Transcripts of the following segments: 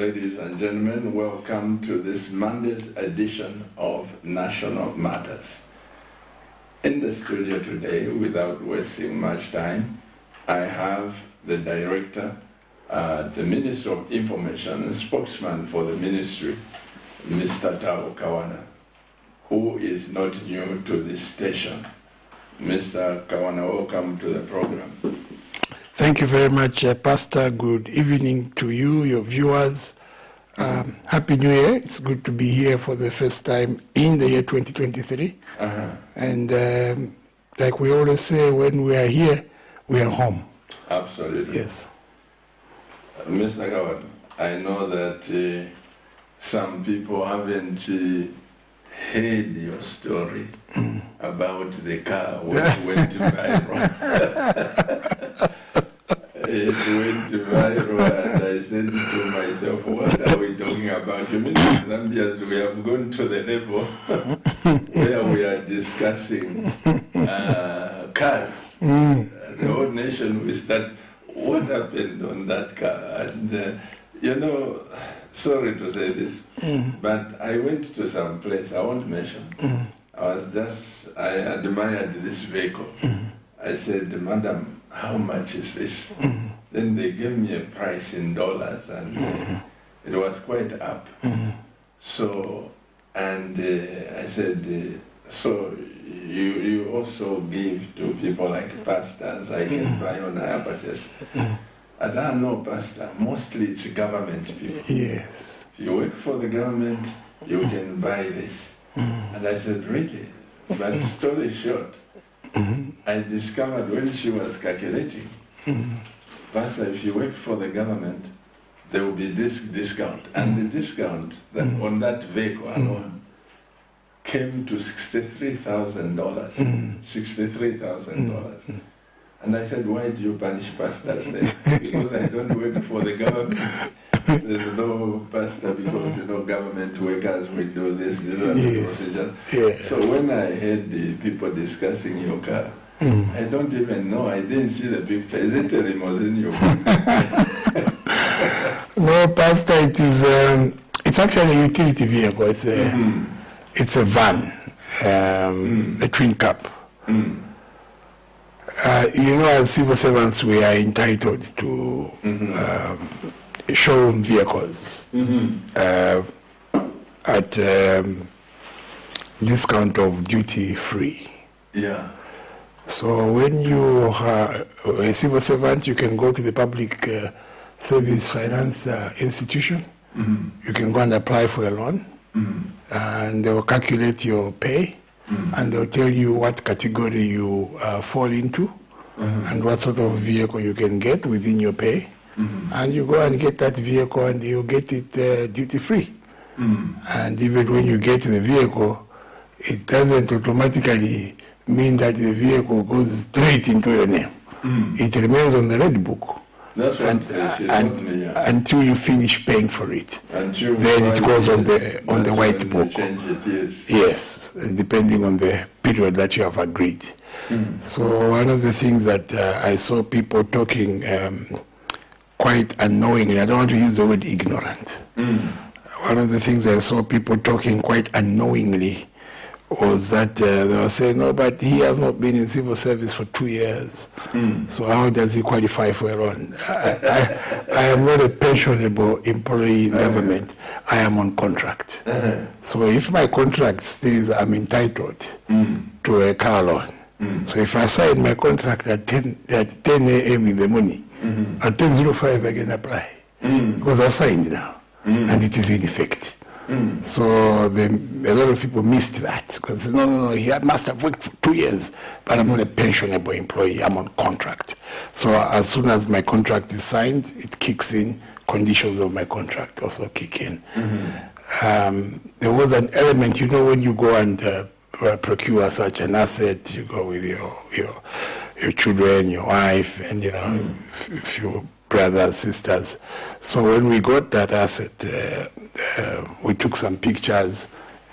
ladies and gentlemen. Welcome to this Monday's edition of National Matters. In the studio today, without wasting much time, I have the Director, the Minister of Information and spokesman for the Ministry, Mr. THABO KAWANA, who is not new to this station. Mr. KAWANA, welcome to the program. Thank you very much, Pastor. Good evening to you, your viewers. Happy New Year. It's good to be here for the first time in the year 2023. And like we always say, when we are here, we are home. Absolutely. Yes. Mr. KAWANA, I know that some people haven't heard your story about the car when it went viral. It went viral, and I said to myself, what are we talking about? You mean in Zambia we have gone to the level where we are discussing cars. The whole nation will start, what happened on that car? And, you know, sorry to say this, but I went to some place, I won't mention. I admired this vehicle. I said, Madam, how much is this? Then they gave me a price in dollars, and it was quite up. So, and I said, so you also give to people like pastors, I can buy on hire purchase. I don't know, Pastor, mostly it's government people. Yes. If you work for the government, you can buy this. And I said, really? But story short, I discovered when she was calculating, Pastor, if you work for the government, there will be this discount. And the discount that on that vehicle alone came to $63,000. $63,000. And I said, why do you punish pastors then? Because I don't work for the government. There's no pastor because, you know, government workers will do this and Yes. yes. So when I heard the people discussing your car, I don't even know, I didn't see the picture. Is it a limousine you No, Pastor, it is, it's actually a utility vehicle. It's a, it's a van, a twin cab. You know, as civil servants, we are entitled to showroom vehicles at discount of duty free. Yeah. So when you are a civil servant, you can go to the public service finance institution. You can go and apply for a loan, and they will calculate your pay, and they'll tell you what category you fall into, and what sort of vehicle you can get within your pay. And you go and get that vehicle, and you get it duty-free. And even when you get the vehicle, it doesn't automatically mean that the vehicle goes straight into your name. It remains on the red book. That's what until you finish paying for it. Then it goes on the white book. Change it, yes, depending on the period that you have agreed. So one of the things that I saw people talking quite unknowingly, I don't want to use the word ignorant. One of the things I saw people talking quite unknowingly was that they were saying, no, but he has not been in civil service for 2 years. So how does he qualify for a loan? I am not a pensionable employee in government. I am on contract. So if my contract stays, I'm entitled to a car loan. So if I sign my contract at 10 a.m. in the morning, at 10:05 I can apply because I've signed now and it is in effect. So a lot of people missed that because no, he must have worked for 2 years, but I'm not a pensionable employee. I'm on contract. So as soon as my contract is signed, it kicks in. Conditions of my contract also kick in. There was an element, you know, when you go and procure such an asset, you go with your children, your wife, and you know, if you brothers, sisters. So when we got that asset, we took some pictures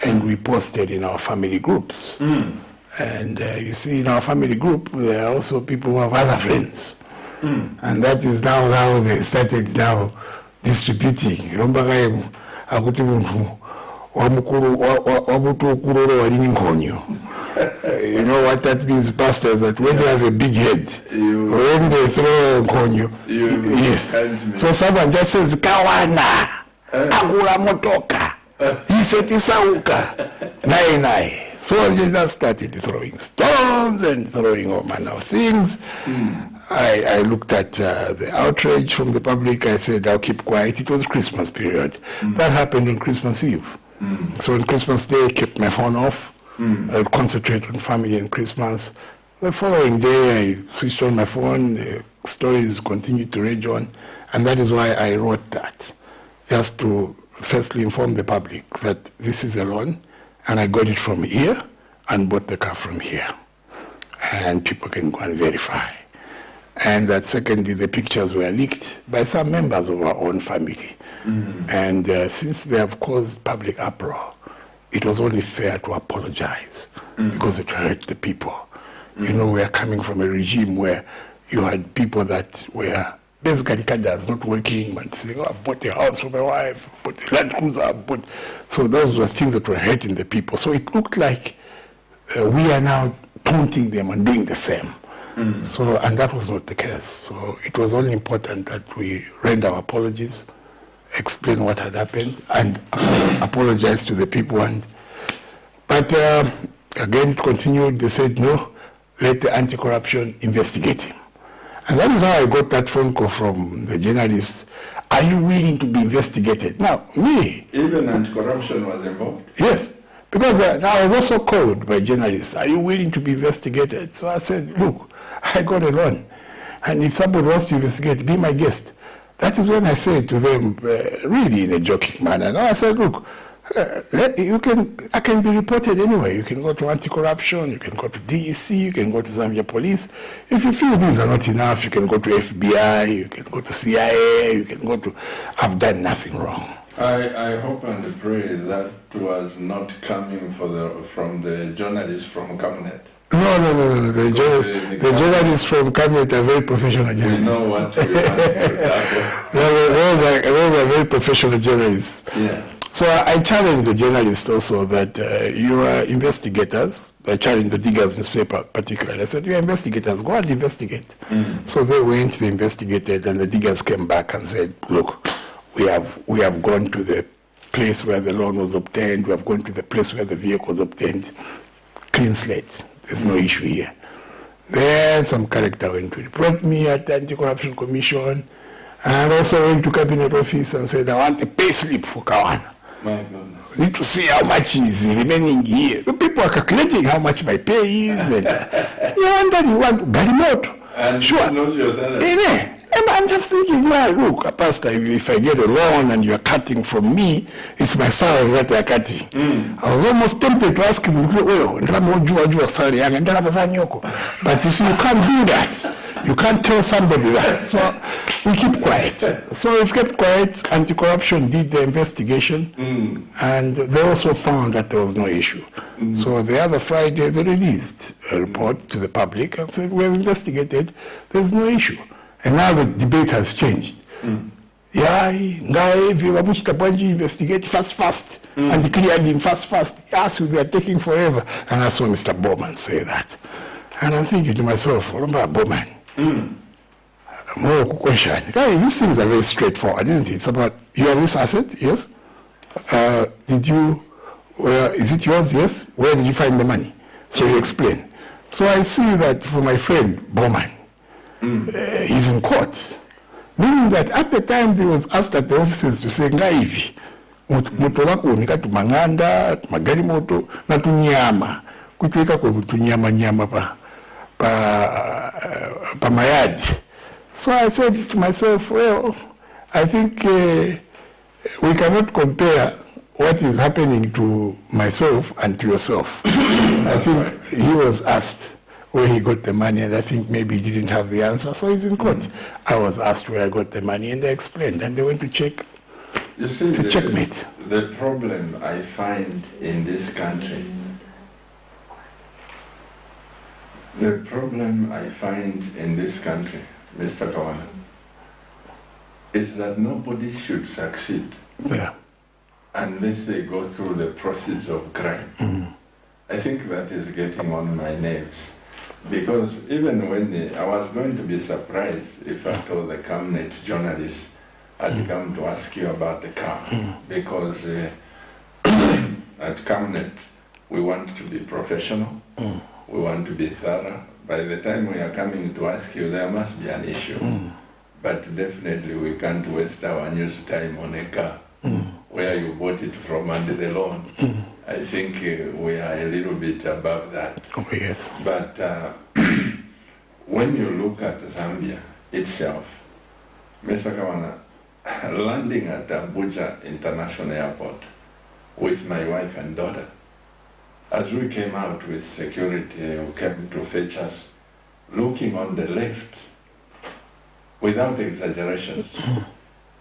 and we posted in our family groups. And you see, in our family group, there are also people who have other friends. And that is now how they started now distributing. Akuti muntu wamukuru wabutukuru walini nkonyo. You know what that means, pastor, is that when you have a big head, when they throw nkonyo, yes. So someone just says, Kawana, Agura Motoka, Isetisauka, Nai. So they just started throwing stones and throwing all manner of things. I looked at the outrage from the public. I said, I'll keep quiet. It was Christmas period. That happened on Christmas Eve. So on Christmas Day, I kept my phone off. I'll concentrate on family and Christmas. The following day, I switched on my phone. The stories continued to rage on. And that is why I wrote that, just to firstly inform the public that this is a loan, and I got it from here and bought the car from here. And people can go and verify. And that secondly, the pictures were leaked by some members of our own family. And since they have caused public uproar, it was only fair to apologize because it hurt the people. You know, we are coming from a regime where you had people that were basically cadres not working, but saying, oh, I've bought a house for my wife, I've bought a Land Cruiser, I've bought. So those were things that were hurting the people. So it looked like we are now taunting them and doing the same. So, and that was not the case. So it was only important that we render our apologies, explain what had happened, and apologize to the people. But again, it continued. They said, no, let the anti-corruption investigate him. And that is how I got that phone call from the journalists. Are you willing to be investigated? Now, me. Even anti-corruption was involved? Yes. Because I was also called by journalists, are you willing to be investigated? So I said, look, I got a loan. And if somebody wants to investigate, be my guest. That is when I said to them, really in a joking manner. And I said, look, I can be reported anyway. You can go to anti-corruption, you can go to DEC, you can go to Zambia police. If you feel these are not enough, you can go to FBI, you can go to CIA, you can go to... I've done nothing wrong. I hope and pray that was not coming from the journalists from Cabinet. No. The journalists from Cabinet are very professional journalists. We know what we want to those are very professional journalists. Yeah. So I challenged the journalists also that you are investigators. I challenged the Diggers newspaper particularly. I said, you are investigators, go and investigate. So they went, they investigated, and the Diggers came back and said, look, we have gone to the place where the loan was obtained, we have gone to the place where the vehicle was obtained. Clean slate, there's no issue here. Then some character went to report me at the Anti-Corruption Commission, and also went to Cabinet Office and said, I want a pay slip for Kawana. My goodness. Need to see how much is remaining here. The people are calculating how much my pay is, and you want Galimoto. And sure. Not your salary. I'm just thinking, well, look, Pastor, if I get a loan and you're cutting from me, it's my salary that you're cutting. I was almost tempted to ask him, well, but you see, you can't do that. You can't tell somebody that. So we keep quiet. So we've kept quiet. Anti-corruption did the investigation, and they also found that there was no issue. So the other Friday, they released a report to the public and said, we have investigated, there's no issue. And now the debate has changed. Yeah, if you investigate fast, and declared him fast. Yes, we are taking forever. And I saw Mr. Bowman say that. And I'm thinking to myself, remember Bowman? More question. These things are very straightforward, isn't it? It's about, you have this asset, yes? Is it yours? Yes. Where did you find the money? So you explain. So I see that for my friend Bowman, he's in court. Meaning that at the time they was asked at the offices to say, ngaivi, mutola kuonika tumanganda, magari moto, na tunyama. Kutuweka kwa tunyama pa mayadi. So I said to myself, well, I think we cannot compare what is happening to myself and to yourself. I think he was asked where he got the money, and I think maybe he didn't have the answer, so he's in court. I was asked where I got the money, and they explained, and they went to check. You see, it's a checkmate. The problem I find in this country, Mr. Kawana, is that nobody should succeed unless they go through the process of crime. I think that is getting on my nerves. Because even when I was going to be surprised if I told the Cabinet journalists had come to ask you about the car, because at Cabinet we want to be professional, we want to be thorough. By the time we are coming to ask you, there must be an issue. But definitely we can't waste our news time on a car where you bought it from under the loan. I think we are a little bit above that. Oh, yes. But when you look at Zambia itself, Mr. Kawana, landing at Abuja International Airport with my wife and daughter, as we came out with security who came to fetch us, looking on the left, without exaggeration,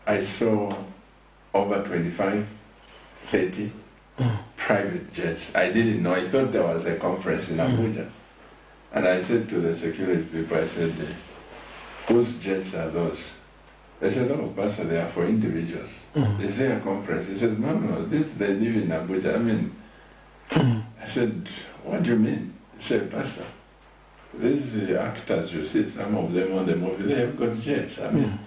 I saw over 25, 30 private jets. I didn't know. I thought there was a conference in Abuja. And I said to the security people, I said, whose jets are those? They said, oh, Pastor, they are for individuals. They say a conference. He said, no, they live in Abuja. I mean, I said, what do you mean? He said, Pastor, these actors you see, some of them on the movie, they have got jets. I mean,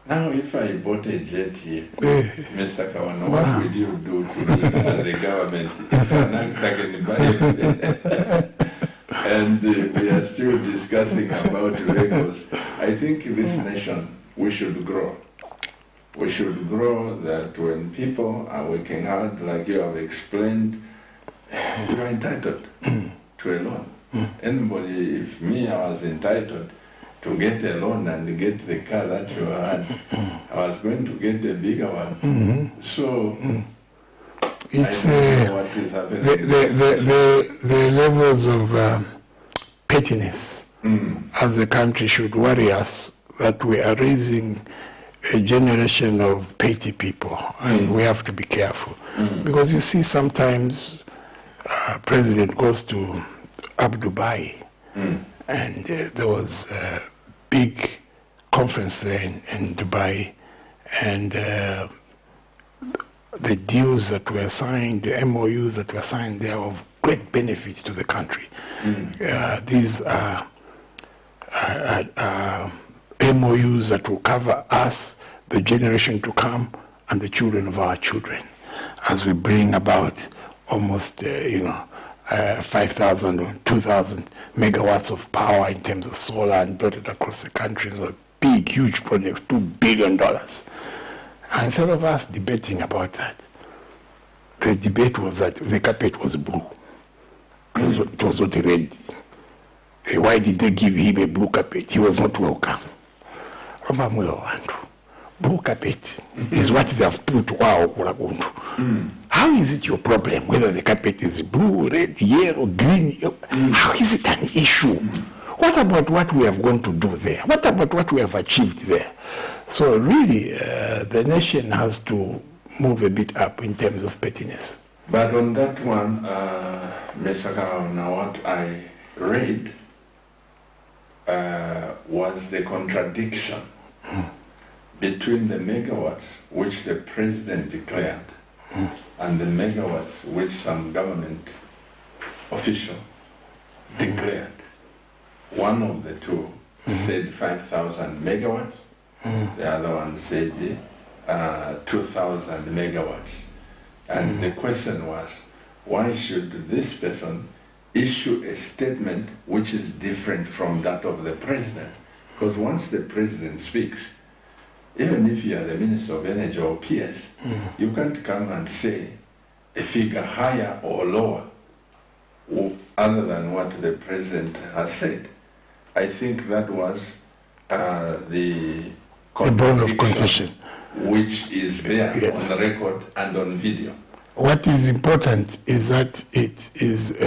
now if I bought a jet here, Mr. Kawana, what would you do to me as a government if an actor can buy it? And we are still discussing about vehicles. I think this nation, we should grow. We should grow that when people are working hard, like you have explained, you are entitled to a loan. Anybody, if me, I was entitled to get a loan and get the car that you had, I was going to get the bigger one. So, it's I don't know what is happening. the levels of pettiness as a country should worry us, that we are raising a generation of petty people, and we have to be careful. Because you see sometimes President goes to Abu Dhabi, and there was a big conference there in Dubai, and the deals that were signed, the MOUs that were signed, they are of great benefit to the country. These are MOUs that will cover us, the generation to come, and the children of our children, as we bring about almost, 5,000 or 2,000 megawatts of power in terms of solar and dotted across the country. So big, huge projects, $2 billion. And instead of us debating about that, the debate was that the carpet was blue. It was not red. Why did they give him a blue carpet? He was not welcome. Blue carpet is what they have put. How is it your problem whether the carpet is blue, red, yellow, green? How is it an issue? What about what we have gone to do there? What about what we have achieved there? So really, the nation has to move a bit up in terms of pettiness. But on that one, Mr. Kawana, what I read was the contradiction between the megawatts which the president declared and the megawatts which some government official declared. One of the two said 5,000 megawatts, the other one said 2,000 megawatts. And the question was, why should this person issue a statement which is different from that of the president? Because once the president speaks, even if you are the Minister of Energy or PS, you can't come and say a figure higher or lower other than what the president has said. I think that was the bone of contention, which is there on the record and on video. What is important is that it is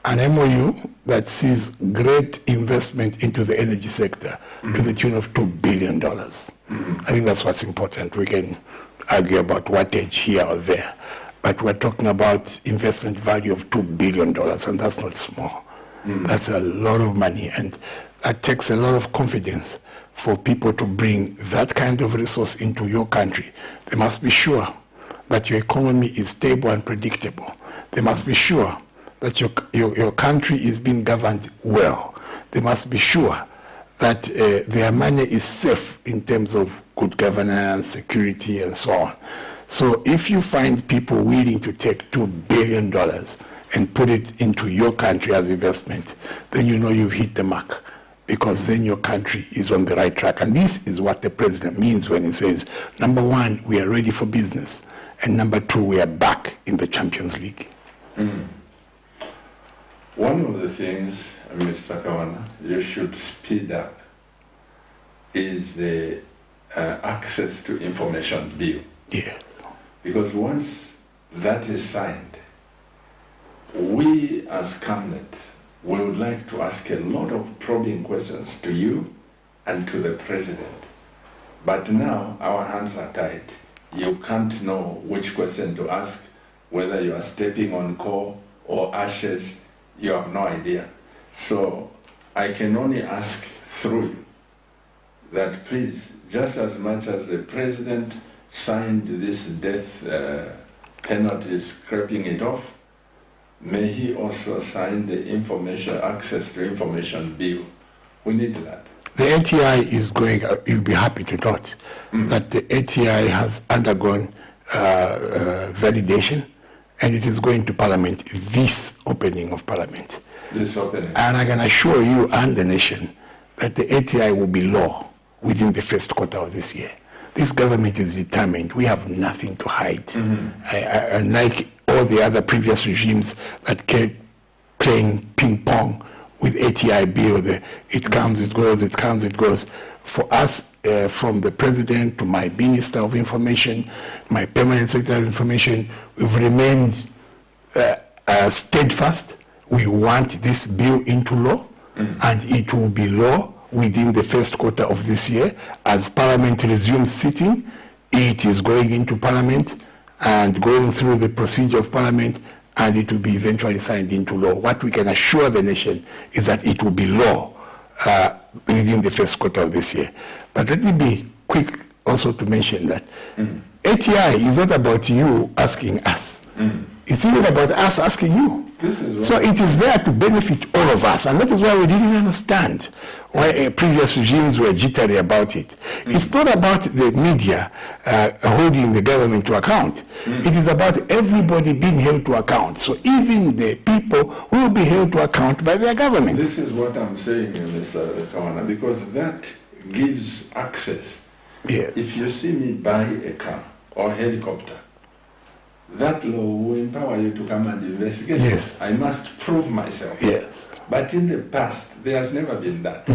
an MOU that sees great investment into the energy sector to the tune of $2 billion. I think that's what's important. We can argue about wattage here or there, but we're talking about investment value of $2 billion, and that's not small. That's a lot of money, and that takes a lot of confidence for people to bring that kind of resource into your country. They must be sure that your economy is stable and predictable. They must be sure that your country is being governed well. They must be sure that their money is safe in terms of good governance, security, and so on. So if you find people willing to take $2 billion and put it into your country as investment, then you know you've hit the mark, because then your country is on the right track. And this is what the president means when he says, number one, we are ready for business, and number two, we are back in the Champions League. One of the things, Mr. Kawana, you should speed up is the access to information bill. Yes. Because once that is signed, we as cabinet, we would like to ask a lot of probing questions to you and to the president. But now our hands are tied. You can't know which question to ask, whether you are stepping on coal or ashes, you have no idea. So I can only ask through you that please, just as much as the president signed this death penalty, scraping it off, may he also sign the information, access to information bill. We need that. The ATI is going, you'll be happy to note that the ATI has undergone validation, and it is going to Parliament this opening of Parliament. This opening. And I can assure you and the nation that the ATI will be law within the first quarter of this year. This government is determined. We have nothing to hide. Unlike all the other previous regimes that kept playing ping pong with ATI bill, it comes, it goes, it comes, it goes. For us, from the president to my Minister of Information, my Permanent Secretary of Information, we've remained steadfast. We want this bill into law, and it will be law within the first quarter of this year. As Parliament resumes sitting, it is going into Parliament and going through the procedure of Parliament, and it will be eventually signed into law. What we can assure the nation is that it will be law within the first quarter of this year. But let me be quick also to mention that ATI is not about you asking us. It's even about us asking you. So it is there to benefit all of us, and that is why we didn't understand why previous regimes were jittery about it. It's not about the media holding the government to account. It is about everybody being held to account. So even the people will be held to account by their government. This is what I'm saying, Mr. Kawana, because that gives access. Yes. If you see me buy a car or a helicopter, that law will empower you to come and investigate. Yes. I must prove myself. Yes. But in the past, there has never been that.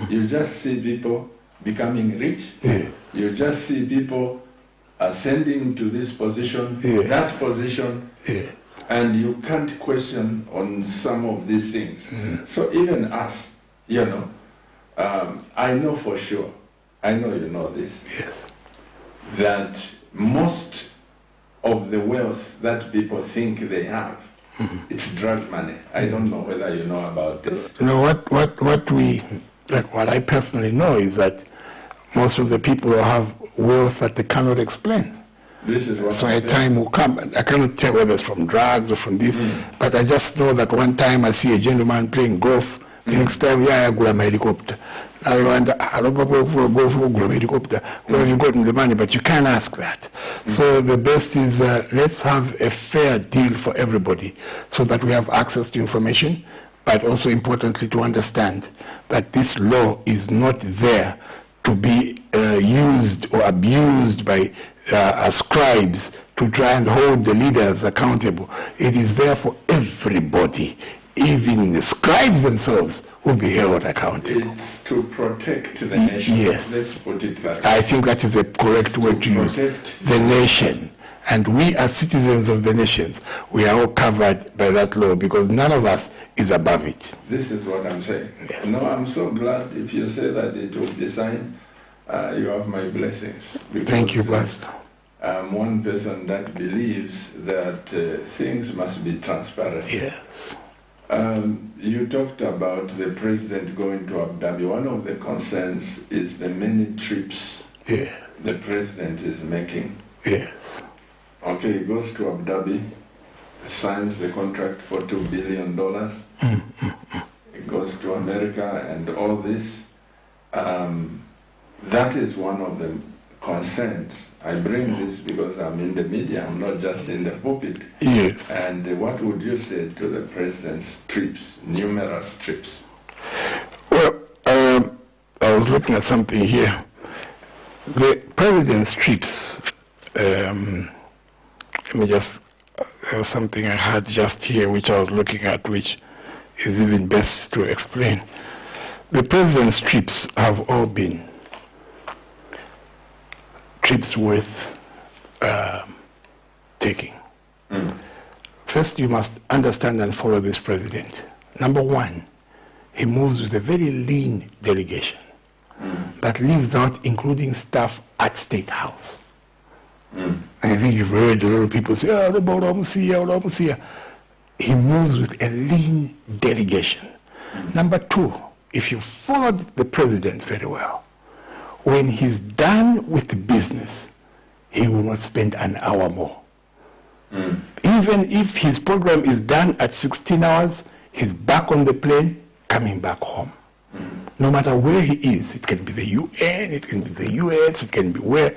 You just see people becoming rich. Yes. You just see people ascending to this position, Yes. that position, Yes. and you can't question on some of these things. So even us, you know, I know for sure, I know you know this, Yes. that most of the wealth that people think they have, it's drug money. I don't know whether you know about this. You know, what I personally know is that most of the people have wealth that they cannot explain. This is what So I'm a saying. time will come, I cannot tell whether it's from drugs or from this, but I just know that one time I see a gentleman playing golf, the next time, yeah, I go my helicopter. I wonder, I don't go for a helicopter. Where have you gotten the money? But you can't ask that. So the best is let's have a fair deal for everybody so that we have access to information, but also importantly to understand that this law is not there to be used or abused by scribes to try and hold the leaders accountable. It is there for everybody. Even the scribes themselves will be held accountable. It's to protect the nation. Yes. Let's put it that way. I think that is a correct word to use. Protect The nation. And we as citizens of the nations, we are all covered by that law because none of us is above it. This is what I'm saying. Yes. No, I'm so glad if you say that it will be signed, you have my blessings. Thank you, Because, Pastor. I'm one person that believes that things must be transparent. Yes. You talked about the president going to Abu Dhabi. One of the concerns is the many trips the president is making. Yes. Okay, he goes to Abu Dhabi, signs the contract for $2 billion. He goes to America and all this. That is one of the concerns. I bring this because I'm in the media, I'm not just in the pulpit. Yes. And what would you say to the president's trips, numerous trips? Well, I was looking at something here. The president's trips, let me just, there was something I had just here which I was looking at, which is even best to explain. The president's trips have all been trips worth taking. First, you must understand and follow this president. Number one, he moves with a very lean delegation that leaves out including staff at State House. I think you've heard a lot of people say, oh, he moves with a lean delegation. Number two, if you followed the president very well, when he's done with the business, he will not spend an hour more. Even if his program is done at 16 hours, he's back on the plane, coming back home. No matter where he is, it can be the UN, it can be the US, it can be where.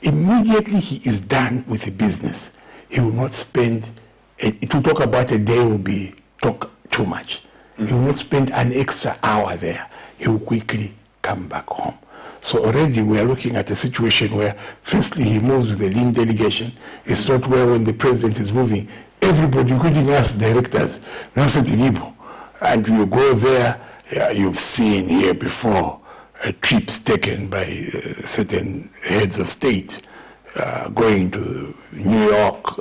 Immediately he is done with the business, he will not spend, to talk about a day will be talk too much. He will not spend an extra hour there. He will quickly come back home. So already we are looking at a situation where, firstly, he moves with the lean delegation. It's not where when the president is moving, everybody, including us directors, and you go there, you've seen here before trips taken by certain heads of state going to New York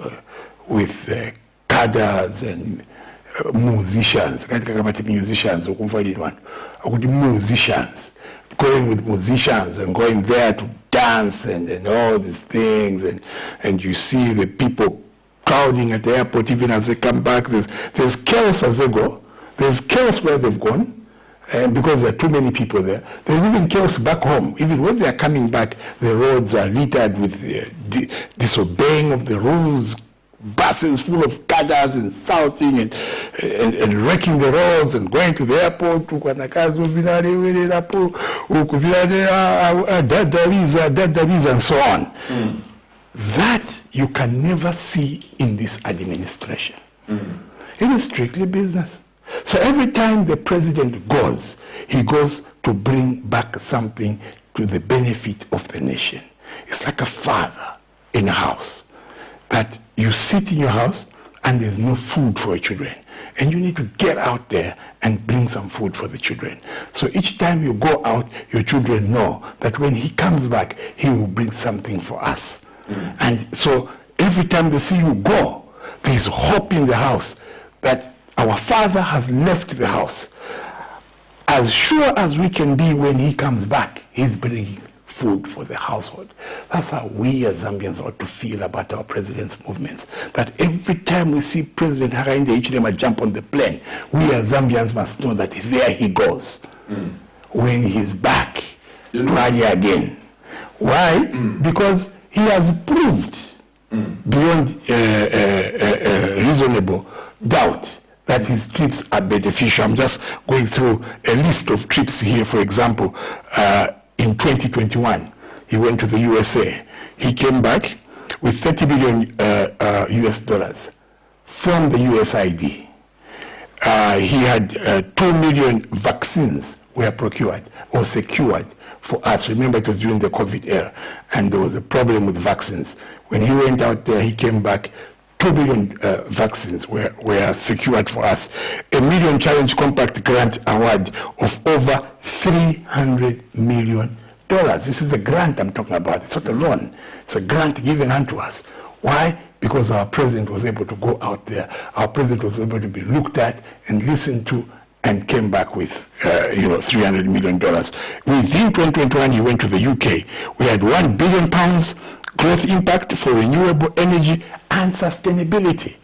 with cadres and musicians, going with musicians and going there to dance and all these things, and you see the people crowding at the airport even as they come back. There's chaos as they go. There's chaos where they've gone, because there are too many people there. There's even chaos back home. Even when they're coming back, the roads are littered with disobeying of the rules, buses full of cadres and shouting and wrecking the roads and going to the airport and so on. That you can never see in this administration. It is strictly business. So every time the president goes, he goes to bring back something to the benefit of the nation. It's like a father in a house, that you sit in your house and there's no food for your children, and you need to get out there and bring some food for the children. So each time you go out, your children know that when he comes back, he will bring something for us. And so every time they see you go, there's hope in the house that our father has left the house. As sure as we can be, when he comes back, he's bringing food for the household. That's how we as Zambians ought to feel about our president's movements. That every time we see President Hakainde Hichilema jump on the plane, we as Zambians must know that there he goes. When he's back, ready again. Why? Because he has proved beyond reasonable doubt that his trips are beneficial. I'm just going through a list of trips here. For example, in 2021, he went to the USA. He came back with 30 billion US dollars from the USAID. He had 2 million vaccines were procured or secured for us. Remember, it was during the COVID era, and there was a problem with vaccines. When he went out there, he came back, 2 billion vaccines were secured for us. A Million Challenge Compact Grant Award of over $300 million. This is a grant I'm talking about. It's not a loan. It's a grant given unto us. Why? Because our president was able to go out there. Our president was able to be looked at and listened to, and came back with, $300 million. Within 2021, he went to the UK. We had £1 billion growth impact for renewable energy and sustainability.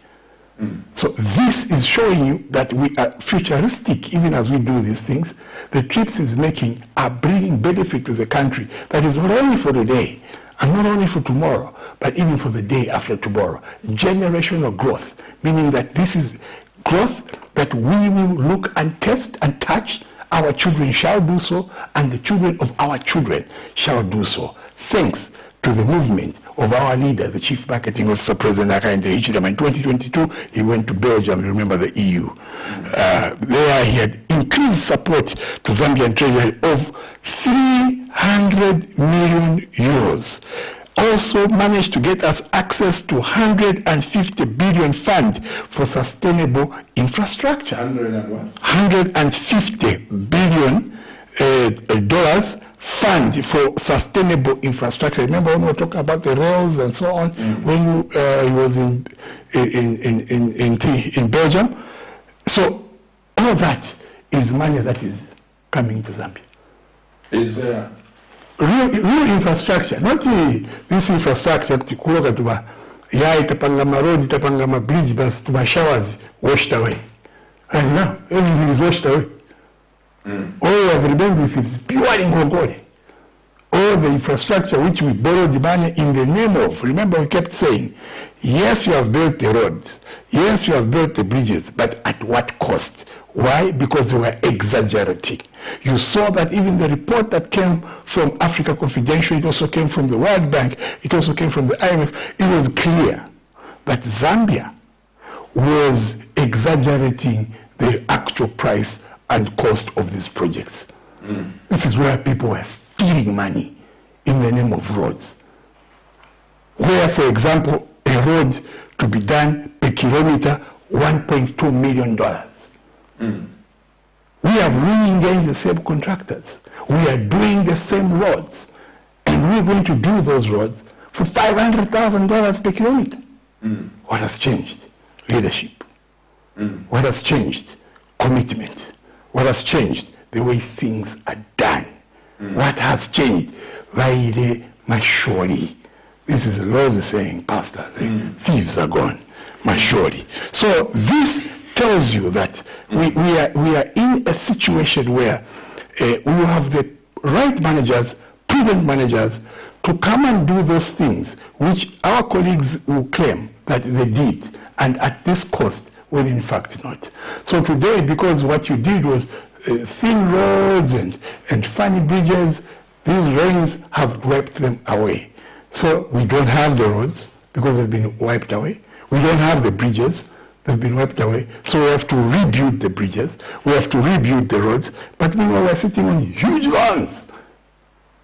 So this is showing you that we are futuristic even as we do these things. The trips he's making are bringing benefit to the country that is not only for today and not only for tomorrow, but even for the day after tomorrow. Generational growth, meaning that this is growth that we will look and test and touch. Our children shall do so, and the children of our children shall do so. Thanks to the movement of our leader, the Chief Marketing Officer, President Hakainde Hichilema. In 2022, he went to Belgium, remember the EU. There he had increased support to Zambian Treasury of 300 million euros. Also managed to get us access to 150 billion fund for sustainable infrastructure. 150 billion dollars fund for sustainable infrastructure. Remember when we were talking about the rails and so on, when he was in Belgium? So all that is money that is coming to Zambia. Is there real infrastructure, not this infrastructure kuloka tuba ya itapanga road, itapanga bridge, but tuba showers washed away. And now everything is washed away. All you have remained with is pure Ngongole. All the infrastructure which we borrowed the money in the name of, remember we kept saying, yes, you have built the roads, yes, you have built the bridges, but at what cost? Why? Because they were exaggerating. You saw that even the report that came from Africa Confidential, it also came from the World Bank, it also came from the IMF, it was clear that Zambia was exaggerating the actual price and cost of these projects. This is where people were stealing money in the name of roads. Where, for example, a road to be done per kilometer, $1.2 million. We have re-engaged the same contractors. We are doing the same roads. And we're going to do those roads for $500,000 per kilometer. What has changed? Leadership. What has changed? Commitment. What has changed? The way things are done. What has changed? Vaile mashori. This is Lozi saying, Pastor, the thieves are gone. Mashori. So this tells you that we are in a situation where we will have the right managers, prudent managers, to come and do those things which our colleagues will claim that they did, and at this cost, when in fact not. So today, because what you did was thin roads and funny bridges, these rains have wiped them away. So we don't have the roads because they've been wiped away. We don't have the bridges, they've been wiped away. So we have to rebuild the bridges, we have to rebuild the roads, but meanwhile we're sitting on huge loans.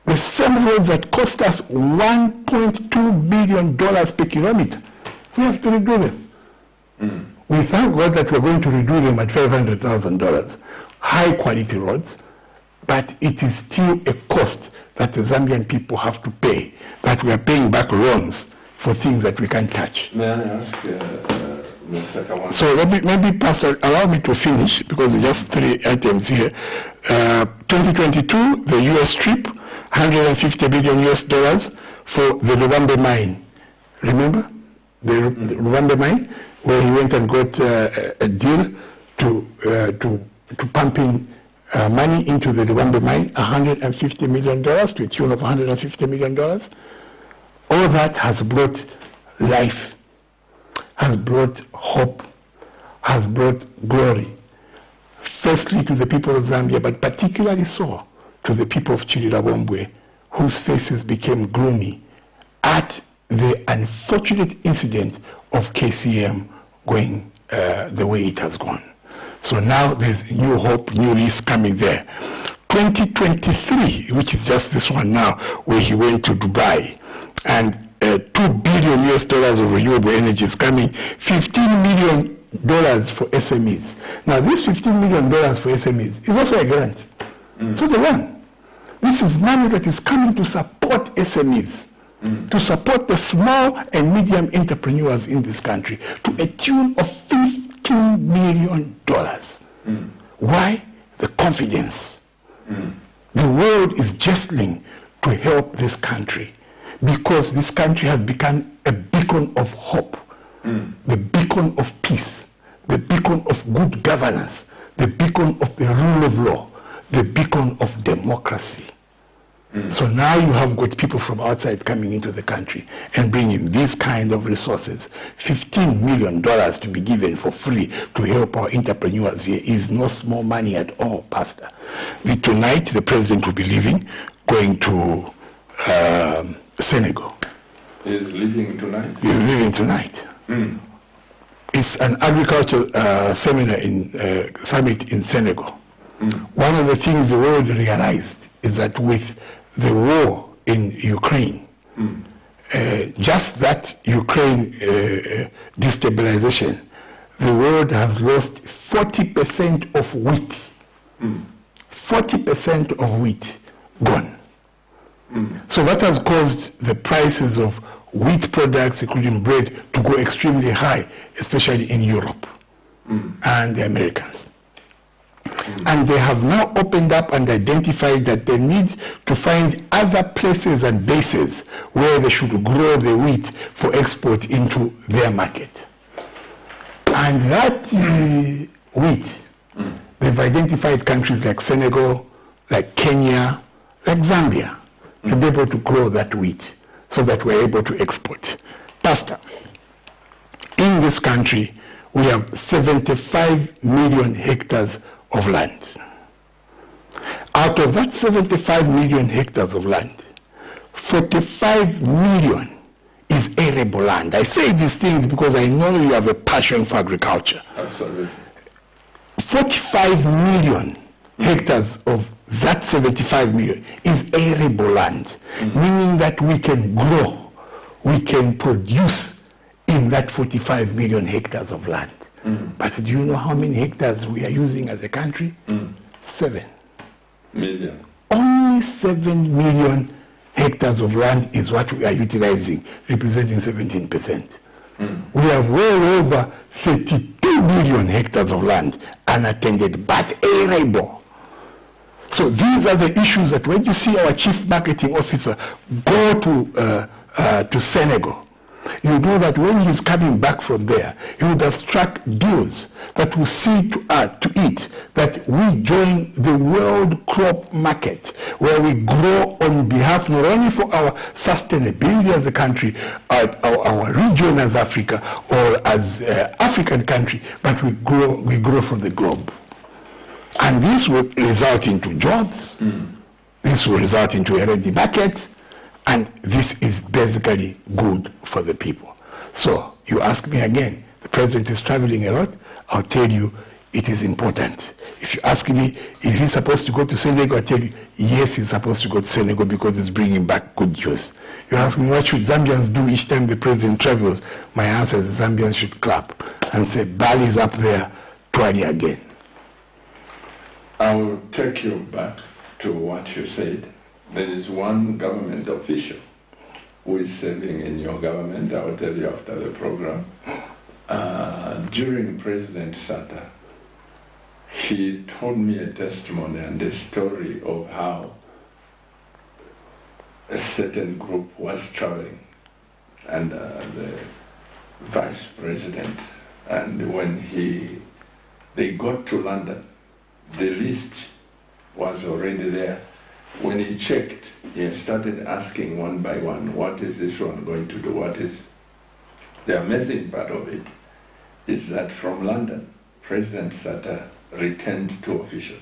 The same roads that cost us $1.2 million per kilometer, we have to redo them. We thank God that we're going to redo them at $500,000. High quality roads, but it is still a cost that the Zambian people have to pay, that we are paying back loans for things that we can't touch. May I ask Mr. Kawana? So maybe Pastor, allow me to finish, because there's just 3 items here. 2022, the US trip, $150 billion for the Lubambe mine. Remember? The Lubambe mine, where he went and got a deal to pump in money into the Lubambe mine, $150 million, to a tune of $150 million. All that has brought life, has brought hope, has brought glory. Firstly to the people of Zambia, but particularly so to the people of Chirilabombwe, whose faces became gloomy at the unfortunate incident of KCM going the way it has gone. So now there's new hope, new lease coming there. 2023, which is just this one now, where he went to Dubai, and $2 billion of renewable energy is coming, $15 million for SMEs. Now this $15 million for SMEs is also a grant. It's not a loan. This is money that is coming to support SMEs, to support the small and medium entrepreneurs in this country, to a tune of $15 million. Why? The confidence. The world is jostling to help this country, because this country has become a beacon of hope the beacon of peace, the beacon of good governance, the beacon of the rule of law, the beacon of democracy. So now you have got people from outside coming into the country and bringing these kind of resources. $15 million to be given for free to help our entrepreneurs here is no small money at all, Pastor. Tonight, the president will be leaving, going to Senegal. He's leaving tonight? He's leaving tonight. It's an agriculture seminar summit in Senegal. One of the things the world realized is that with the war in Ukraine, just that Ukraine destabilization, the world has lost 40% of wheat. 40% of wheat gone. So that has caused the prices of wheat products, including bread, to go extremely high, especially in Europe and the Americans. And they have now opened up and identified that they need to find other places and bases where they should grow the wheat for export into their market. And that wheat, they've identified countries like Senegal, like Kenya, like Zambia, to be able to grow that wheat so that we're able to export. Pastor, in this country, we have 75 million hectares of land. Out of that 75 million hectares of land, 45 million is arable land. I say these things because I know you have a passion for agriculture. Absolutely. 45 million hectares of that 75 million is arable land, meaning that we can grow, we can produce in that 45 million hectares of land. But do you know how many hectares we are using as a country? 7 million. Only 7 million hectares of land is what we are utilizing, representing 17%. We have well over 32 million hectares of land unattended, but arable. So these are the issues that when you see our chief marketing officer go to Senegal, you know that when he's coming back from there, he would have struck deals that will see to it that we join the world crop market, where we grow on behalf not only for our sustainability as a country, our region as Africa, or as African country, but we grow for the globe. And this will result into jobs. This will result into a ready market. And this is basically good for the people. So you ask me again, the president is traveling a lot. I'll tell you it is important. If you ask me, is he supposed to go to Senegal? I'll tell you, yes, he's supposed to go to Senegal because it's bringing back good news. You ask me, what should Zambians do each time the president travels? My answer is the Zambians should clap and say, Bali's up there, try it again. I will take you back to what you said. There is one government official who is serving in your government. I will tell you after the program. During President Sata, he told me a testimony and a story of how a certain group was traveling and the vice president, and when they got to London, the list was already there. When he checked, he started asking one by one, what is this one going to do? What is? The amazing part of it is that from London, President Sata returned two officials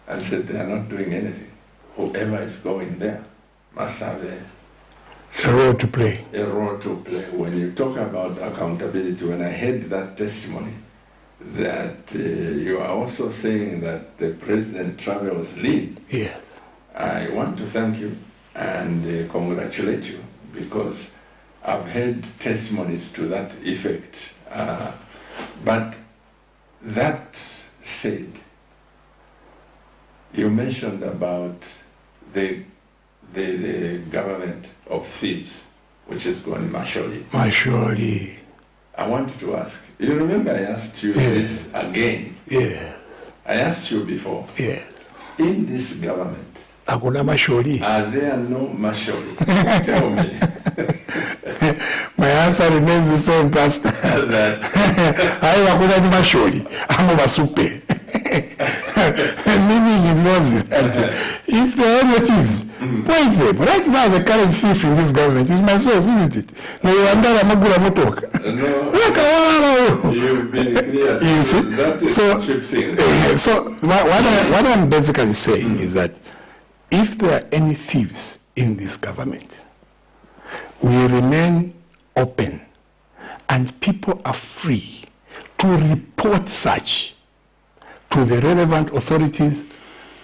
and said they are not doing anything. Whoever is going there must have a role to play. A role to play. When you talk about accountability, when I heard that testimony, that you are also saying that the president travels lean. Yes. I want to thank you and congratulate you, because I've heard testimonies to that effect. But that said, you mentioned about the government of thieves, which is going Masholi. Masholi. I wanted to ask, you remember I asked you this again? Yes. I asked you before. Yes. In this government, Akuna Masholi. Are there no Masholi? Tell me. My answer remains the same, Pastor. I wakula ni mashori, amo basupe. Meaning he knows that if there are any thieves, point them. Right now, the current thief in this government is myself, isn't it? No, you've been clear. You see? That is so what I'm basically saying is that if there are any thieves in this government, we remain open and people are free to report such to the relevant authorities,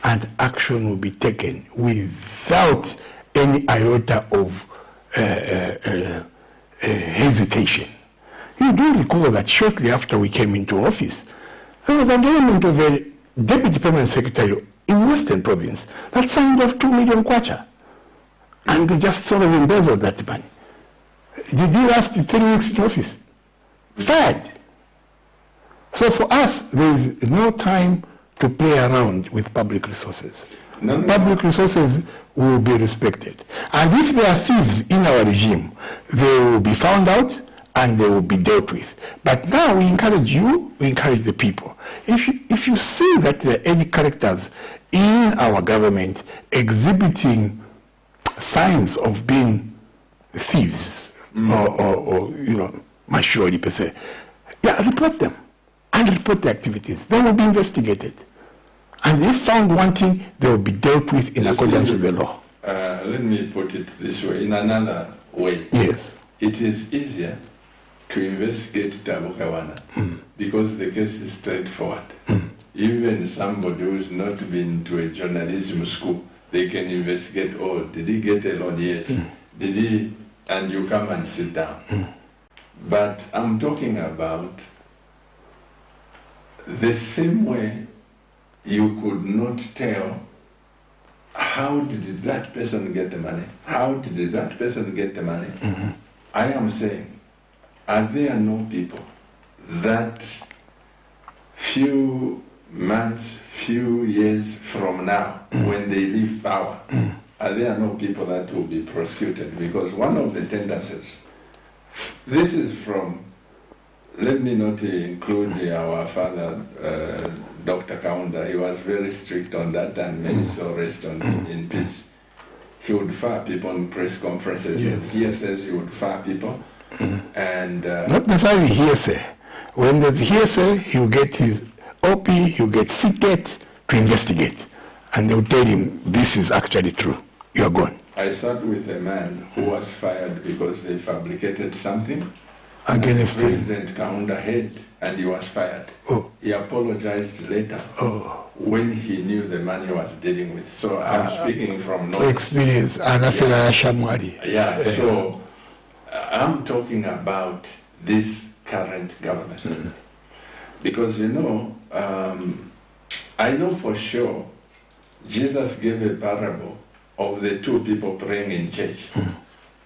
and action will be taken without any iota of hesitation. You do recall that shortly after we came into office, there was an element of a deputy permanent secretary in Western Province that signed off 2 million kwacha, and they just sort of embezzled that money. Did he last 3 weeks in office? Fired. So for us, there is no time to play around with public resources. Public resources will be respected. And if there are thieves in our regime, they will be found out and they will be dealt with. But now we encourage you, we encourage the people. If you see that there are any characters in our government exhibiting signs of being thieves or you know, mashori per se, yeah, report them. And report the activities. They will be investigated. And if found wanting, they will be dealt with in accordance with the law. Let me put it this way, in another way. Yes. It is easier to investigate THABO KAWANA because the case is straightforward. Even somebody who has not been to a journalism school, they can investigate, oh, did he get a loan? Yes. Did he? And you come and sit down. But I'm talking about the same way you could not tell how did that person get the money, how did that person get the money. I am saying, are there no people that few months, few years from now, when they leave power, are there no people that will be prosecuted? Because one of the tendencies, this is from, let me not include our father, Dr. Kaunda. He was very strict on that, and many so rest in peace. He would fire people in press conferences. Yes. Hearsays, he would fire people. And not necessarily hearsay. When there's hearsay, he'll get his OP, he'll get CTET to investigate. And they'll tell him, this is actually true. You're gone. I sat with a man who was fired because they fabricated something against President Kaunda head, and he was fired. He apologized later when he knew the money he was dealing with. So I'm speaking from knowledge. Experience. Yeah, so I'm talking about this current government. Because, you know, I know for sure Jesus gave a parable of the two people praying in church.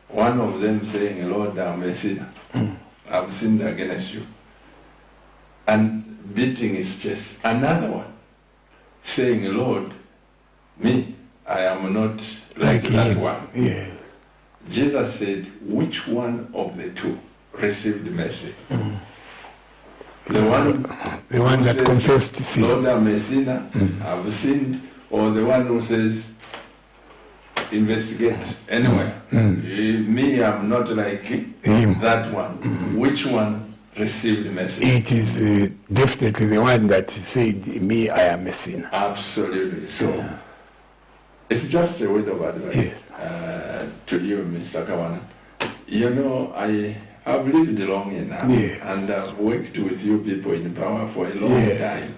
One of them saying, Lord, I'm a sinner. I've sinned against you. And beating his chest. Another one saying, Lord, me, I am not like that one. Yes. Jesus said, which one of the two received mercy? The one that says, confessed sin. Lord, I'm a sinner, I've sinned, or the one who says, investigate anywhere. Me, I'm not like him. That one. Which one received the message? It is definitely the one that said, me, I am a sinner. Absolutely. So, it's just a word of advice to you, Mr. Kawana. You know, I have lived long enough, and I've worked with you people in power for a long time.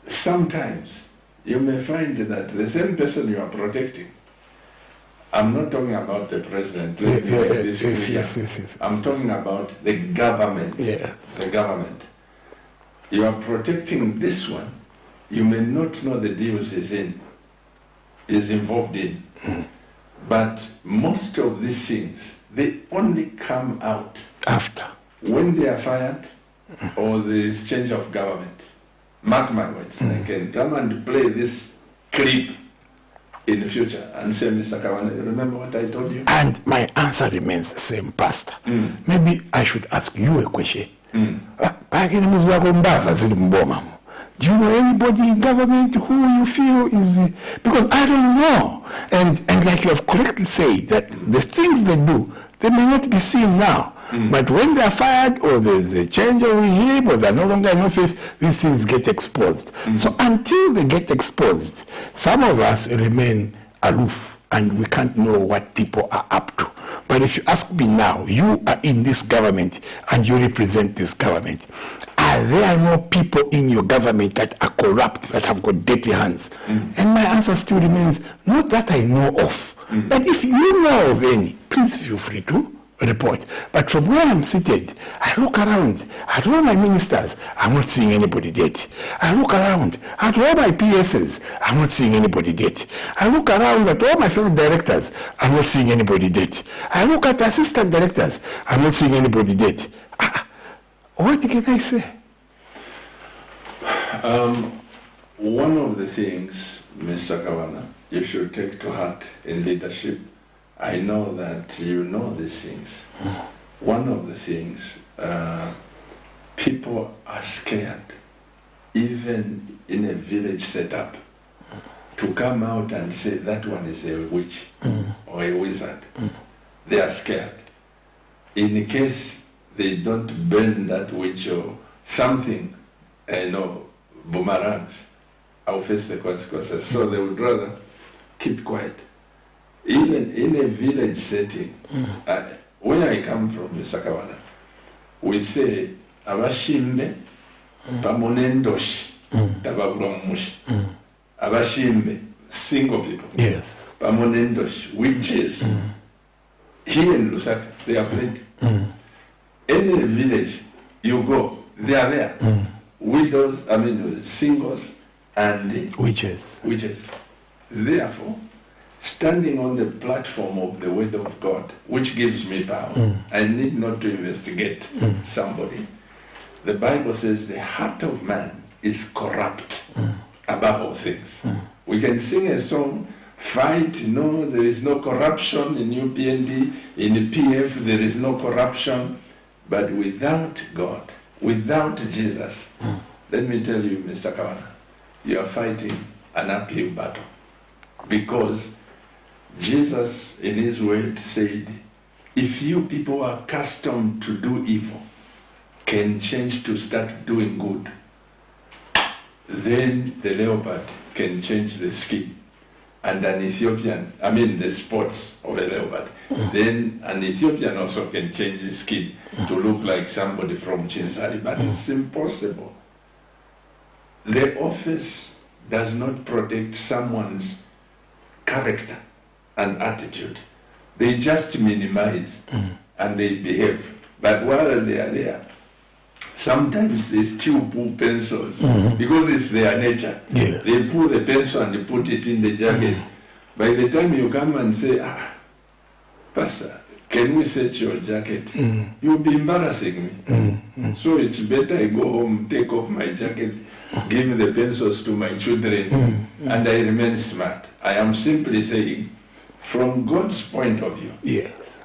Sometimes, you may find that the same person you are protecting, I'm not talking about the president. I'm talking about the government. The government. You are protecting this one. You may not know the deals is involved in. But most of these things, they only come out after. When they are fired or there is change of government. Mark my words, I can come and play this clip in the future and say, Mr. Kawana, you remember what I told you? And my answer remains the same, Pastor. Maybe I should ask you a question. Do you know anybody in government who you feel is the, because I don't know. And like you have correctly said, that the things they do, they may not be seen now. But when they are fired or there's a change of regime or they're no longer in office, these things get exposed. So until they get exposed, some of us remain aloof and we can't know what people are up to. But if you ask me now, you are in this government and you represent this government. Are there no people in your government that are corrupt, that have got dirty hands? And my answer still remains, not that I know of. But if you know of any, please feel free to report. But from where I'm seated, I look around at all my ministers, I'm not seeing anybody dead. I look around at all my PSs, I'm not seeing anybody dead. I look around at all my fellow directors, I'm not seeing anybody dead. I look at assistant directors, I'm not seeing anybody dead. What can I say? One of the things, Mr. Kawana, you should take to heart in leadership, I know that you know these things. One of the things, people are scared, even in a village setup, to come out and say that one is a witch or a wizard. They are scared. In case they don't burn that witch or something, boomerangs, I'll face the consequences. So they would rather keep quiet. Even in a village setting, where I come from, Mr. Kawana, we say, abashimbe, pamonendoshi, tababromushi. Abashimbe, single people. Yes. Pamonendoshi, witches. Here in Lusaka, they are plenty. Any village you go, they are there. Widows, singles and witches. Therefore, standing on the platform of the word of God, which gives me power, I need not to investigate somebody. The Bible says the heart of man is corrupt above all things. We can sing a song, fight, no, there is no corruption in UPND, in the PF there is no corruption, but without God, without Jesus, let me tell you, Mr. Kawana, you are fighting an uphill battle. Because Jesus, in his word, said, if you people are accustomed to do evil, can change to start doing good, then the leopard can change the skin. And an Ethiopian, the spots of a leopard, then an Ethiopian also can change his skin to look like somebody from Chinsari, but it's impossible. The office does not protect someone's character and attitude. They just minimize and they behave. But while they are there, sometimes they still pull pencils because it's their nature. Yes. They pull the pencil and they put it in the jacket. By the time you come and say, Pastor, can we set your jacket? You'll be embarrassing me. So it's better I go home, take off my jacket, give the pencils to my children, and I remain smart. I am simply saying, from God's point of view, Yes.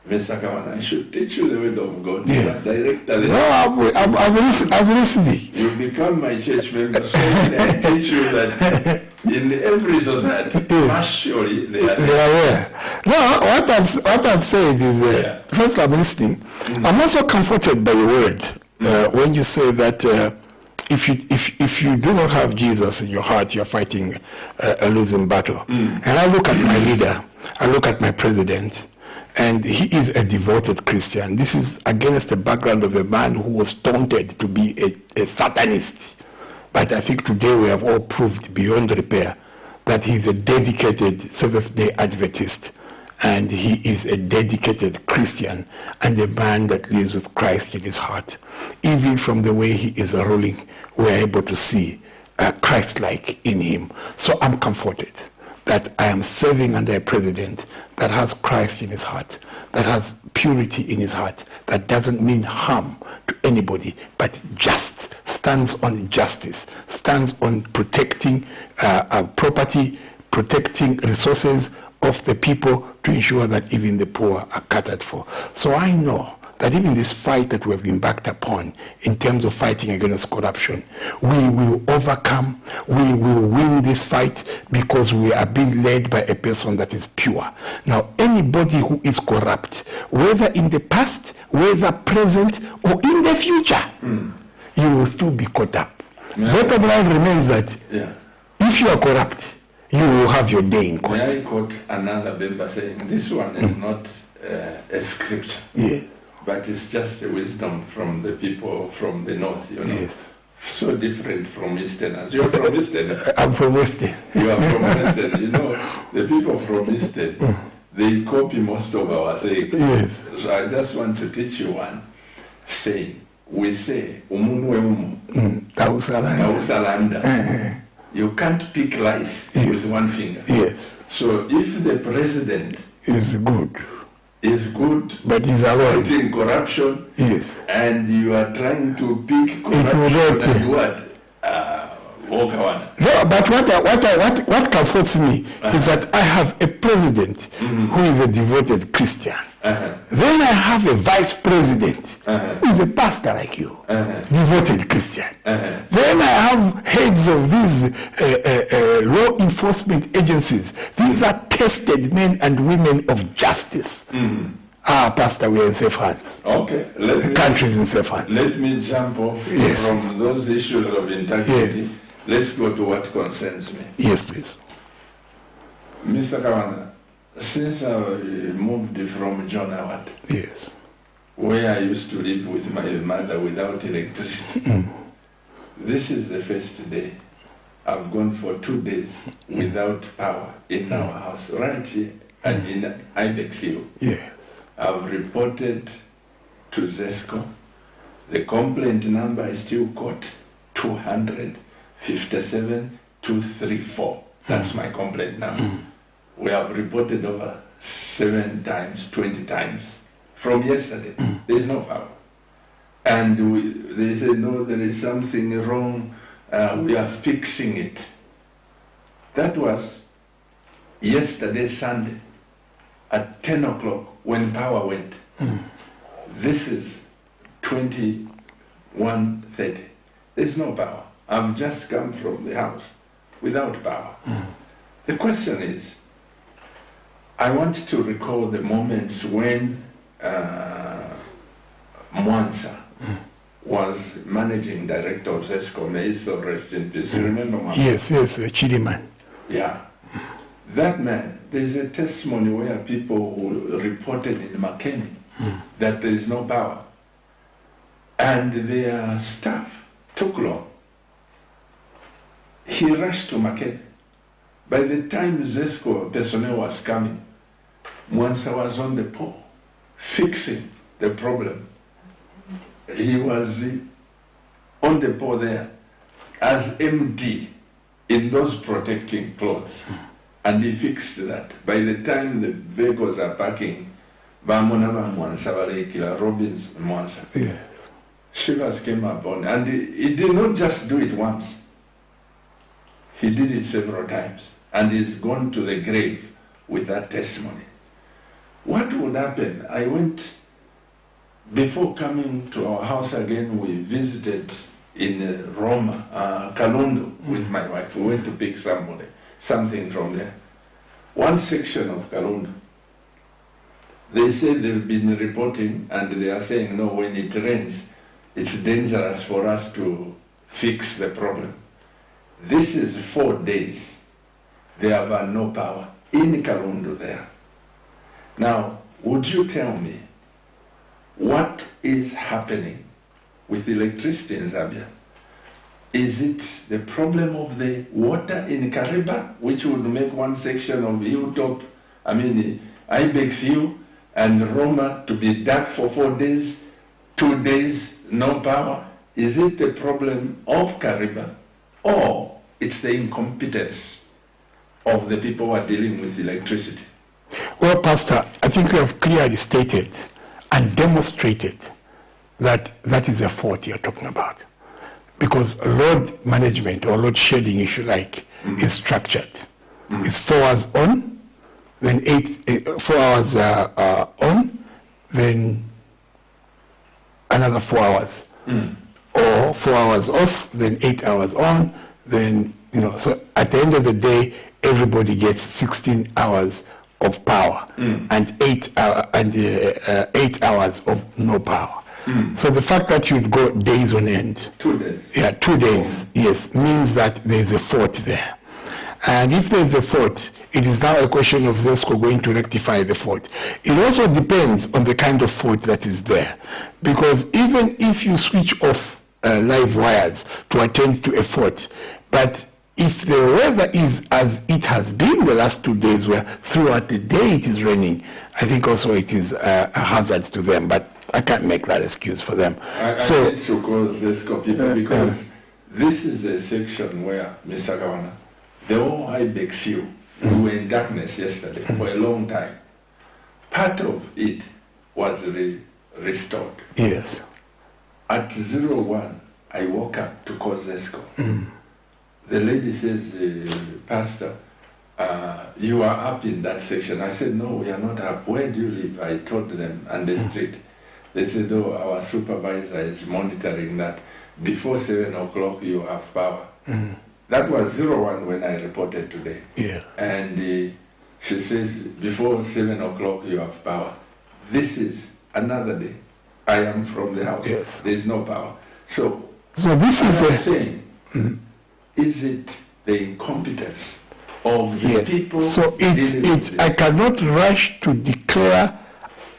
Mr. Kawana, I should teach you the word of God. Yes. Director. No, I'm listening. You become my church member, so I teach you that in every society, surely they are there. No, what I've said is, first I'm listening. I'm also comforted by your word when you say that if you do not have Jesus in your heart, you're fighting a losing battle. And I look at my leader, I look at my president, and he is a devoted Christian. This is against the background of a man who was taunted to be a Satanist. But I think today we have all proved beyond repair that he's a dedicated Seventh-day Adventist, and he is a dedicated Christian and a man that lives with Christ in his heart. Even from the way he is ruling, we're able to see Christ-like in him. So I'm comforted that I am serving under a president that has Christ in his heart, that has purity in his heart, that doesn't mean harm to anybody, but stands on justice, stands on protecting property, protecting resources of the people to ensure that even the poor are catered for. So I know that even this fight that we have embarked upon in terms of fighting against corruption, we will overcome, we will win this fight because we are being led by a person that is pure. Now, anybody who is corrupt, whether in the past, whether present, or in the future, you will still be caught up. Bottom line remains that if you are corrupt, you will have your day in court. May I quote another member saying, this one is not a scripture. Yes. But it's just a wisdom from the people from the north, you know. Yes. So different from Easterners. You're from Eastern. I'm from Western. You are from Western. You know, the people from Eastern, they copy most of our sayings. Yes. So I just want to teach you one saying. We say, umunwe umu. Tausalanda. You can't pick lice with one finger. Yes. So if the president is good, but he's fighting corruption, yes, and you are trying to pick corruption and what? KAWANA. No, but what comforts me is that I have a president who is a devoted Christian. Then I have a vice president who is a pastor like you, devoted Christian. Then I have heads of these law enforcement agencies. These are tested men and women of justice. Pastor, we are in safe hands. Okay. The country is in safe hands. Let me jump off from those issues of integrity. Yes. Let's go to what concerns me. Yes, please. Mr. KAWANA, since I moved from John Howard, yes, where I used to live with my mother without electricity, this is the first day. I've gone for 2 days without power in our house, right here and in Ibex Hill. Yes. I've reported to ZESCO. The complaint number is still caught 257-234. That's my complaint number. We have reported over 7 times, 20 times from yesterday. There is no power. And they say, no, there is something wrong. We are fixing it. That was yesterday, Sunday, at 10 o'clock when power went. This is 21:30. There's no power. I've just come from the house without power. The question is, I want to recall the moments when Mwansa was managing director of ZESCO. May he so rest in peace. You remember Mwansa? Yes, Chiriman. Yeah. That man, there's a testimony where people who reported in Makeni that there is no power. And their staff took long. He rushed to Makeni. By the time ZESCO personnel was coming, Mwansa was on the pole, fixing the problem. He was on the pole there as MD in those protecting clothes. And he fixed that. By the time the vehicles are parking, Bamonaba Mwansa, Robbins Mwansa. Yes. Shivers came up on, and he did not just do it once. He did it several times. And he's gone to the grave with that testimony. What would happen? I went, before coming to our house again, we visited in Roma, Kalundu, with my wife. We went to pick something from there. One section of Kalundu, they said they've been reporting, and they are saying, no, when it rains, it's dangerous for us to fix the problem. This is 4 days. They have no power in Kalundu there. Now, would you tell me what is happening with electricity in Zambia? Is it the problem of the water in Kariba, which would make one section of Hilltop, Ibex Hill and Roma to be dark for 4 days, 2 days, no power? Is it the problem of Kariba, or it's the incompetence of the people who are dealing with electricity? Well, Pastor, I think you have clearly stated and demonstrated that that is a fault you're talking about. Because load management or load shedding, if you like, is structured. It's 4 hours on, then 4 hours on, then another 4 hours. Or 4 hours off, then 8 hours on, then, so at the end of the day, everybody gets 16 hours of power and 8 hours of no power. So the fact that you'd go days on end. 2 days. Yeah, 2 days, yes, means that there's a fault there. And if there's a fault, it is now a question of ZESCO going to rectify the fault. It also depends on the kind of fault that is there. Because even if you switch off live wires to attend to a fault, but if the weather is as it has been the last 2 days, where throughout the day it is raining, I think also it is a hazard to them. But I can't make that excuse for them. I need to call ZESCO people because this is a section where, Mr. Kawana, the whole IBEX you, we were in darkness yesterday for a long time. Part of it was restored. Yes. At 01, I woke up to call ZESCO. The lady says, Pastor, you are up in that section. I said, no, we are not up. Where do you live? I told them on the street. They said, oh, our supervisor is monitoring that. Before 7 o'clock, you have power. That was 01 when I reported today. Yeah. And she says, before 7 o'clock, you have power. This is another day. I am from the house. Yes. There is no power. So this is saying, is it the incompetence of the people? So I cannot rush to declare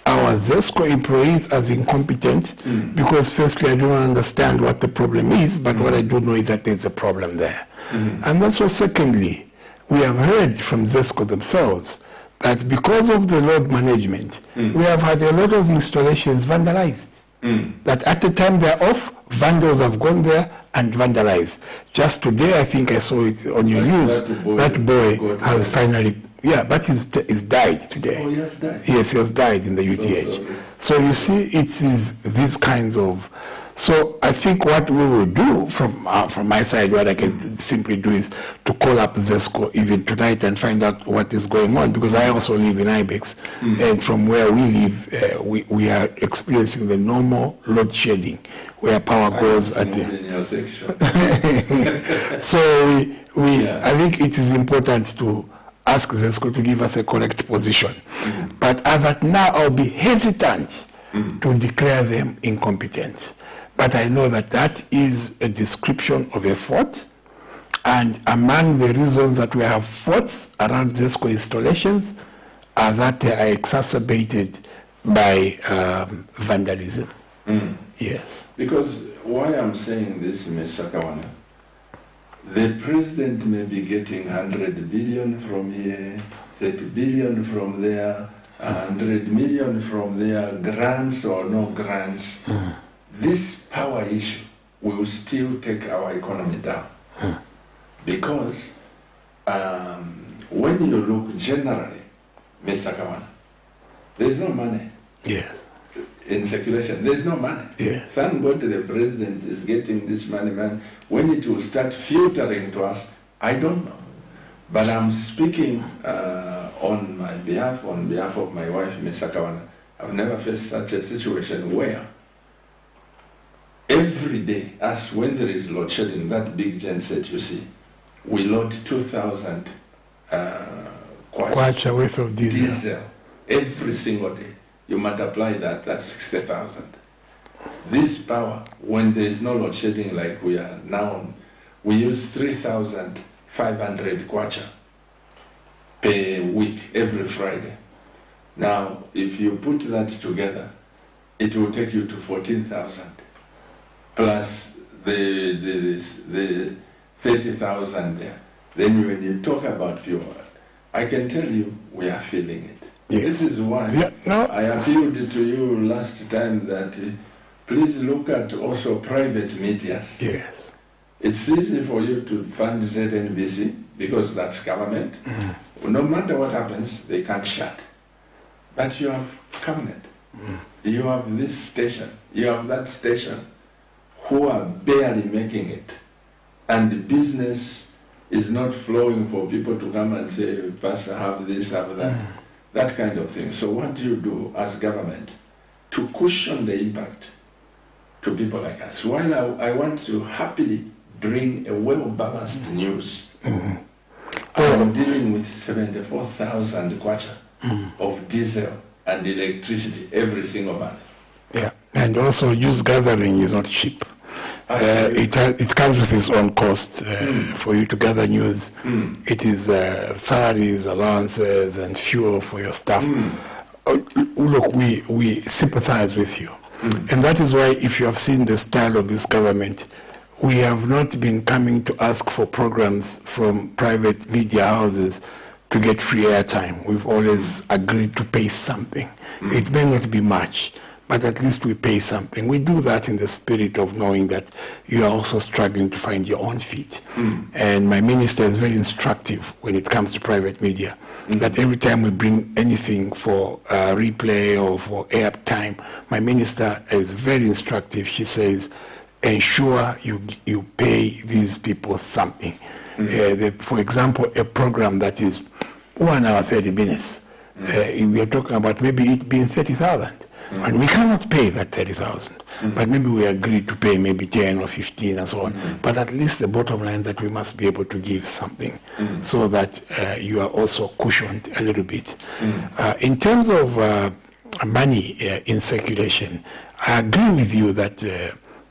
our ZESCO employees as incompetent because firstly I don't understand what the problem is, but what I do know is that there's a problem there. And that's why secondly, we have heard from ZESCO themselves that because of the load management, we have had a lot of installations vandalized. That at the time they're off, vandals have gone there and vandalized. Just today, I think I saw it on your news, that boy has finally, but he's died today. Oh, he has died? Yes, he has died in the UTH. So you see, it is these kinds of, so I think what we will do from my side, what I can simply do is to call up ZESCO even tonight and find out what is going on, because I also live in IBEX, and from where we live, we are experiencing the normal load shedding, where power goes at the... So I think it is important to ask ZESCO to give us a correct position. But as at now, I'll be hesitant to declare them incompetent. But I know that that is a description of a fault, and among the reasons that we have faults around ZESCO installations are that they are exacerbated by vandalism. Yes. Because why I'm saying this, Mr. Kawana, the president may be getting 100 billion from here, 30 billion from there, 100 million from there, grants or no grants. This power issue will still take our economy down. Because when you look generally, Mr. Kawana, there's no money. Yes. In circulation, there's no money. Yeah. Thank God the president is getting this money, man. When it will start filtering to us, I don't know. But I'm speaking on behalf of my wife, Mr. Kawana. I've never faced such a situation where every day, as when there is load shedding, that big genset you see, we load 2,000 kwacha worth of diesel every single day. You multiply that, that's 60,000. This power, when there is no load shedding like we are now, we use 3,500 kwacha per week, every Friday. Now, if you put that together, it will take you to 14,000, plus the 30,000 there. Then when you talk about fuel, I can tell you we are feeling it. Yes. This is why I appealed to you last time that please look at also private medias. Yes. It's easy for you to fund ZNBC because that's government. No matter what happens, they can't shut. But you have cabinet. You have this station. You have that station who are barely making it. And business is not flowing for people to come and say, Pastor, have this, have that, that kind of thing. So what do you do as government to cushion the impact to people like us? While I want to happily bring a well-balanced news, I'm dealing with 74,000 kwacha of diesel and electricity every single month. Yeah, and also news gathering is not cheap. It comes with its own cost for you to gather news. It is salaries, allowances, and fuel for your staff. Look, we sympathize with you. And that is why, if you have seen the style of this government, we have not been coming to ask for programs from private media houses to get free airtime. We've always agreed to pay something. It may not be much, but at least we pay something. We do that in the spirit of knowing that you are also struggling to find your own feet. And my minister is very instructive when it comes to private media, that every time we bring anything for replay or for airtime, my minister is very instructive. She says, ensure you pay these people something. For example, a program that is 1 hour 30 minutes, we are talking about maybe it being 30,000. And we cannot pay that 30,000, but maybe we agree to pay maybe 10 or 15 and so on. But at least the bottom line that we must be able to give something so that you are also cushioned a little bit. In terms of money in circulation, I agree with you that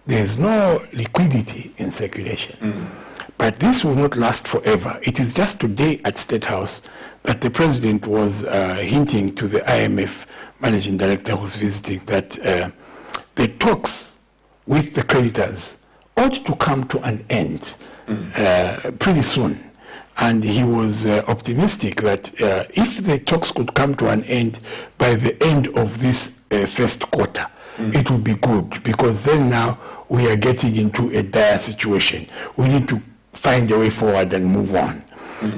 there's no liquidity in circulation. But this will not last forever. It is just today at State House that the president was hinting to the IMF managing director who's visiting that the talks with the creditors ought to come to an end pretty soon. And he was optimistic that if the talks could come to an end by the end of this first quarter, it would be good, because then now we are getting into a dire situation. We need to find a way forward and move on.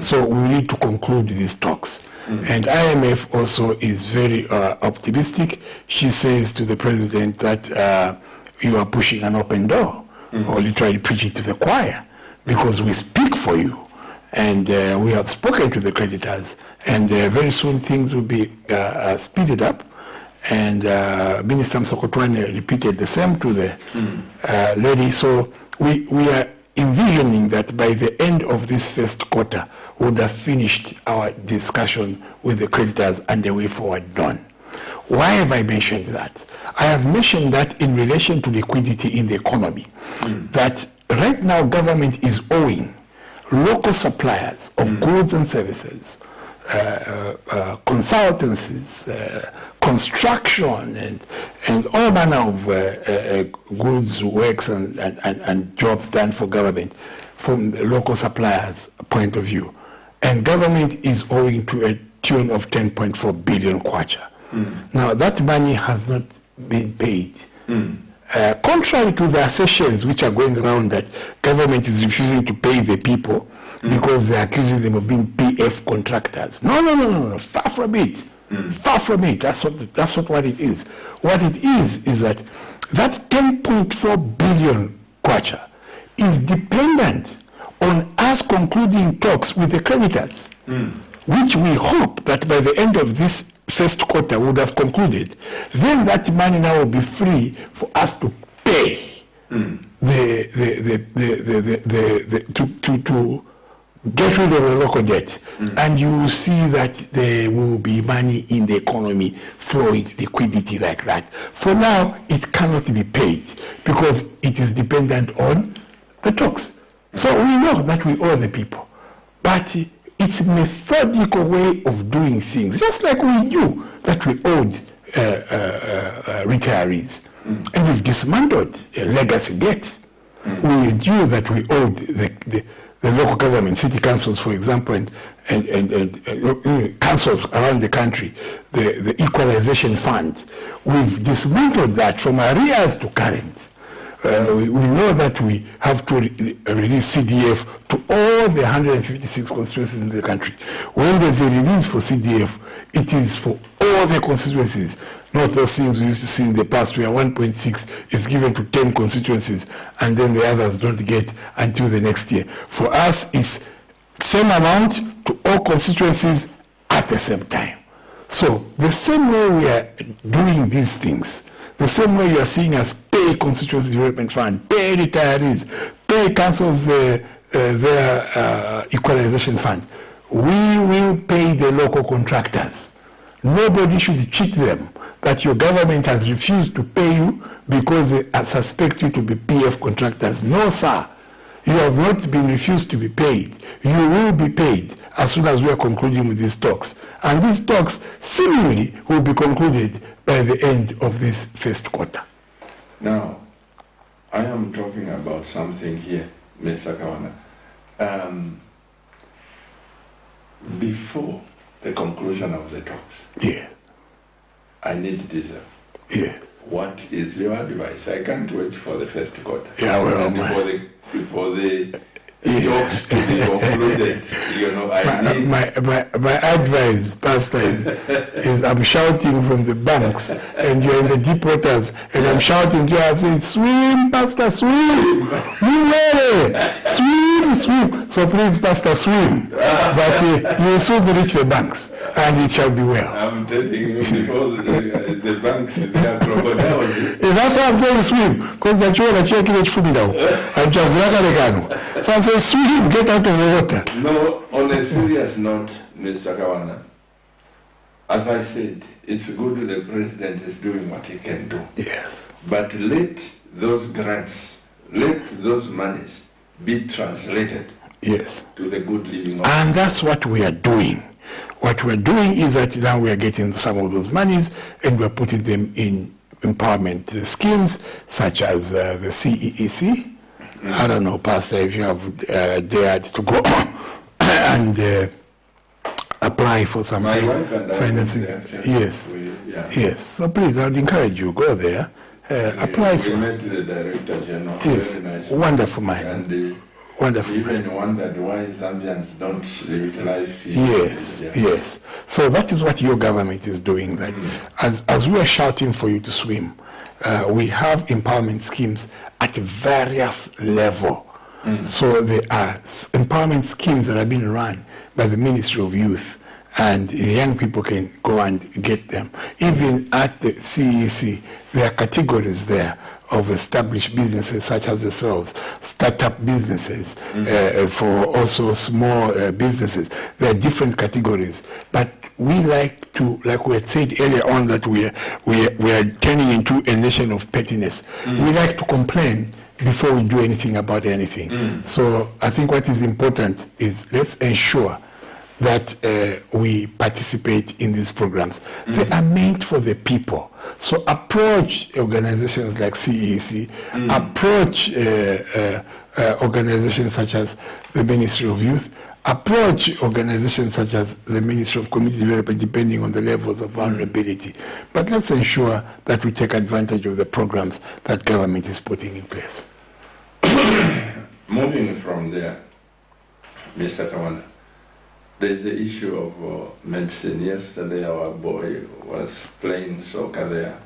So we need to conclude these talks. And IMF also is very optimistic. She says to the president that you are pushing an open door, or literally preaching to the choir, because we speak for you. And we have spoken to the creditors, and very soon things will be speeded up. And Minister Msokotwane repeated the same to the lady. So we are envisioning that by the end of this first quarter, we would have finished our discussion with the creditors and the way forward done. Why have I mentioned that? I have mentioned that in relation to liquidity in the economy, that right now government is owing local suppliers of goods and services, consultancies, construction, and all manner of goods, works, and jobs done for government from the local suppliers' point of view. And government is owing to a tune of 10.4 billion kwacha. Now, that money has not been paid. Contrary to the assertions which are going around that government is refusing to pay the people because they're accusing them of being PF contractors. No, far from it. Far from it. That's not what it is. What it is that 10.4 billion kwacha is dependent on us concluding talks with the creditors, which we hope that by the end of this first quarter would have concluded. Then that money now will be free for us to pay to get rid of the local debt. And you will see that there will be money in the economy flowing, liquidity like that. For now, it cannot be paid because it is dependent on the talks. So we know that we owe the people, but it's a methodical way of doing things, just like we knew that we owed retirees. And we've dismantled legacy debt. We knew that we owed the local government, city councils, for example, and councils around the country, the equalization fund. We've dismantled that from arrears to current. We know that we have to release CDF to all the 156 constituencies in the country. When there's a release for CDF, it is for all the constituencies, not those things we used to see in the past where 1.6 is given to 10 constituencies and then the others don't get until the next year. For us, it's same amount to all constituencies at the same time. So the same way we are doing these things, the same way you are seeing us pay Constituency Development Fund, pay retirees, pay councils their equalization fund, we will pay the local contractors. Nobody should cheat them that your government has refused to pay you because they suspect you to be PF contractors. No, sir. You have not been refused to be paid. You will be paid as soon as we are concluding with these talks. And these talks seemingly will be concluded by the end of this first quarter. Now, I am talking about something here, Mr. Kawana. Before the conclusion of the talks, yeah, I need this. Yeah. What is your advice? I can't wait for the first quarter. Yeah, well, before the talks to be concluded, you know, my advice, Pastor, is I'm shouting from the banks, and you're in the deep waters, and I'm shouting to you, I say, swim, Pastor, swim, swim, swim. So please, Pastor, swim. But you will soon reach the banks, and it shall be well. I'm telling you, before the banks, they are crocodiles. That's why I'm saying swim, because the children are checking it for me now. I'm just so I say swim, get out of the water. No, on a serious note, Mr. Kawana, as I said, it's good the president is doing what he can do. Yes. But let those grants, let those monies be translated, yes, to the good living of. And that's what we are doing. What we're doing is that now we are getting some of those monies and we're putting them in empowerment schemes such as the CEEC. I don't know, Pastor, if you have dared to go and apply for some financing. Yes, yes. So please, I would encourage you, go there, apply for. We met the Director General. Yes, very nice, wonderful man. And wonderful. Even wondered why Zambians don't utilize it. Yes, yes. So that is what your government is doing. That as we are shouting for you to swim, we have empowerment schemes at various levels. So there are empowerment schemes that are being run by the Ministry of Youth, and young people can go and get them. Even at the CEC, there are categories there of established businesses such as yourselves, startup businesses, for also small businesses. There are different categories, but we like to, like we had said earlier on, that we are turning into a nation of pettiness. We like to complain before we do anything about anything. So I think what is important is let's ensure that we participate in these programs. They are meant for the people. So approach organizations like CEC, approach organizations such as the Ministry of Youth, approach organizations such as the Ministry of Community Development, depending on the levels of vulnerability. But let's ensure that we take advantage of the programs that government is putting in place. Moving from there, Mr. Kawana, there's the issue of medicine. Yesterday our boy was playing soccer there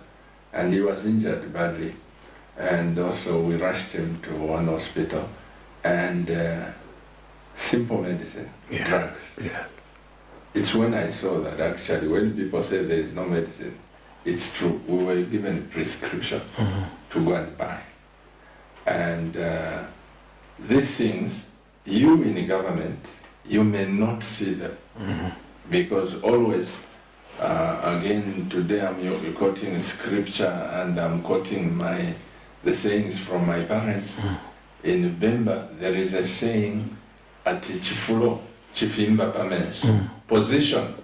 and he was injured badly, and also we rushed him to one hospital, and simple medicine, drugs. Yeah. It's when I saw that actually when people say there is no medicine, it's true. We were given prescription to go and buy. And these things, you in the government, you may not see them, because always, again, today I'm quoting scripture and I'm quoting the sayings from my parents. In Bemba, there is a saying, at Chifulo, Chifimba Pamens, position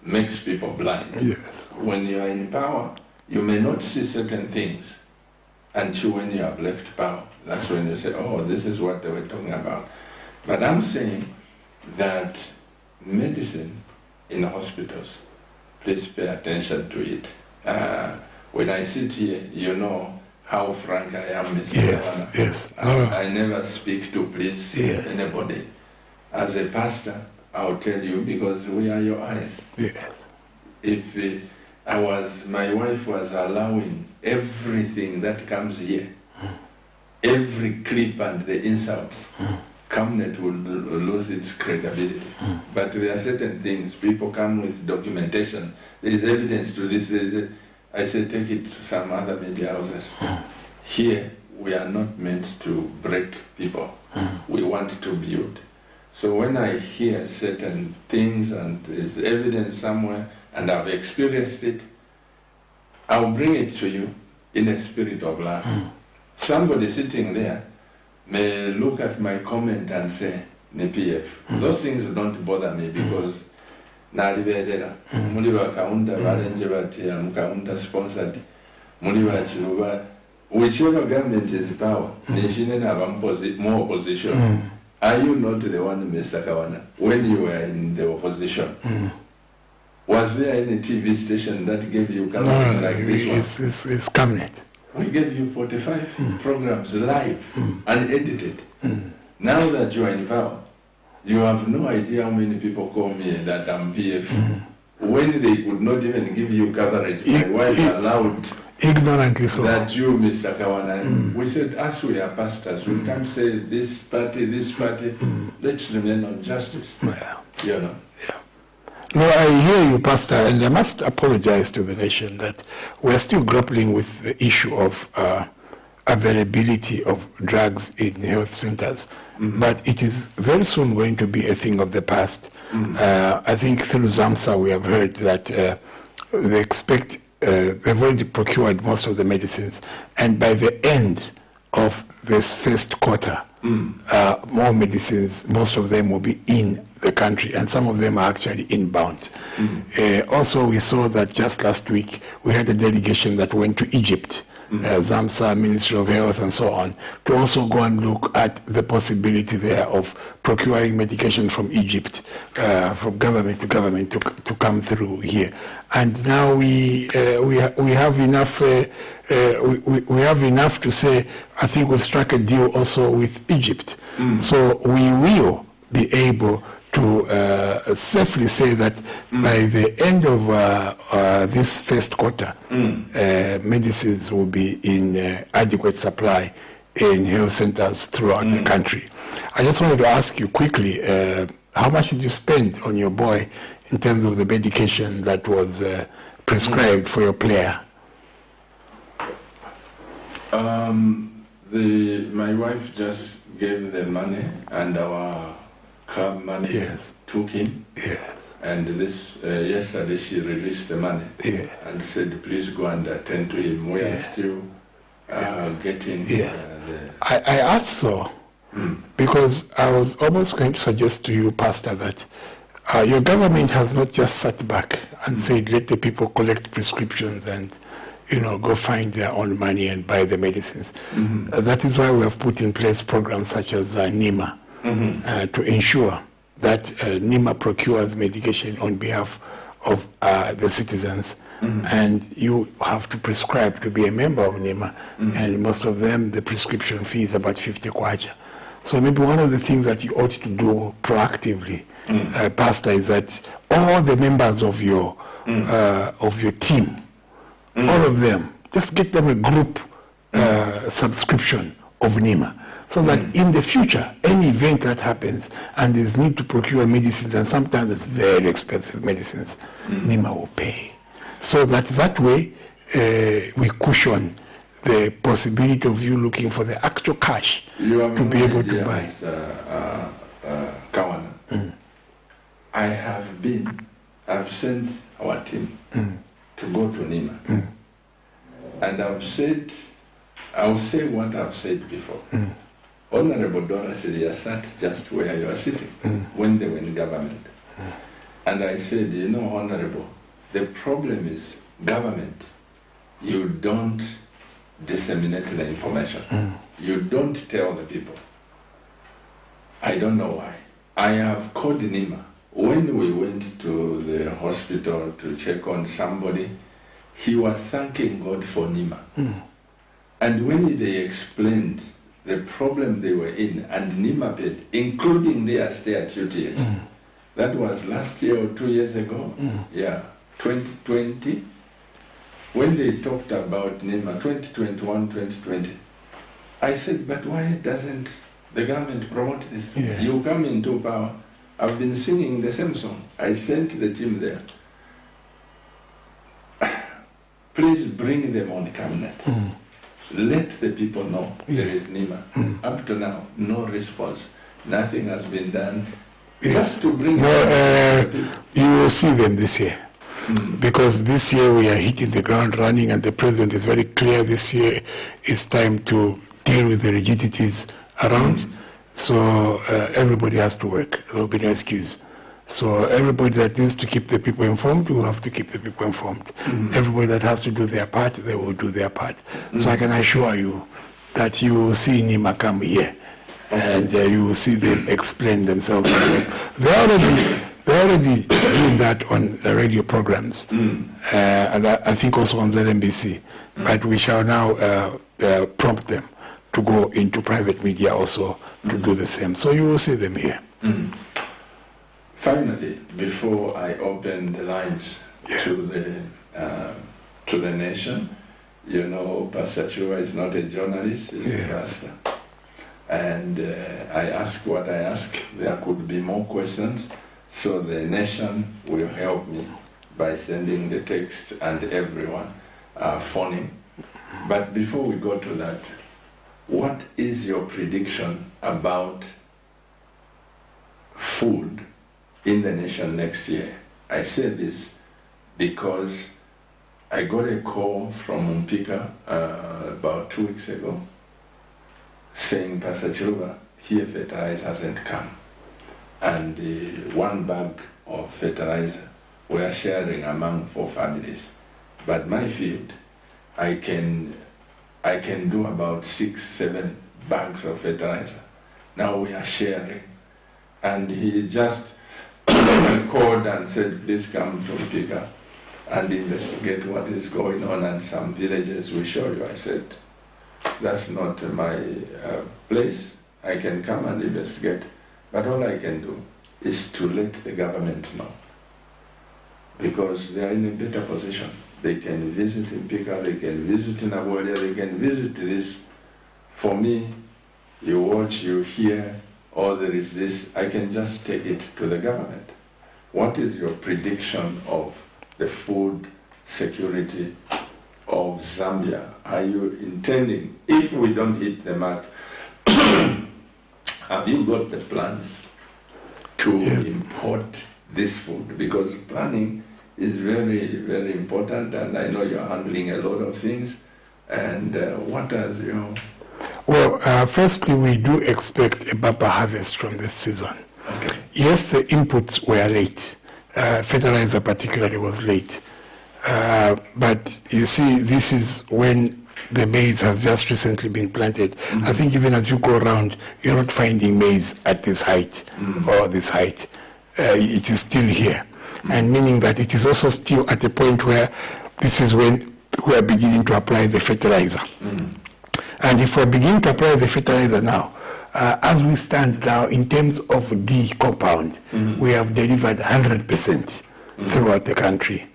makes people blind. Yes. When you are in power, you may not see certain things until when you have left power. That's when you say, oh, this is what they were talking about. But I'm saying that medicine in hospitals, please pay attention to it. When I sit here, you know how frank I am, Mr. Yes, yes. I never speak to please anybody. As a pastor, I'll tell you, because we are your eyes. Yes. If my wife was allowing everything that comes here, every clip and the insults, Cabinet will lose its credibility. But there are certain things, people come with documentation, there is evidence to this, I say take it to some other media houses. Here, we are not meant to break people. We want to build. So when I hear certain things and there's evidence somewhere, and I've experienced it, I'll bring it to you in a spirit of love. Somebody sitting there may look at my comment and say, NPF. Those things don't bother me because nalibeerera muli bakawunda balenje batya mukawunda sponsored muli bakiruba whichever government is power nation more opposition. Are you not the one, Mr. Kawana, when you were in the opposition? Was there any TV station that gave you coverage like this one? It's cabinet. We gave you 45 programs live, unedited. Now that you are in power, you have no idea how many people call me that I'm PF. When they could not even give you coverage, my wife allowed ignorantly so that you, Mr. Kawana, we said, as we are pastors, we can't say this party, let's remain on justice. Yeah. You know? Yeah. No, I hear you, Pastor, and I must apologize to the nation that we're still grappling with the issue of availability of drugs in health centers. But it is very soon going to be a thing of the past. I think through ZAMSA we have heard that they expect, they've already procured most of the medicines, and by the end of this first quarter, more medicines, most of them will be in the country, and some of them are actually inbound. Also, we saw that just last week, we had a delegation that went to Egypt, ZAMSA, Ministry of Health, and so on, to also go and look at the possibility there of procuring medication from Egypt, from government to government, to come through here. And now we have enough. We have enough to say. I think we've struck a deal also with Egypt, so we will be able to safely say that by the end of this first quarter, medicines will be in adequate supply in health centers throughout the country. I just wanted to ask you quickly, how much did you spend on your boy in terms of the medication that was prescribed for your player? My wife just gave the money, and our club money took him. And this yesterday she released the money and said, please go and attend to him. We are still getting I asked so because I was almost going to suggest to you, Pastor, that your government has not just sat back and said, let the people collect prescriptions and go find their own money and buy the medicines. That is why we have put in place programs such as NEMA to ensure that NEMA procures medication on behalf of the citizens. And you have to prescribe to be a member of NEMA. And most of them, the prescription fee is about 50 kwacha. So maybe one of the things that you ought to do proactively, Pastor, is that all the members of your team, all of them, just get them a group subscription of NEMA, so that in the future, any event that happens and there's need to procure medicines, and sometimes it's very expensive medicines, NEMA will pay. So that way, we cushion the possibility of you looking for the actual cash to be able to buy. Kawana, I've sent our team to go to NEMA. And I'll say what I've said before. Honorable Dora Siria sat just where you are sitting when they were in government. And I said, Honorable, the problem is government, you don't disseminate the information. You don't tell the people. I don't know why. I have called NEMA. When we went to the hospital to check on somebody, he was thanking God for NEMA. And when they explained the problem they were in, and NEMA paid, including their stay at UTS, that was last year or 2 years ago, 2020, when they talked about NEMA, 2021, 2020, I said, but why doesn't the government promote this. Yeah. You come into power. I've been singing the same song. I sent the team there. Please bring them on cabinet. Let the people know there is NEMA. Up to now, no response. Nothing has been done. Just to bring you will see them this year. Because this year we are hitting the ground running, and the president is very clear this year it's time to deal with the rigidities around. So everybody has to work. There will be no excuse. So everybody that needs to keep the people informed will have to keep the people informed. Everybody that has to do their part, they will do their part. So I can assure you that you will see NEMA come here, and you will see them explain themselves. They're already doing that on the radio programs, and I think also on ZNBC. But we shall now prompt them to go into private media also to do the same. So you will see them here. Finally, before I open the lines to the nation, you know, Pastor Chua is not a journalist, he's a pastor. And I ask what I ask. There could be more questions, so the nation will help me by sending the text and everyone phoning. But before we go to that, what is your prediction about food in the nation next year? I say this because I got a call from Mpika about 2 weeks ago saying, Pastor Chiluba, here fertilizer hasn't come. And 1 bag of fertilizer we are sharing among 4 families. But my field, I can do about 6-7 bags of fertilizer. Now we are sharing. And he just called and said, please come to Mpika and investigate what is going on, and some villages will show you. I said, that's not my place. I can come and investigate, but all I can do is to let the government know, because they are in a better position. They can visit Mpika, they can visit Nabolia, they can visit this. For me, you watch, you hear, or there is this, I can just take it to the government. What is your prediction of the food security of Zambia? Are you intending, if we don't hit the mark, have you got the plans to import this food? Because planning is very, very important, and I know you're handling a lot of things. And what are you? Well, firstly, we do expect a bumper harvest from this season. Okay. Yes, the inputs were late. Fertilizer particularly was late. But you see, this is when the maize has just recently been planted. I think even as you go around, you're not finding maize at this height or this height. It is still here. And meaning that it is also still at the point where this is when we are beginning to apply the fertilizer. And if we're beginning to apply the fertilizer now, as we stand now, in terms of D compound, we have delivered 100% throughout the country.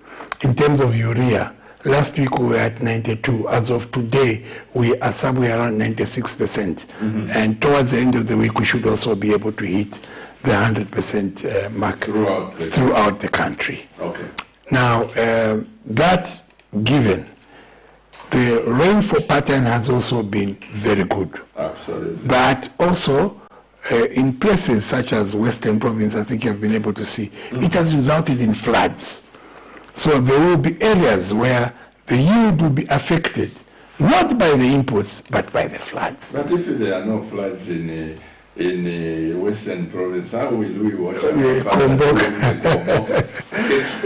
In terms of urea, last week we were at 92. As of today, we are somewhere around 96%. And towards the end of the week, we should also be able to hit the 100% mark throughout the country. Okay. Now, that given, the rainfall pattern has also been very good. Absolutely. But also, in places such as Western Province, I think you have been able to see, it has resulted in floods. So there will be areas where the yield will be affected, not by the inputs, but by the floods. But if there are no floods in Western Province, how will we water?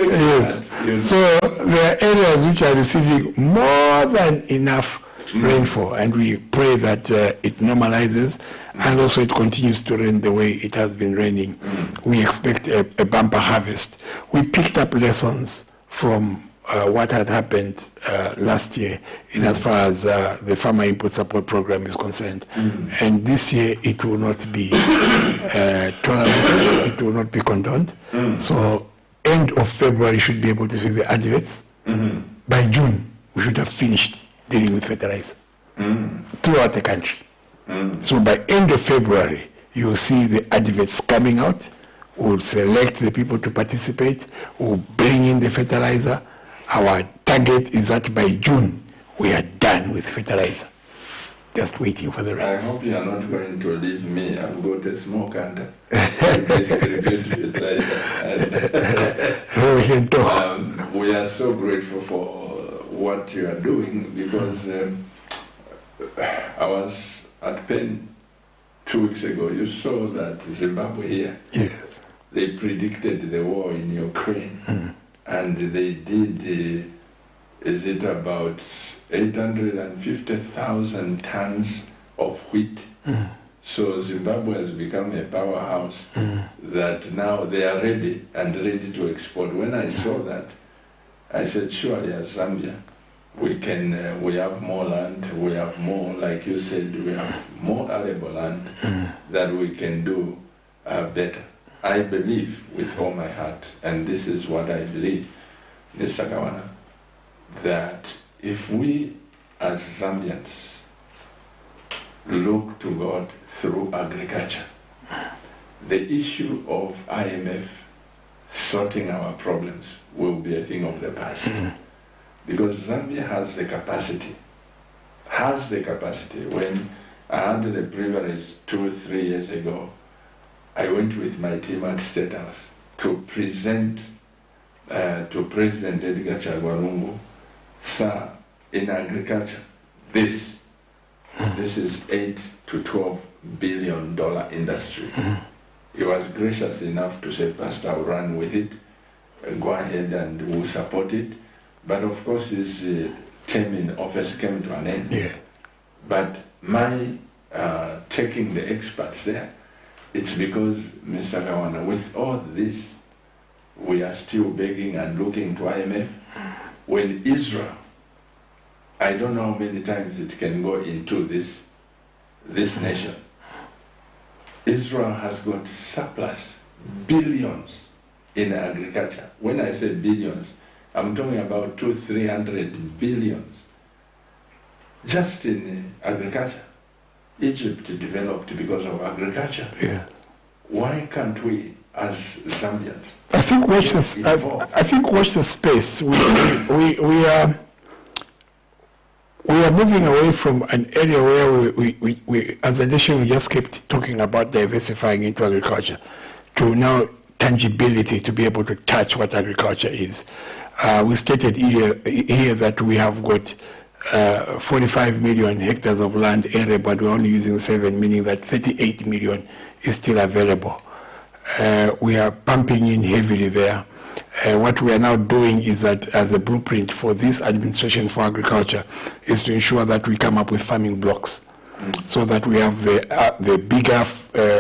Yes. So there are areas which are receiving more than enough rainfall, and we pray that it normalizes and also it continues to rain the way it has been raining. We expect a bumper harvest. We picked up lessons from what had happened last year in as far as the Farmer Input Support Program is concerned. And this year it will not be tolerated, it will not be condoned. So end of February should be able to see the adverts. By June, we should have finished dealing with fertilizer throughout the country. So by end of February, you will see the adverts coming out. We'll select the people to participate. We'll bring in the fertilizer. Our target is that by June, we are done with fertilizer. Just waiting for the rains. I hope you are not going to leave me. I've got a small counter. We are so grateful for what you are doing, because I was at Penn 2 weeks ago. You saw that Zimbabwe here. Yes. They predicted the war in Ukraine, and they did, is it about 850,000 tons of wheat. So Zimbabwe has become a powerhouse that now they are ready to export. When I saw that, I said, surely as Zambia, we have more land, we have more, like you said, we have more arable land that we can do better. I believe with all my heart, and this is what I believe, Mr. Kawana, that if we as Zambians look to God through agriculture, the issue of IMF sorting our problems will be a thing of the past. Because Zambia has the capacity. When I had the privilege 2 or 3 years ago, I went with my team at State House to present to President Edgar Chagwa, sir, in agriculture, this is $8 to $12 billion industry. He was gracious enough to say, Pastor, I'll run with it, go ahead and we'll support it. But of course his term in office came to an end. Yeah. But my taking the experts there, it's because, Mr. Kawana, with all this, we are still begging and looking to IMF. When Israel, I don't know how many times it can go into this nation. Israel has got surplus billions in agriculture. When I say billions, I'm talking about 200-300 billions just in agriculture. Egypt developed because of agriculture. Yeah. Why can't we, as Zambians? I think watch this. I think watch the space. We are moving away from an area where we as a nation, we just kept talking about diversifying into agriculture to now tangibility, to be able to touch what agriculture is. We stated here that we have got 45 million hectares of land area, but we're only using 7, meaning that 38 million is still available. We are pumping in heavily there. What we are now doing is that, as a blueprint for this administration for agriculture, is to ensure that we come up with farming blocks, so that we have the bigger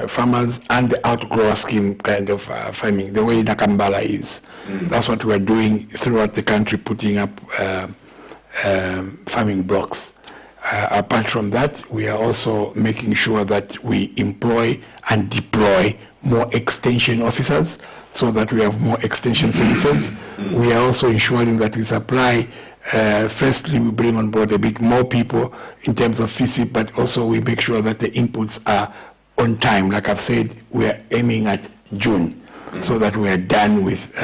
farmers and the outgrower scheme kind of farming, the way Nakambala is. That's what we are doing throughout the country, putting up farming blocks. Apart from that, we are also making sure that we employ and deploy more extension officers, so that we have more extension services. We are also ensuring that we supply, firstly, we bring on board a bit more people in terms of FISIP, but also we make sure that the inputs are on time. Like I've said, we are aiming at June, so that we are done with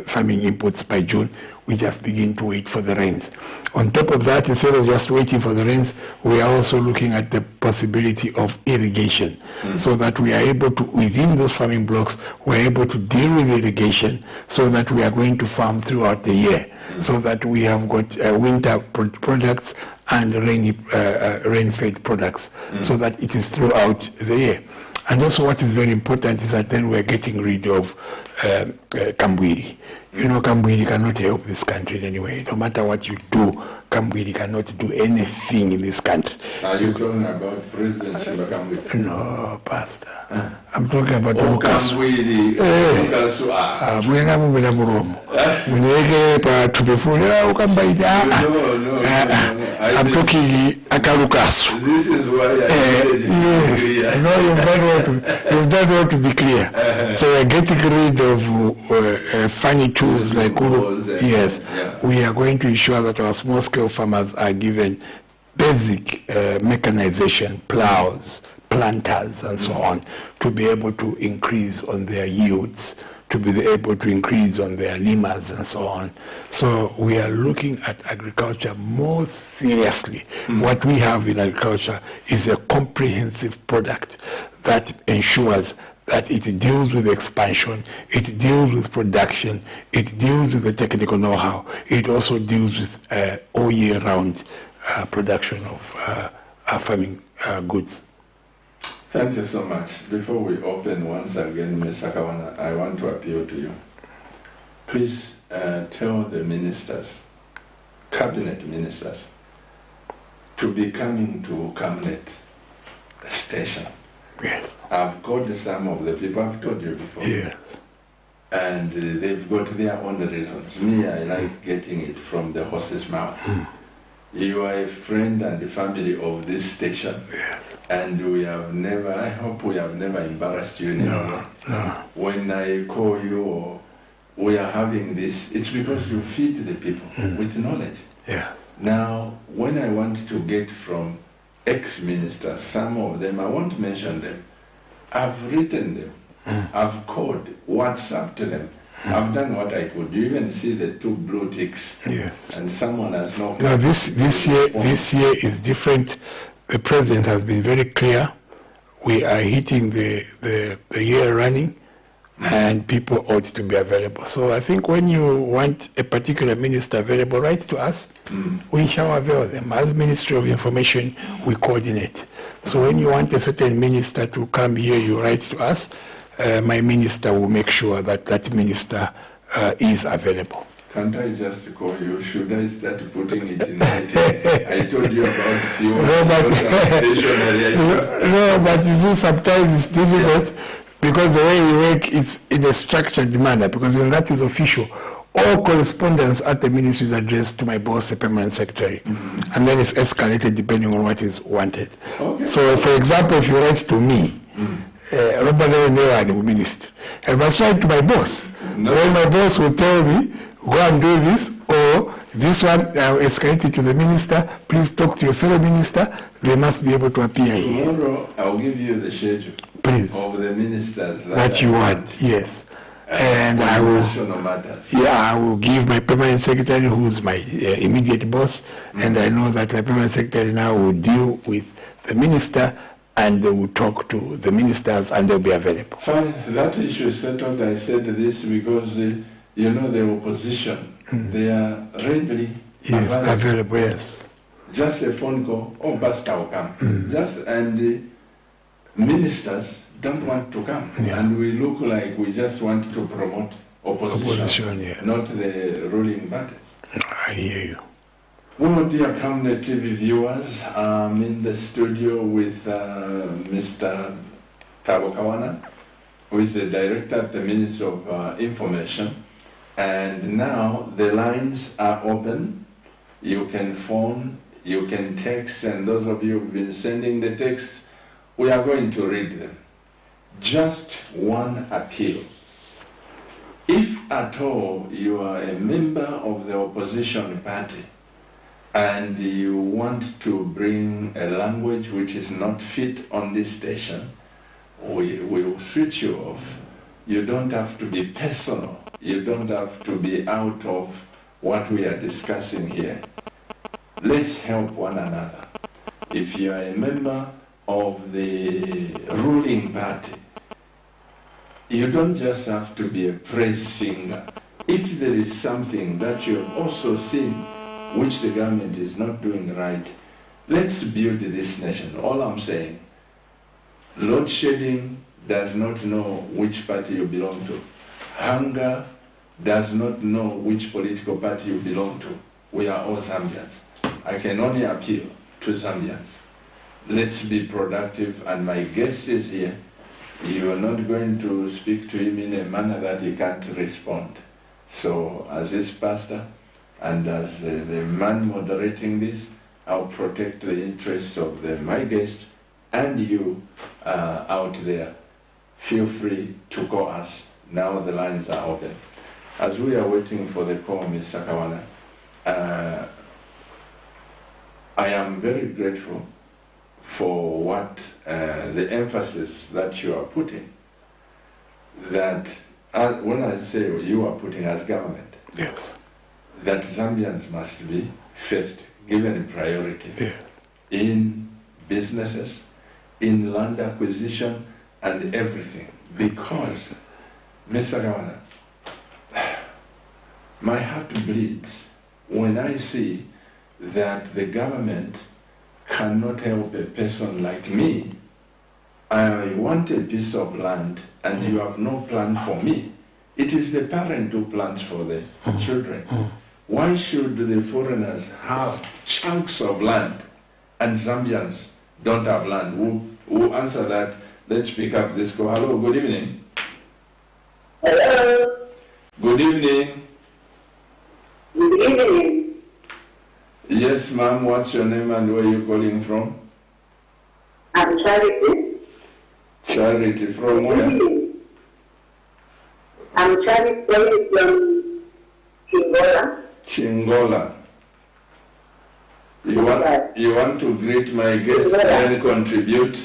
farming inputs by June. We just begin to wait for the rains. On top of that, instead of just waiting for the rains, we are also looking at the possibility of irrigation, so that we are able to, within those farming blocks, we're able to deal with irrigation, so that we are going to farm throughout the year, so that we have got winter products and rain-fed products, so that it is throughout the year. And also what is very important is that then we're getting rid of Kambwiri. You know, Kambwiri cannot help this country in any way. No matter what you do, Kambwiri cannot do anything in this country. Are you talking about President Kambwiri? No, Pastor. I'm talking about Kambwiri. I'm talking Akalukasu. This is why yes. No, you've done well to be clear. So we're getting rid of funny tools like Uru. Yes. We are going to ensure that our small-scale farmers are given basic mechanization, plows, planters, and so on, to be able to increase on their yields, to be able to increase on their limas and so on. So we are looking at agriculture more seriously. What we have in agriculture is a comprehensive product that ensures that it deals with expansion, it deals with production, it deals with the technical know-how, it also deals with all year round production of farming goods. Thank you so much. Before we open once again, Mr. Kawana, I want to appeal to you. Please tell the ministers, cabinet ministers, to be coming to Cabinet Station. Yes. I've called some of the people, I've told you before. Yes. And they've got their own reasons. Me, I like getting it from the horse's mouth. You are a friend and a family of this station. Yes. And we have never, I hope we have never embarrassed you anymore. No. When I call you or we are having this, it's because you feed the people with knowledge. Yeah. Now, when I want to get from ex-ministers, some of them, I won't mention them, I've written them, I've called, WhatsApp to them. I've done what I could. You even see the 2 blue ticks. Yes. And someone has not. Now this year is different. The president has been very clear. We are hitting the year running, and people ought to be available. So I think when you want a particular minister available, write to us. We shall avail them. As Ministry of Information, we coordinate. So when you want a certain minister to come here, you write to us. My minister will make sure that that minister is available. Can't I just call you? Should I start putting it in writing? I told you about you. No, but you see, sometimes it's difficult because the way we work is in a structured manner, because when that is official, all correspondence at the ministry is addressed to my boss, the permanent secretary, and then it's escalated depending on what is wanted. Okay. So, for example, if you write to me, minister, I must write to my boss. No. Then my boss will tell me, go and do this, or this one, I'll escalate it to the minister, please talk to your fellow minister, they must be able to appear here. Tomorrow, I'll give you the schedule of the ministers that you want, yes. And I will, I will give my permanent secretary, who's my immediate boss, and I know that my permanent secretary now will deal with the minister, and they will talk to the ministers, and they'll be available. Fine, that issue is settled. I said this because, you know, the opposition, they are readily available, yes. Just a phone call, Basta will come. And the ministers don't want to come. And we look like we just want to promote opposition yes. Not the ruling party. I hear you. Well, dear Cabinet TV viewers, I'm in the studio with Mr. THABO Kawana, who is the director at the Ministry of Information. And now the lines are open. You can phone, you can text, and those of you who've been sending the text, we are going to read them. Just one appeal. If at all you are a member of the opposition party, and you want to bring a language which is not fit on this station, we will switch you off. You don't have to be personal. You don't have to be out of what we are discussing here. Let's help one another. If you are a member of the ruling party, you don't just have to be a praise singer. If there is something that you have also seen which the government is not doing right, let's build this nation. All I'm saying, load shedding does not know which party you belong to. Hunger does not know which political party you belong to. We are all Zambians. I can only appeal to Zambians. Let's be productive, and my guest is here. You are not going to speak to him in a manner that he can't respond. So, as his pastor, and as the man moderating this, I'll protect the interest of my guest and you out there. Feel free to call us. Now the lines are open. As we are waiting for the call, Mr. Kawana, I I am very grateful for what the emphasis that you are putting, that when I say you are putting as government, yes, that Zambians must be first given priority in businesses, in land acquisition, and everything. Because, Mr. Kawana, my heart bleeds when I see that the government cannot help a person like me. I want a piece of land and you have no plan for me. It is the parent who plans for the children. Why should the foreigners have chunks of land and Zambians don't have land? Who answer that? Let's pick up this call. Hello, good evening. Hello. Good evening. Good evening. Yes, ma'am. What's your name and where are you calling from? I'm Charity. Charity, from where? I'm Charity from Chingola. Chingola. You want to greet my guest and contribute?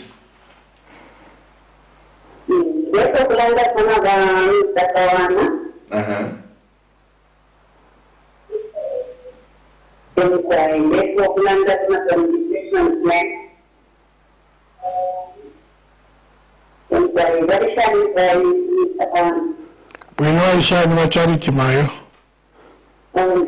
Yes, KAWANA. We know I share no Charity, Mayo. Then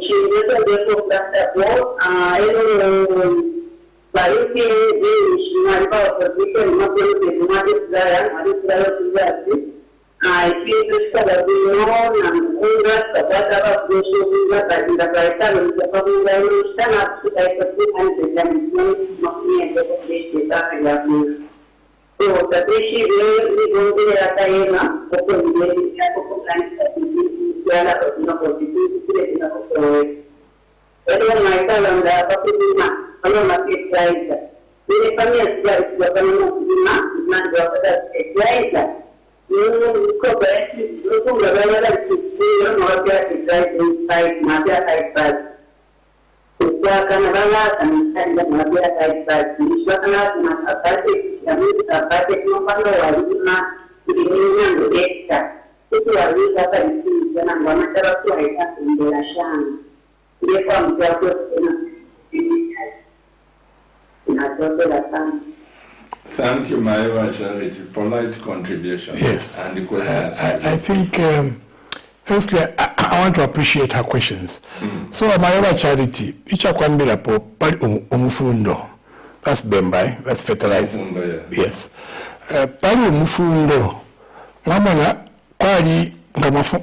she just a bit of that work. I don't know. But if she might have a different motive, what is that? I feel this color being known and all that, but whatever goes to that, in the brighter and the public will stand up to like a few hundred and not me and the police that so the issue really go to the Atayana, open the plans that you everyone might tell them that I don't know if it's like the funny is that the government not like that. You go back to the Canada and the Madia side, which was not a budget no matter the data. Itu wali kata itu jangan wanita itu ada pembelajaran. Dia pun jauh Thank you, Maiwa Charity. Polite contribution. Yes. And the questions. I think, firstly, I want to appreciate her questions. So, Maiwa Charity, each one be po pali umufundo. That's Bembai, that's fertilizer. Yes. Pali umufundo, mamona kwali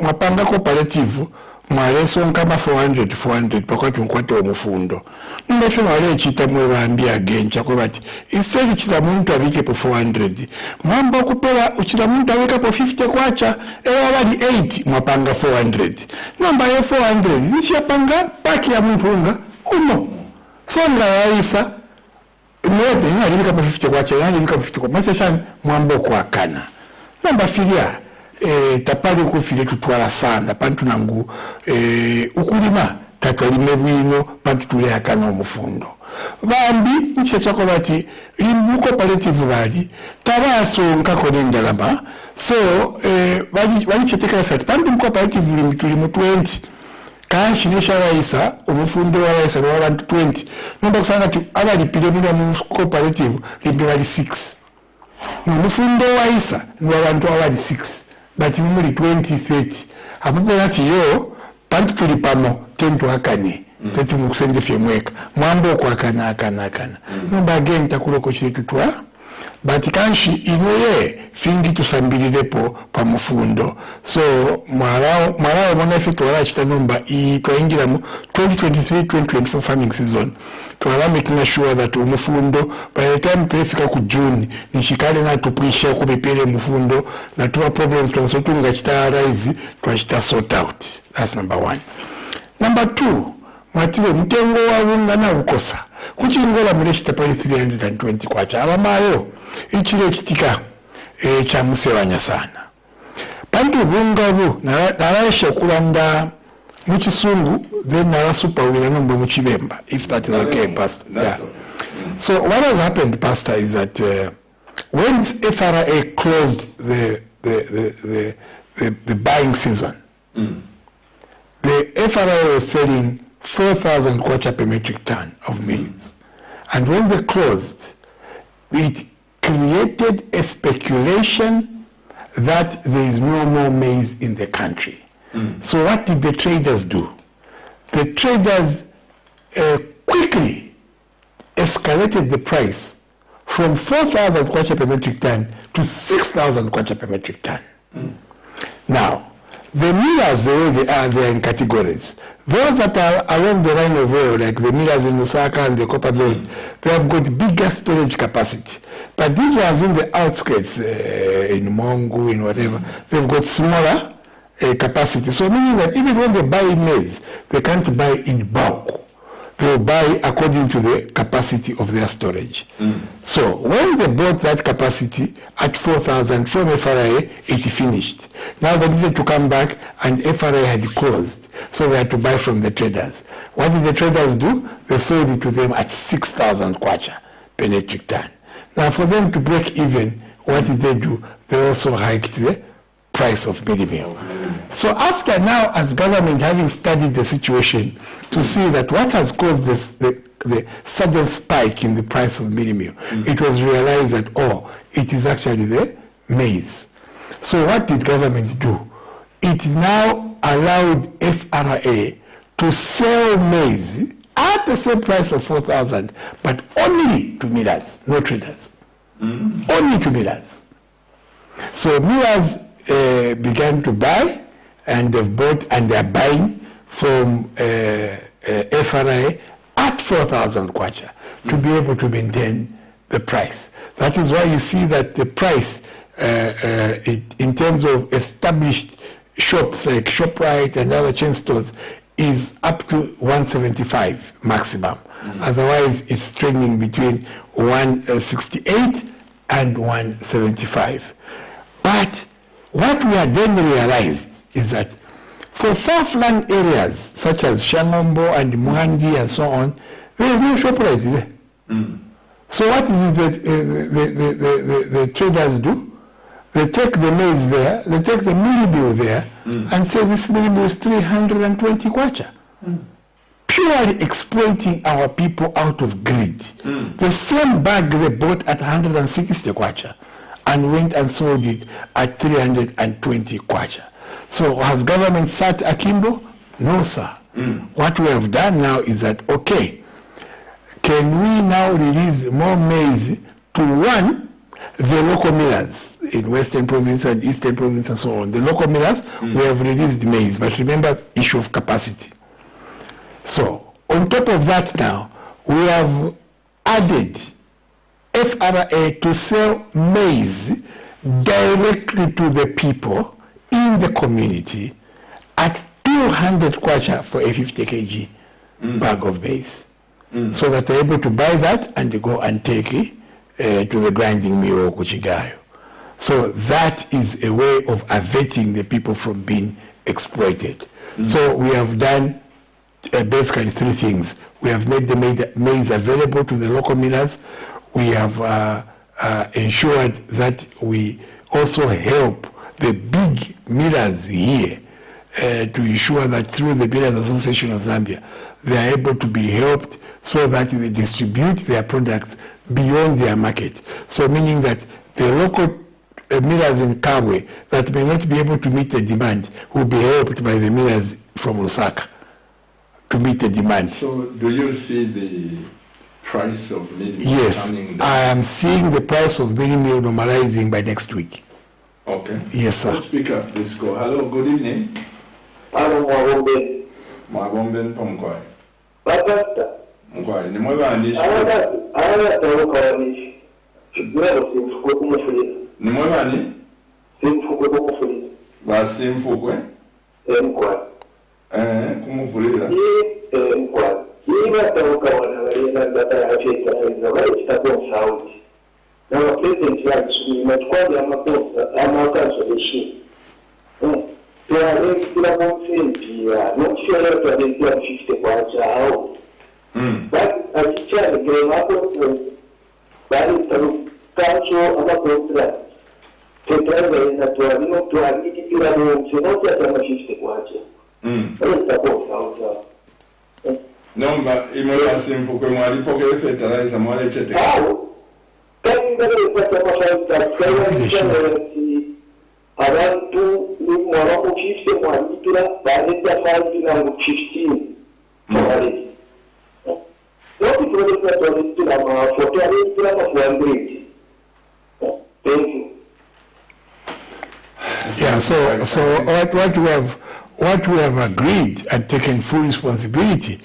mapanga cooperative mwaleso kama 400 pakati nkwate omufundo ndefema wale chita mwe bambia gencha kwa bati iseli chita muntu abike po 400 mwamba kupela uchita muntu aweka po 50 kwacha ewa wali 8 mwapanga 400 namba ya 400 nishapanga paki ya mfunga uno songa yaisa mwete alivika po 50 kwacha alivika po 50 kwa masashani mwamba kwa kana namba filia tapali kufile tutwala sana pantu nangu ukulima tatwalime bwino pantu tule akana omufundo bambi nchachako bati limu cooperative bali tabaso nkako nenjalama so bali cheteka sati pantu cooperative limu 20 kanshi neshawaisa omufundo waisa n'abantu 20 nomba kusanga tu abali piramida mu cooperative limbi bali 6 n'omufundo waisa n'abantu abali 6 bati mumuli 2030 apopo nati yo pantu tuli pamo tento akane tete mukusenge fye mweka mwambo kwa akana nomba again takuloko chile tutwa but kanshi inoye fingi tusambirirepo pa mufundo. So mwalao mwana efetu wala chita nomba tuwaingira mu 2023-2024 farming season. Tuwala making sure that umufundo by the time tulifika ku June nishikale na tuplisha kubipele mufundo na tuwa problems tuwasotunga chita rise tuwa sort out. That's number one. Number two, mwatiwe mtengo wa unga na ukosa. Kuchingola muleshita pali 320 kwacha. Alamayo, ichile chitika cha musewanya sana. Pantu unga huu, nalaisha kulanda muchisungu, then nalasupa wila nombo muchibemba, if that is okay, Pastor. Yeah. So what has happened, Pastor, is that when FRA closed the buying season, the FRA was selling 4,000 kwacha per metric ton of maize. And when they closed, it created a speculation that there is no more maize in the country. So what did the traders do? The traders quickly escalated the price from 4,000 kwacha per metric ton to 6,000 kwacha per metric ton. Now, the millers, the way they are in categories. Those that are along the line of rail, like the millers in Lusaka and the Copper Belt, they have got bigger storage capacity. But these ones in the outskirts, in Mongu, in whatever, they've got smaller capacity. So meaning that even when they buy maize, they can't buy in bulk. They'll buy according to the capacity of their storage. So when they bought that capacity at 4,000 from FRA, it finished. Now they needed to come back and FRA had closed. So they had to buy from the traders. What did the traders do? They sold it to them at 6,000 kwacha per metric ton. Now for them to break even, what did they do? They also hiked the price of meal. So after now, as government having studied the situation to see that what has caused this, the sudden spike in the price of meal, it was realized that, oh, it is actually the maize. So what did government do? It now allowed FRA to sell maize at the same price of 4,000, but only to millers, no traders. Only to millers. So millers began to buy, and they've bought and they're buying from FRA at 4,000 kwacha to be able to maintain the price. That is why you see that the price in terms of established shops like ShopRite and other chain stores is up to 175 maximum. Otherwise, it's trending between 168 and 175. But what we had then realized is that for far-flung areas such as Shangombo and Muhandi and so on, there is no ShopRite there. So what is it that the traders do? They take the maize there, they take the milieu there, and say this milieu is 320 kwacha. Purely exploiting our people out of greed. The same bag they bought at 160 kwacha and went and sold it at 320 kwacha. So has government sat akimbo? No, sir. What we have done now is that, okay, can we now release more maize to one, the local millers in Western Province and Eastern Province and so on. The local millers, we have released maize, but remember, issue of capacity. So, on top of that now, we have added FRA to sell maize directly to the people in the community at 200 kwacha for a 50 kg bag of maize. So that they're able to buy that and they go and take it to the grinding mill or kuchigayo. So that is a way of averting the people from being exploited. So we have done basically three things. We have made the maize available to the local millers. We have ensured that we also help the big millers here to ensure that through the Millers Association of Zambia, they are able to be helped so that they distribute their products beyond their market. So meaning that the local millers in Kabwe that may not be able to meet the demand will be helped by the millers from Lusaka to meet the demand. So do you see the price of meal Yes, coming down? I am seeing the price of mini meal normalizing by next week. Okay. Yes, sir. Let's pick up this call. Hello, good evening. Hello, Mwabombe. Mwabombe Mpomkwai. Batata. Mkwai, ni mwewa anishi. Ayala tawoka wanishi. Chibwelo simfukwe kumufulira. Ni mwewa ni? Simfukwe kumufulira. Ba simfukwe? Mkwai. Kumufulira? Mkwai. Iba tawoka wanawalina ndata ya cheta ya wale chitakuwa sauti. Na wa president ya kisumi matukwadi ya makosa ama cancellation. Kila mwenzi ya nokishele tuadekea 50 kwa chao. But akichana game hapo bali tancho ama kontra. Tetanga inatoa nino tuandiki kila mwenzi moja kama 50 kwa chao. Ndio itakuwa sawa. Nomba imewa simfukwe mwalipoke fertilizer mwale chete. Kani ndio kwa sababu sasa abantu ni mwana ku 50 mwalitura baada ya 5 na 15 mwali. Ndio tunaweza kutoa na mafoto ya kila mtu. Thank you. Yeah, so what we have agreed and taken full responsibility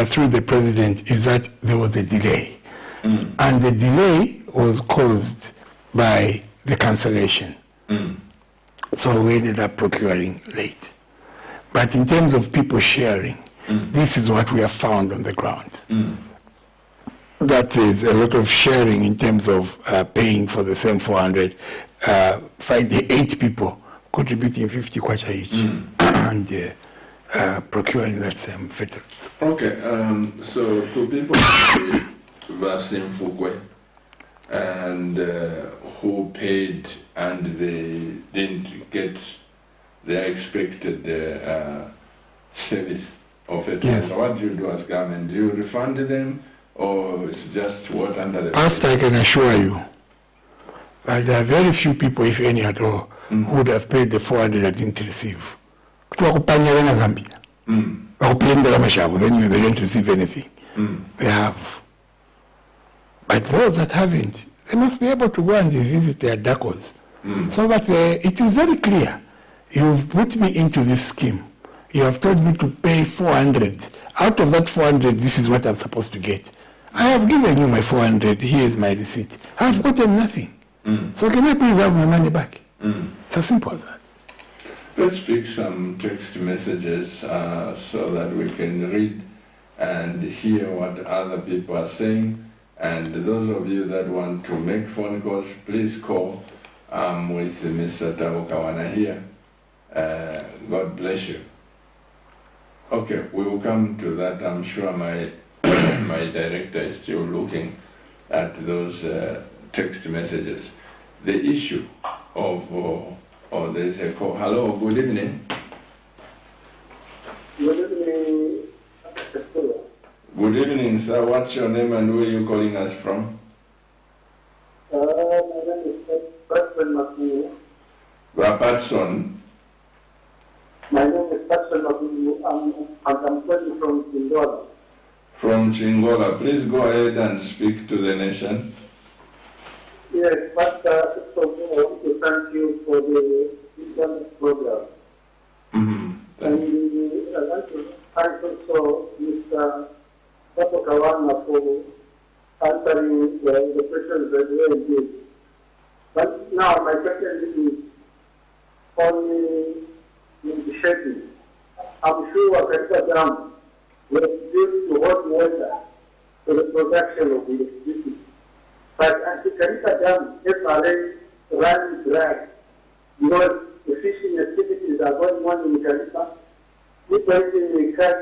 through the president is that there was a delay. And the delay was caused by the cancellation. So we ended up procuring late. But in terms of people sharing, this is what we have found on the ground. That there's a lot of sharing in terms of paying for the same 400. 8 people contributing 50 kwacha each and procuring that same fertilizer. Okay, so 2 people Vasim Fukwe and who paid and they didn't get their expected service of it. Yes. So what do you do as government? Do you refund them or it's just what under the... Pastor, I can assure you that there are very few people, if any at all, who would have paid the 400 that didn't receive. Then they don't receive anything. They have. But those that haven't, they must be able to go and visit their DACOs. So that it is very clear. You've put me into this scheme. You have told me to pay 400. Out of that 400, this is what I'm supposed to get. I have given you my 400. Here is my receipt. I have gotten nothing. So can I please have my money back? It's as simple as that. Let's pick some text messages so that we can read and hear what other people are saying. And those of you that want to make phone calls, please call. I'm with Mr. THABO KAWANA here. God bless you. Okay, we will come to that. I'm sure my my director is still looking at those text messages. The issue of there's a call. Hello, good evening. Good evening. Good evening, sir. What's your name and where are you calling us from? My name is Patson. Patson. My name is Patson. I'm calling from Chingola. From Chingola. Please go ahead and speak to the nation. Yes, but first of all, I want to thank you for the internet program. And I want to thank also Mr. THABO KAWANA for answering the questions that were did. But now my question is only in the schedule. I'm sure Wakata Dam was used to hot water for the production of electricity. But at the Karika Dam, FRA ran dry because the fishing activities are going on in Karika. People may cut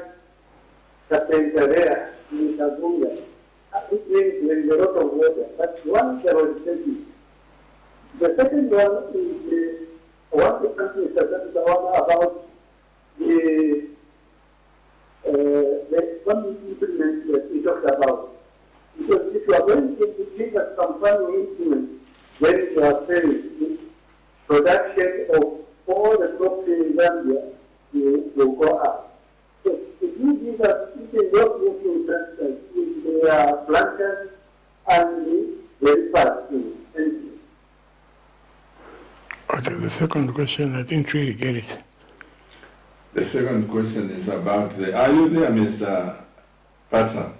the Pentarea in Tabunga. It means there is a lot of water. But one there was taking. The second one is what the country is about the one implement that we talked about. Because if you are going to give us some funny instruments, then you are saying production of all the crops in Zambia will go up. So if you give us even not looking transfers, if they planters and very fast too. Thank you. Okay, the second question, I didn't really get it. The second question is about are you there, Mr. Patson?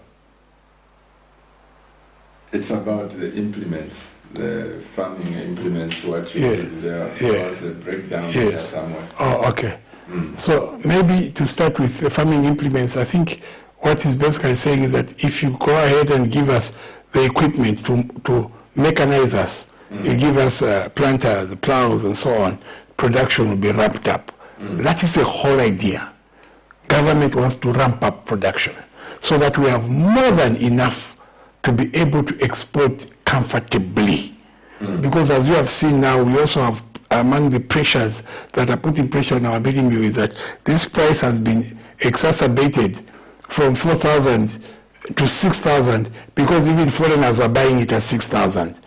It's about the implements, the farming implements, what you did there. There was a breakdown there somewhere. Oh, okay. So maybe to start with the farming implements, I think what he's basically saying is that if you go ahead and give us the equipment to mechanize us, you give us planters, plows, and so on, production will be ramped up. That is the whole idea. Government wants to ramp up production so that we have more than enough to be able to export comfortably. Because as you have seen now, we also have among the pressures that are putting pressure on our medium meal is that this price has been exacerbated from 4,000 to 6,000 because even foreigners are buying it at 6,000.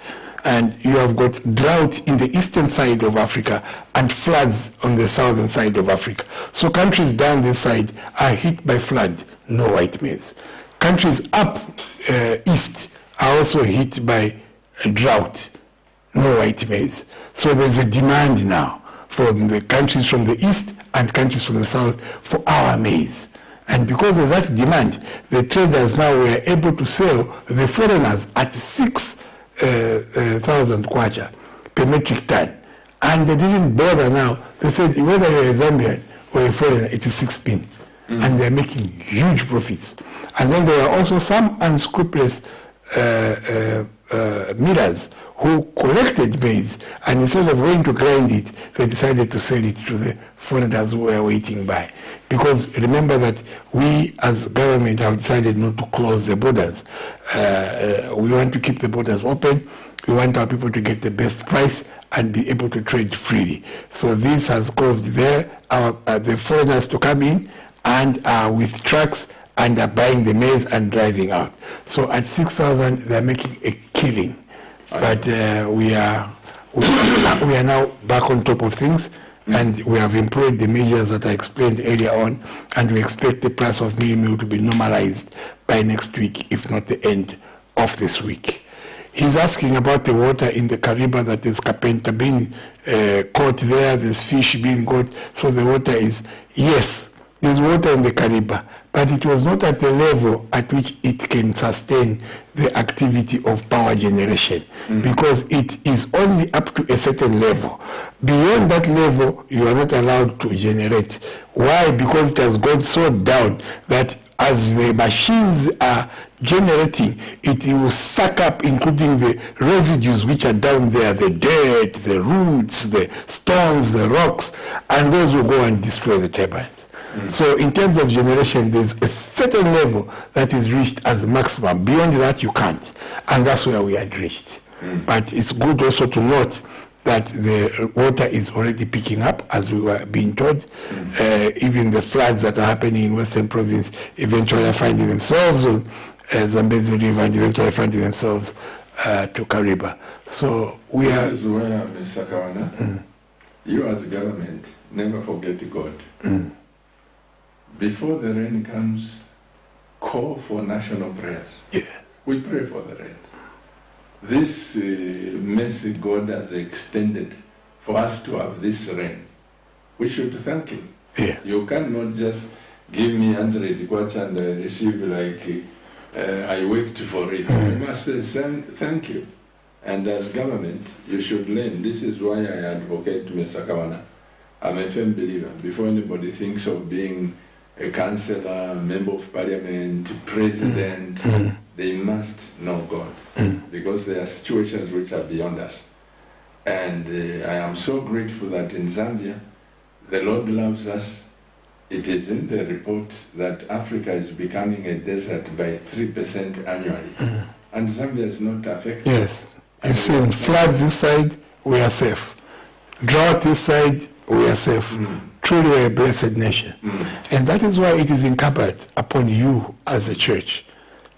And you have got drought in the eastern side of Africa and floods on the southern side of Africa. So countries down this side are hit by flood, no white maize. Countries up east are also hit by drought, no white maize. So there's a demand now for the countries from the east and countries from the south for our maize. And because of that demand, the traders now were able to sell the foreigners at 6,000 kwacha per metric ton. And they didn't bother now. They said whether you're a Zambian or a foreigner, it is 6 pin. And they're making huge profits. And then there are also some unscrupulous millers who collected maize, and instead of going to grind it, they decided to sell it to the foreigners who were waiting by. Because remember that we as government have decided not to close the borders. We want to keep the borders open. We want our people to get the best price and be able to trade freely. So this has caused the foreigners to come in and with trucks and are buying the maize and driving out. So at 6,000, they're making a killing. But we are now back on top of things, and we have employed the measures that I explained earlier on, and we expect the price of meal to be normalized by next week, if not the end of this week. He's asking about the water in the Kariba, that there's carpenter being caught there, there's fish being caught, so the water is, yes, there's water in the Kariba, but it was not at the level at which it can sustain the activity of power generation, because it is only up to a certain level. Beyond that level, you are not allowed to generate. Why? Because it has gone so down that as the machines are generating, it will suck up, including the residues which are down there, the dirt, the roots, the stones, the rocks, and those will go and destroy the turbines. So in terms of generation, there's a certain level that is reached as maximum. Beyond that, you can't. And that's where we had reached. But it's good also to note that the water is already picking up, as we were being told. Even the floods that are happening in Western Province eventually are finding themselves on Zambezi River and eventually finding themselves to Kariba. So we are... This is where, Mr. Kawana, you as government, never forget God. Before the rain comes, call for national prayers. Yeah. We pray for the rain. This mercy God has extended for us to have this rain. We should thank Him. Yeah. You cannot just give me 100 kwacha and I receive like I worked for it. You must say thank you. And as government, you should learn. This is why I advocate Mr. Kawana. I'm a firm believer. Before anybody thinks of being a councillor, member of parliament, president, they must know God. Because there are situations which are beyond us. And I am so grateful that in Zambia, the Lord loves us. It is in the report that Africa is becoming a desert by 3% annually. And Zambia is not affected. Yes. You see, in floods this side, we are safe. Drought this side, we are safe. Truly we're a blessed nation. And that is why it is incumbent upon you as a church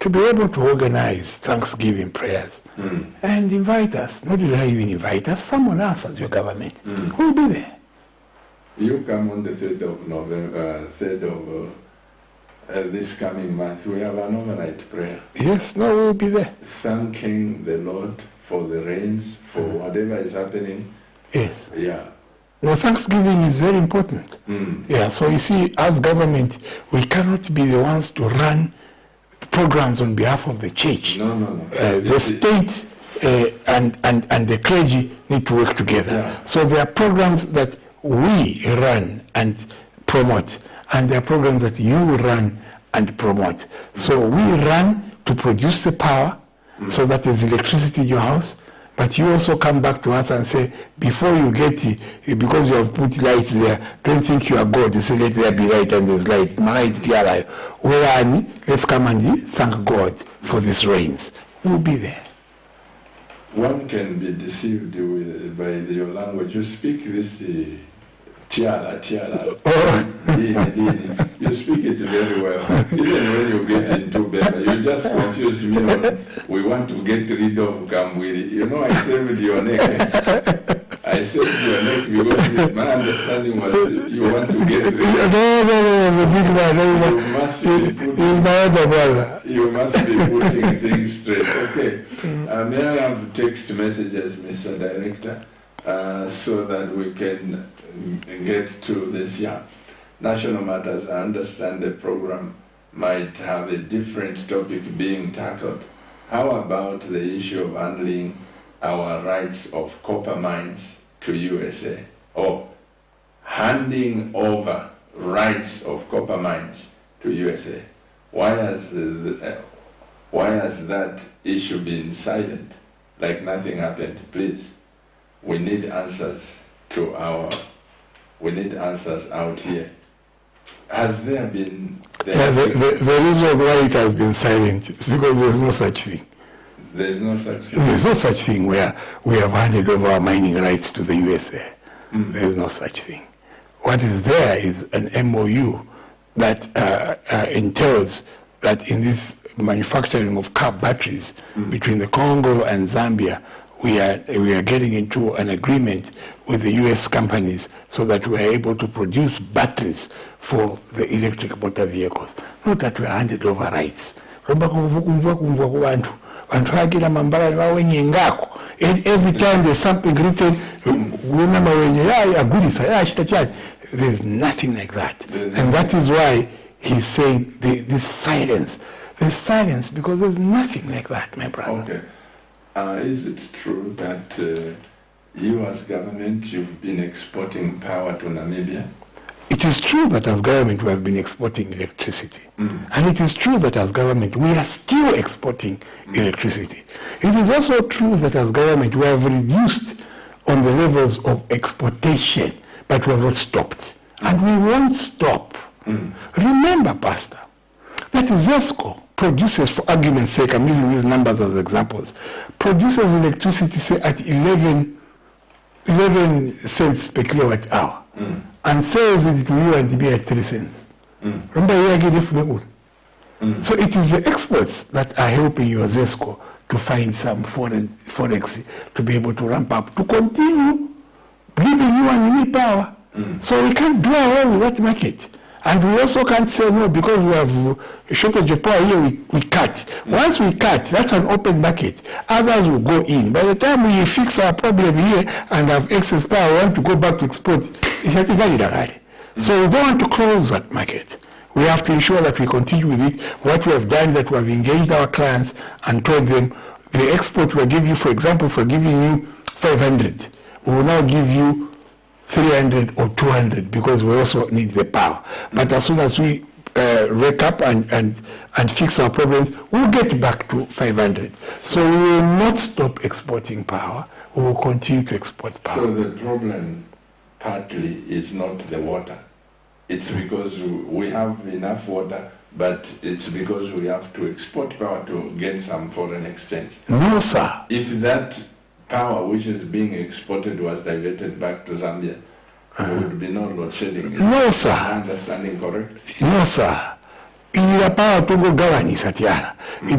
to be able to organize Thanksgiving prayers and invite us. Not only even invite us, someone else as your government who will be there. You come on the 3rd of November, 3rd this coming month, we have an overnight prayer. Yes, no, we'll be there. Thanking the Lord for the rains, for whatever is happening. Yes. Yeah. No, Thanksgiving is very important. Yeah, so you see, as government, we cannot be the ones to run programs on behalf of the church. No. The state and the clergy need to work together. Yeah. So there are programs that we run and promote, and there are programs that you run and promote. So we run to produce the power, so that there's electricity in your house, but you also come back to us and say, before you get it, because you have put lights there, don't think you are God. You say, let there be light, and there's light. Let's come and thank God for these rains. We'll be there. One can be deceived by your language. You speak this tiala. You speak it very well. Even when you get into bed, you just confuse me. We want to get rid of Kamwiri. You know, I saved your neck. I saved your neck because my understanding was you want to get rid of. No, the big man. He's my elder brother. You must be putting things straight. Okay. May I have text messages, Mr. Director, so that we can get to this? Yeah. National Matters, I understand the program might have a different topic being tackled. How about the issue of handling our rights of copper mines to USA, or handing over rights of copper mines to USA? Why has that issue been silent, like nothing happened? Please, we need answers out here. Has there been... The reason why it has been silent is because there's no such thing. There's no such thing? There's no such thing where we have handed over our mining rights to the USA. There's no such thing. What is there is an MOU that entails that in this manufacturing of car batteries between the Congo and Zambia, we are getting into an agreement with the US companies so that we are able to produce batteries for the electric motor vehicles. Not that we are handed over rights. And every time there's something written, there's nothing like that. And that is why he's saying this silence. There's silence because there's nothing like that, my brother. Okay. Is it true that you as government, you've been exporting power to Namibia? It is true that as government we have been exporting electricity. And it is true that as government we are still exporting electricity. It is also true that as government we have reduced on the levels of exportation, but we have not stopped. And we won't stop. Remember, Pastor, that ZESCO produces, for argument's sake, I'm using these numbers as examples, produces electricity, say, at 11 cents per kilowatt hour, and sells it to you and be at 3 cents. Remember, so it is the exports that are helping your ZESCO to find some forex to be able to ramp up, to continue giving you and me power. So we can't do away with that market. And we also can't say no because we have a shortage of power here, we cut. Once we cut, that's an open market. Others will go in. By the time we fix our problem here and have excess power, we want to go back to export. So we don't want to close that market. We have to ensure that we continue with it. What we have done is that we have engaged our clients and told them the export we'll give you, for example, if we're giving you 500, we will now give you 300 or 200 because we also need the power. But as soon as we rake up and fix our problems, we'll get back to 500. So we will not stop exporting power. We will continue to export power. So the problem partly is not the water. It's because we have enough water, but it's because we have to export power to get some foreign exchange. No, sir. If that power which is being exported was diverted back to Zambia, there would be no load shedding. No, sir. Is my understanding correct? No, sir. It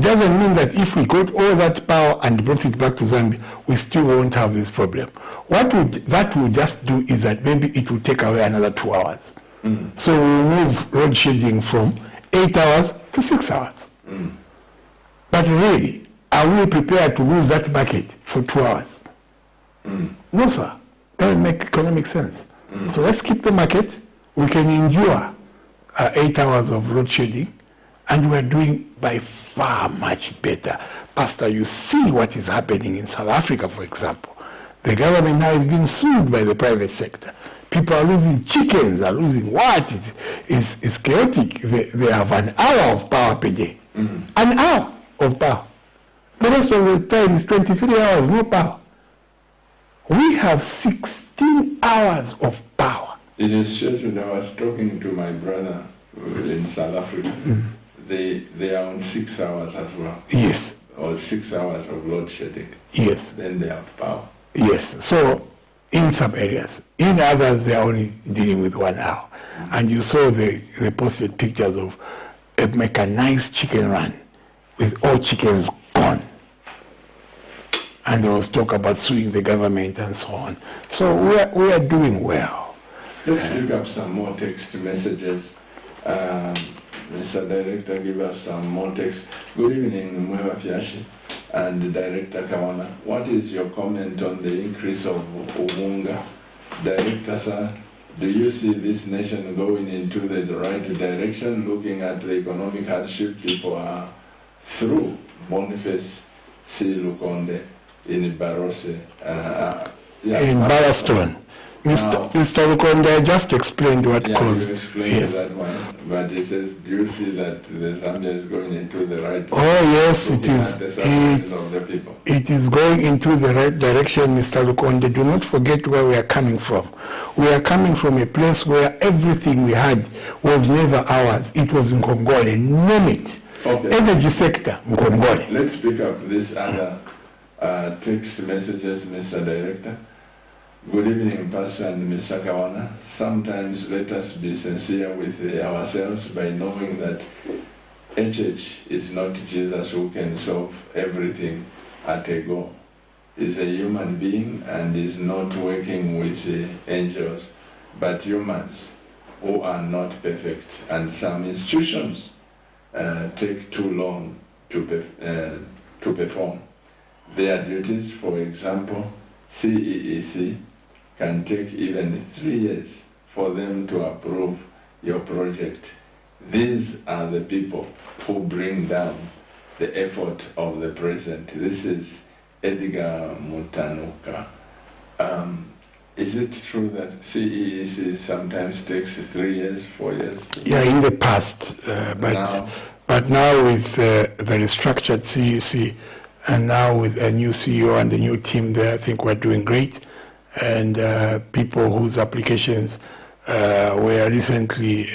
doesn't mean that if we got all that power and brought it back to Zambia, we still won't have this problem. What that will just do is that maybe it will take away another 2 hours. So we will move load shedding from 8 hours to 6 hours. But really, are we prepared to lose that market for 2 hours? No, sir. Doesn't make economic sense. So let's keep the market. We can endure 8 hours of load shedding, and we're doing by far much better. Pastor, you see what is happening in South Africa, for example. The government now is being sued by the private sector. People are losing chickens, are losing what? It's chaotic. They have an hour of power per day. An hour of power. The rest of the time is 23 hours, no power. We have 16 hours of power. It is scheduled. I was talking to my brother in South Africa. They are on 6 hours as well. Yes. Or 6 hours of load shedding. Yes. Then they have power. Yes. So in some areas, in others they are only dealing with 1 hour. And you saw the posted pictures of a mechanized chicken run with all chickens gone. And there was talk about suing the government and so on. So we are doing well. Let's pick up some more text messages. Mr. Director, give us some more text. Good evening, Mwewa Piashi and Director Kawana. What is your comment on the increase of Umunga? Director, sir, do you see this nation going into the right direction, looking at the economic hardship people are through? Boniface C. Lukonde in Barose. In Baraston. Mr. Lukonde, I just explained what caused. You explained that one, but he says, do you see that the Zambia is going into the right direction? Oh yes, it is. It is going into the right direction, Mr. Lukonde. Do not forget where we are coming from. We are coming from a place where everything we had was never ours. It was in Ngongole. Name it. Okay. Energy sector, Ngongole. Let's pick up this other text messages, Mr. Director. Good evening, Pastor and Mr. Kawana. Sometimes let us be sincere with ourselves by knowing that HH is not Jesus who can solve everything at a go. He's a human being and is not working with the angels, but humans who are not perfect. And some institutions take too long to perform their duties. For example, CEEC can take even 3 years for them to approve your project. These are the people who bring down the effort of the president. This is Edgar Mutanuka. Is it true that CEEC sometimes takes 3 years, 4 years? Yeah, in the past, but now with the restructured CEC and now with a new CEO and a new team there, I think we're doing great. And people whose applications were recently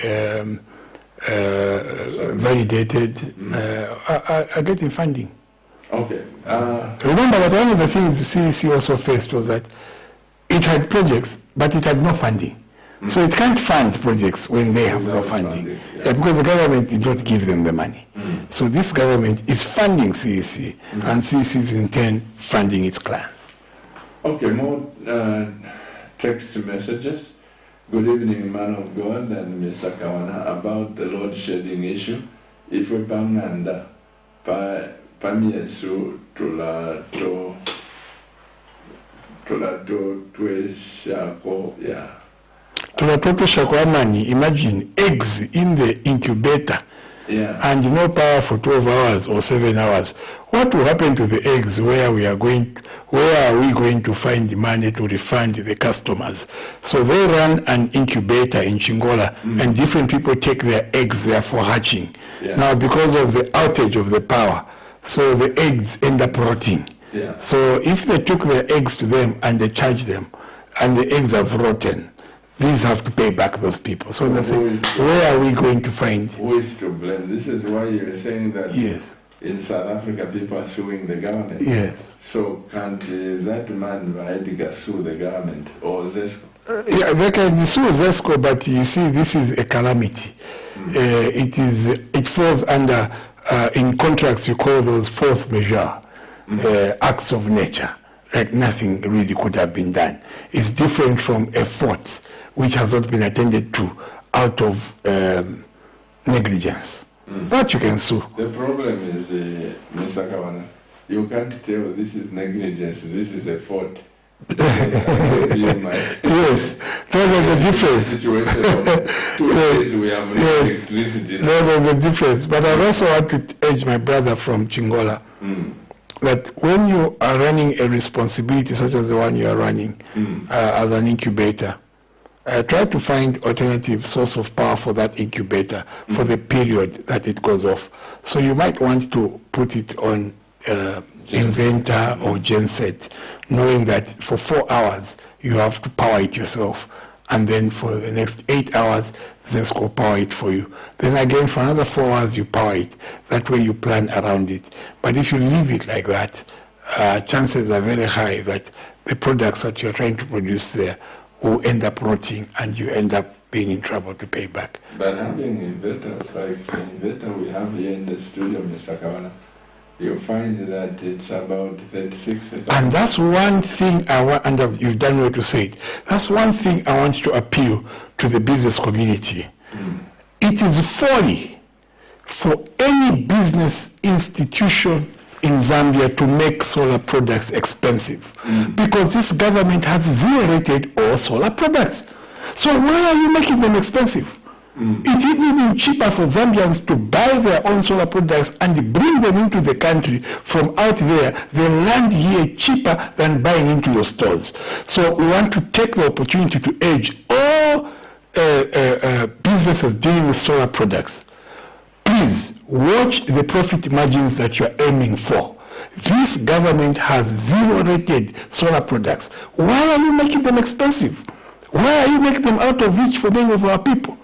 validated are getting funding. Okay. Remember that one of the things the CEC also faced was that it had projects, but it had no funding. So it can't fund projects when they have no funding. Yeah, because the government did not give them the money. So this government is funding CEC, and CEC is in turn funding its clients. Okay, more text messages. Good evening, man of God and Mr. Kawana, about the load shedding issue. If we panganda pamiesu tulato tweshako ya. Tulatoto shakwamani, imagine eggs in the incubator. Yeah. And no power for 12 hours or 7 hours. What will happen to the eggs? Where are we going to find the money to refund the customers? So they run an incubator in Chingola, and different people take their eggs there for hatching. Yeah. Now, because of the outage of the power, so the eggs end up rotting. Yeah. So if they took their eggs to them and they charge them, and the eggs have rotten, these have to pay back those people. So they say, where are we going to find? Who is to blame? This is why you're saying that in South Africa people are suing the government. Yes. So can't that man Edgar sue the government or Zesco? Yeah, they can sue Zesco, but you see, this is a calamity. It falls under, in contracts you call those force majeure, acts of nature. Like nothing really could have been done. It's different from a fault which has not been attended to out of negligence. That you can sue. The problem is, Mr. Kawana, you can't tell this is negligence, this is a fault. Yes, no, there's a difference. Yes, no, there's a difference. But I also want to urge my brother from Chingola that when you are running a responsibility such as the one you are running as an incubator, try to find alternative source of power for that incubator for the period that it goes off. So you might want to put it on inverter or genset, knowing that for 4 hours you have to power it yourself, and then for the next 8 hours Zesco power it for you. Then again for another 4 hours you power it. That way you plan around it. But if you leave it like that, chances are very high that the products that you're trying to produce there will end up rotting and you end up being in trouble to pay back. But having inverters like the inverter we have here in the studio, Mr. Kawana, you find that it's about 36,000. And that's one thing I want, and you've done well to say it, that's one thing I want to appeal to the business community. It is folly for any business institution in Zambia to make solar products expensive because this government has zero-rated all solar products. So why are you making them expensive? It is even cheaper for Zambians to buy their own solar products and bring them into the country from out there than land here cheaper than buying into your stores. So we want to take the opportunity to urge all businesses dealing with solar products. Please watch the profit margins that you are aiming for. This government has zero-rated solar products. Why are you making them expensive? Why are you making them out of reach for many of our people?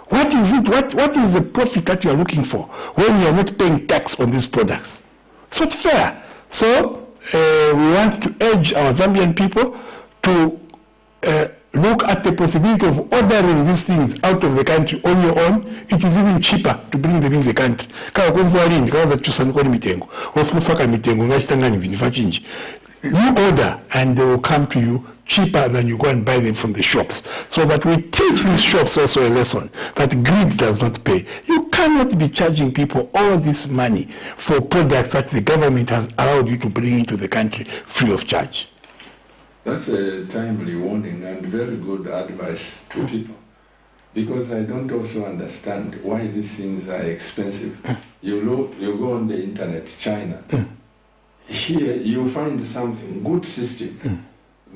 What is it? What is the profit that you are looking for when you are not paying tax on these products? It's not fair. So we want to urge our Zambian people to look at the possibility of ordering these things out of the country on your own. It is even cheaper to bring them in the country. You order and they will come to you cheaper than you go and buy them from the shops. So that we teach these shops also a lesson that greed does not pay. You cannot be charging people all this money for products that the government has allowed you to bring into the country free of charge. That's a timely warning and very good advice to people. Because I don't also understand why these things are expensive. You go on the internet, China. Here you find something, good system,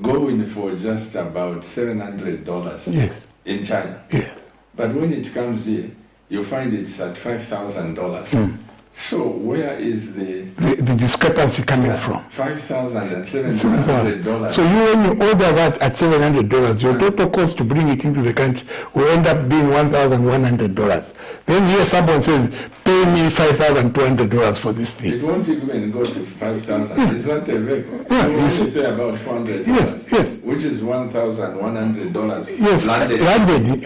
going for just about $700 in China. Yes. But when it comes here, you find it's at $5,000. So where is the discrepancy coming from? $5,000 and $700. So when you order that at $700, your total cost to bring it into the country will end up being $1,100. Then here someone says, pay me $5,200 for this thing. It won't even go to $5,000. It's not a vehicle. Yeah, you only pay about $400. Yes. Which is $1,100. Yes, landed.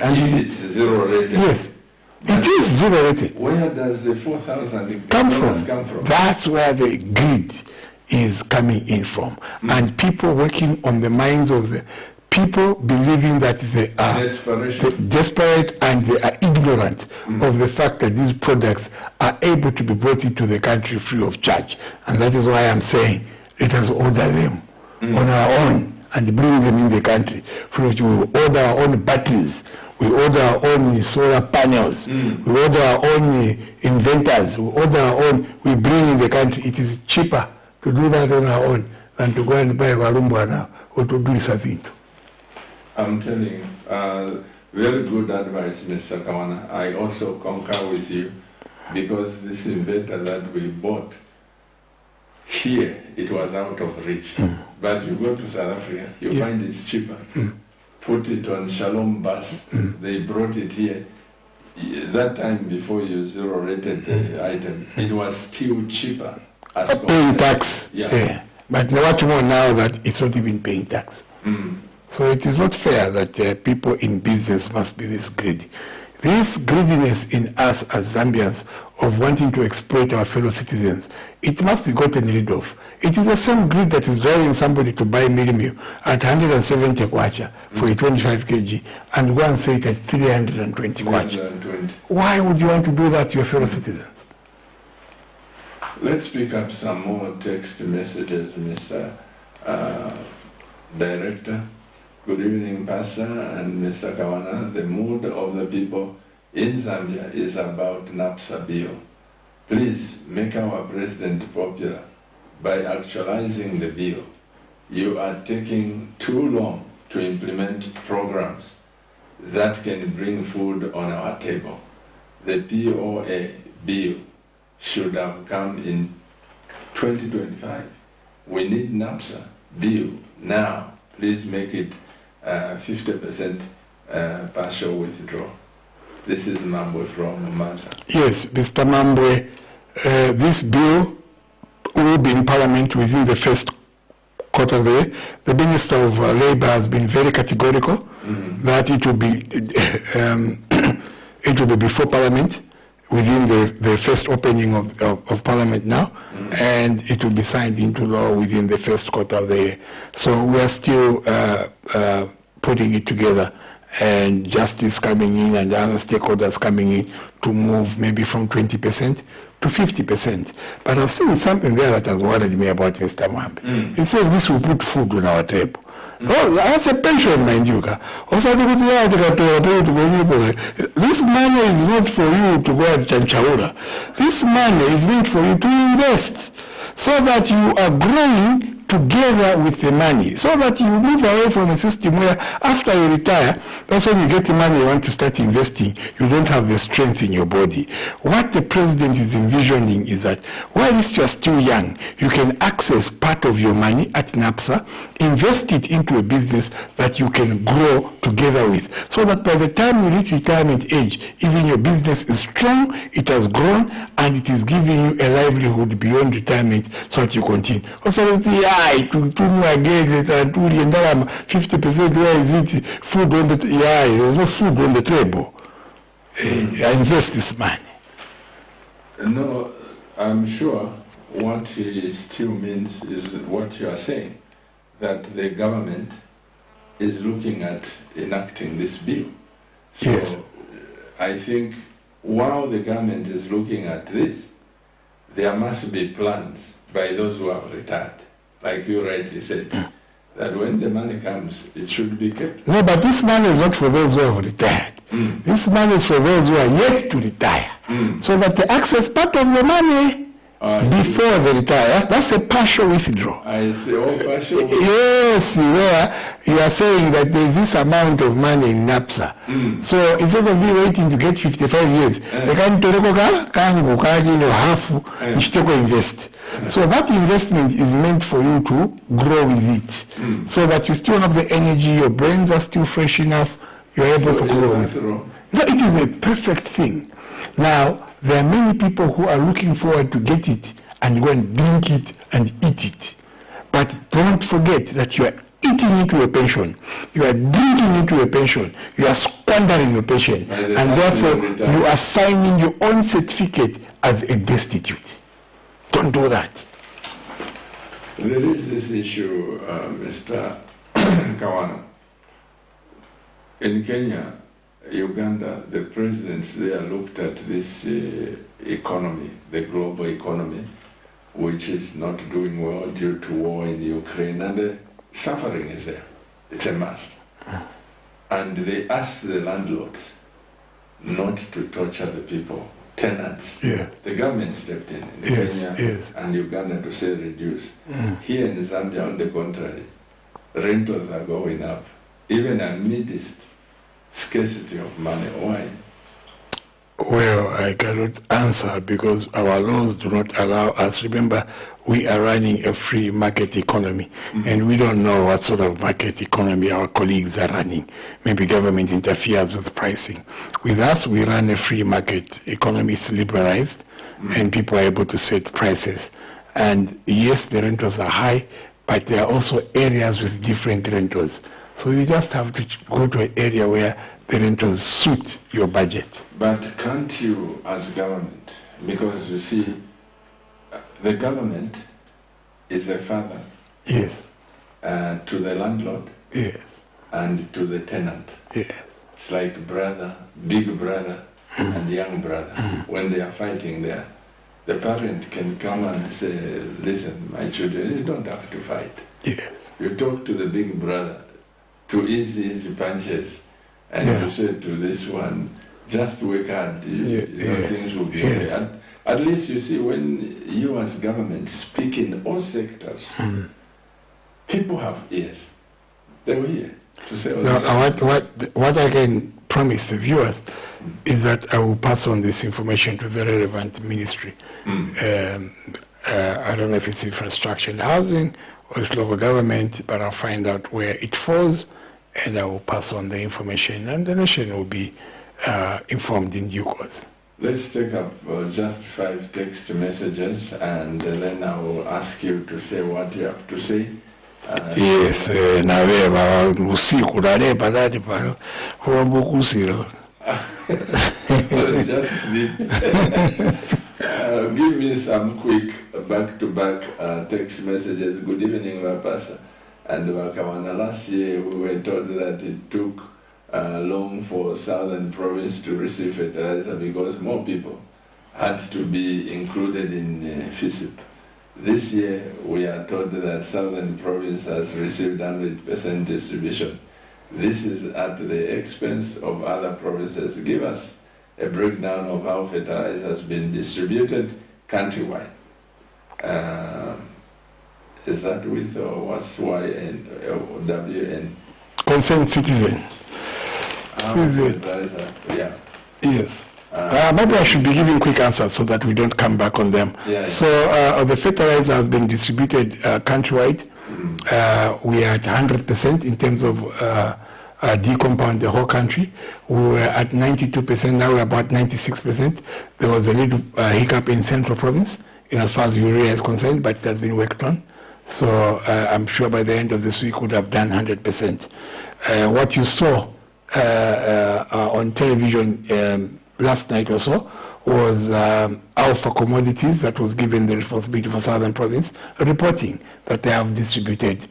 And if it's zero rated. Yes. It is zero rated. Where does the $4,000 come from? That's where the greed is coming in from. And people working on the minds of the people believing that they are desperate and they are ignorant of the fact that these products are able to be brought into the country free of charge. And that is why I'm saying let us order them on our own and bring them in the country. We will order our own batteries. We order our own solar panels. We order our own inventors. We order our own. We bring in the country. It is cheaper to do that on our own than to go and buy Warumbwana or to do something. I'm telling you, very good advice, Mr. Kawana. I also concur with you because this inventor that we bought here, it was out of reach. But you go to South Africa, you find it's cheaper. Put it on Shalom bus. They brought it here. That time before you zero-rated the item, it was still cheaper. As paying tax. Yeah. But what more now that it's not even paying tax. So it is not fair that people in business must be this greedy. This greediness in us as Zambians of wanting to exploit our fellow citizens, it must be gotten rid of. It is the same greed that is driving somebody to buy millimil at 170 kwacha for a 25 kg and go and sell it at 320 kwacha. Why would you want to do that to your fellow citizens? Let's pick up some more text messages, Mr. Director. Good evening, Pastor and Mr. Kawana. The mood of the people in Zambia is about NAPSA bill. Please make our president popular by actualizing the bill. You are taking too long to implement programs that can bring food on our table. The POA bill should have come in 2025. We need NAPSA bill now. Please make it 50% partial withdrawal. This is Mambwe from Mansa. Yes, Mr. Mambwe, this bill will be in Parliament within the first quarter of the year. The Minister of Labour has been very categorical that it will be before Parliament, within the first opening of Parliament now, and it will be signed into law within the first quarter of the year. So we are still putting it together, and justice coming in and other stakeholders coming in to move maybe from 20% to 50%. But I've seen something there that has worried me about Mr. Mwambe. It says this will put food on our table. Oh, that's a pension, mind you. This money is not for you to go and chanchaura. This money is meant for you to invest so that you are growing together with the money, so that you move away from a system where after you retire, that's when you get the money you want to start investing, you don't have the strength in your body. What the president is envisioning is that while you're still young, you can access part of your money at NAPSA, invest it into a business that you can grow together with, so that by the time you reach retirement age, even your business is strong, it has grown, and it is giving you a livelihood beyond retirement so that you continue. Also, to again, 50%, where is it? Food on the there's no food on the table. I invest this money. No, I'm sure what he still means is what you are saying, that the government is looking at enacting this bill. So yes. I think while the government is looking at this, there must be plans by those who have retired. Like you rightly said, that when the money comes, it should be kept. No, but this money is not for those who have retired. This money is for those who are yet to retire. So that they access part of the money before they retire. That's a partial withdrawal. I see. Oh, partial withdrawal. Yes, where you are saying that there is this amount of money in NAPSA. So instead of me waiting to get 55 years, they can half invest. So that investment is meant for you to grow with it, so that you still have the energy, your brains are still fresh enough, you're able to grow with it. No, it is a perfect thing. Now, there are many people who are looking forward to get it and go and drink it and eat it. But don't forget that you are eating into a pension, you are drinking into a pension, you are squandering your pension, and therefore you are signing your own certificate as a destitute. Don't do that. There is this issue, Mr. Kawana. In Kenya, Uganda, the presidents there looked at this economy, the global economy, which is not doing well due to war in Ukraine, and the suffering is there. It's a must. And they asked the landlords not to torture the people, tenants. Yeah. The government stepped in Yes, Kenya yes. and Uganda to say reduce. Here in Zambia, on the contrary, rentals are going up, even amidst scarcity of money. Why? Well, I cannot answer because our laws do not allow us. Remember, we are running a free market economy, and we don't know what sort of market economy our colleagues are running. Maybe government interferes with pricing. With us, we run a free market economy. It's liberalized, and people are able to set prices. And yes, the rentals are high, but there are also areas with different rentals. So you just have to go to an area where the rentals suit your budget. But can't you, as government, because you see, the government is a father, yes, to the landlord, yes, and to the tenant. yes. It's like brother, big brother, and young brother. When they are fighting there, the parent can come and say, listen, my children, you don't have to fight. Yes. You talk to the big brother to ease his punches, and you say to this one, just work hard, things will be okay. At least you see, when you as government speak in all sectors, people have ears. They will hear to say. Now, what I can promise the viewers is that I will pass on this information to the relevant ministry. I don't know if it's infrastructure and housing or it's local government, but I'll find out where it falls, and I will pass on the information, and the nation will be informed in due course. Let's take up just 5 text messages, and then I will ask you to say what you have to say. Yes, naveva usiku naleba nani pano huambukusiro. So just sleep. Give me some quick back-to-back text messages. Good evening, Pastor. And KAWANA, last year we were told that it took long for Southern Province to receive fertilizer because more people had to be included in FISIP. This year we are told that Southern Province has received 100% distribution. This is at the expense of other provinces. Give us a breakdown of how fertilizer has been distributed countrywide. Is that with or what's YN or WN? Concerned citizen. Yeah. Yes. Maybe I should be giving quick answers so that we don't come back on them. So the fertilizer has been distributed countrywide. We are at 100% in terms of decompound the whole country. We were at 92%, now we're about 96%. There was a little hiccup in Central Province as far as urea is concerned, but it has been worked on. So I'm sure by the end of this week we would have done 100%. What you saw on television last night or so was Alpha Commodities, that was given the responsibility for Southern Province, reporting that they have distributed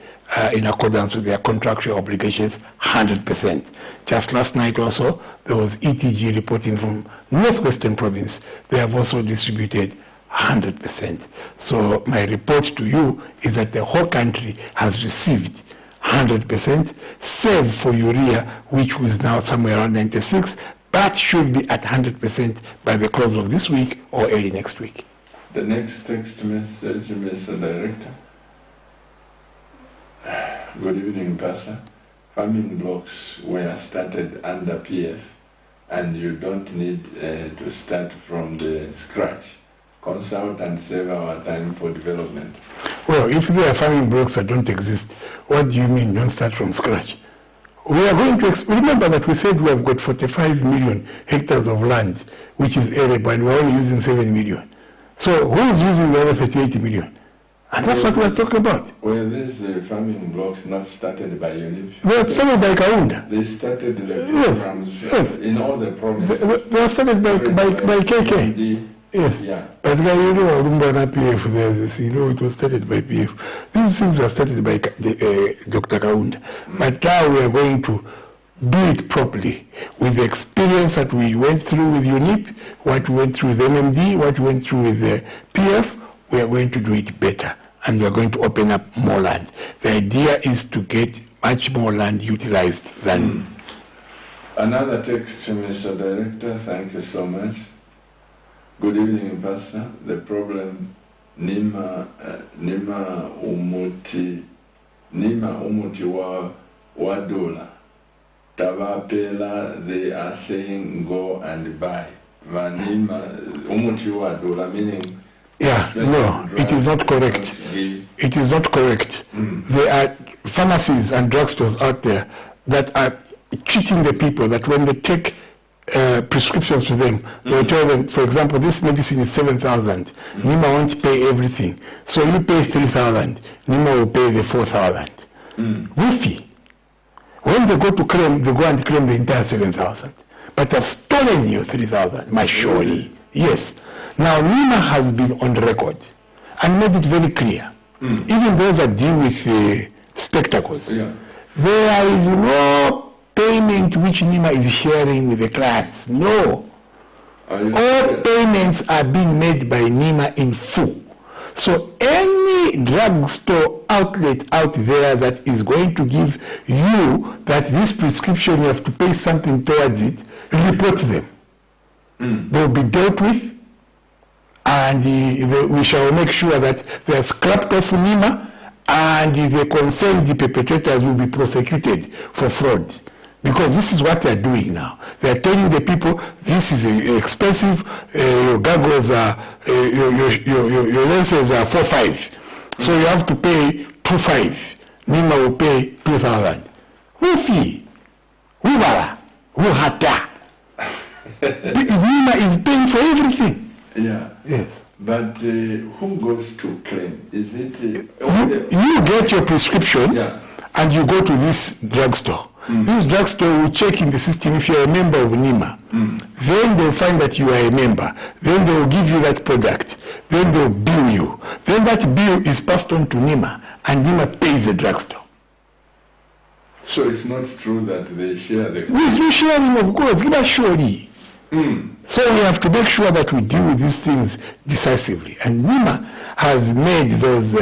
in accordance with their contractual obligations 100%. Just last night also, there was ETG reporting from Northwestern Province. They have also distributed 100%. So my report to you is that the whole country has received 100%, save for urea, which was now somewhere around 96%, but should be at 100% by the close of this week or early next week. The next text message, Mr. Director. Good evening, Pastor. Farming blocks were started under PF, and you don't need to start from the scratch. Consult and save our time for development. Well, if there are farming blocks that don't exist, what do you mean don't start from scratch? We are going to remember that we said we have got 45 million hectares of land, which is arable, and we're only using 7 million. So who is using the other 38 million? And that's what we're talking about. Well, these farming blocks not started by UNIP. They are started by KAWANA. They started the programs in all the provinces. They are started by KK. Yes, yeah. But you know, PF, there's this, you know, it was started by PF. These things were started by Dr. KAWANA. But now we are going to do it properly with the experience that we went through with UNIP, what we went through with MMD, what we went through with the PF. We are going to do it better, and we are going to open up more land. The idea is to get much more land utilized than... Another text, Mr. Director, thank you so much. Good evening, Pastor. The problem, Nima umuti wa dola. Tabapela, they are saying go and buy. Vanima umuti wa dola, meaning... Yeah, no, it is not correct. It is not correct. There are pharmacies and drugstores out there that are cheating the people, that when they take prescriptions to them, they will tell them, for example, this medicine is 7,000. Nima won't pay everything. So you pay 3,000. Nima will pay the 4,000. Woofy. When they go to claim, they go and claim the entire 7,000. But I've stolen you 3,000, my surely. Yes. Now, NEMA has been on record and made it very clear. Even those that deal with spectacles, there is no payment which NEMA is sharing with the clients. No. All payments are being made by NEMA in full. So any drugstore outlet out there that is going to give you that this prescription you have to pay something towards it, report them. They'll be dealt with, and we shall make sure that they are scrapped off NEMA, and the concerned perpetrators will be prosecuted for fraud. Because this is what they're doing now. They're telling the people, this is expensive, your goggles are, your lenses are 4,500. So you have to pay 2,500. NEMA will pay 2,000. Who fee? Who bara? Who hata? NEMA is paying for everything. Yeah. Yes. But who goes to claim? Is it... you get your prescription, and you go to this drugstore. This drugstore will check in the system if you're a member of NEMA. Then they'll find that you are a member. Then they'll give you that product. Then they'll bill you. Then that bill is passed on to NEMA, and NEMA pays the drugstore. So it's not true that they share the... There's no sharing, of course. Give us surely. So we have to make sure that we deal with these things decisively. And NEMA has made those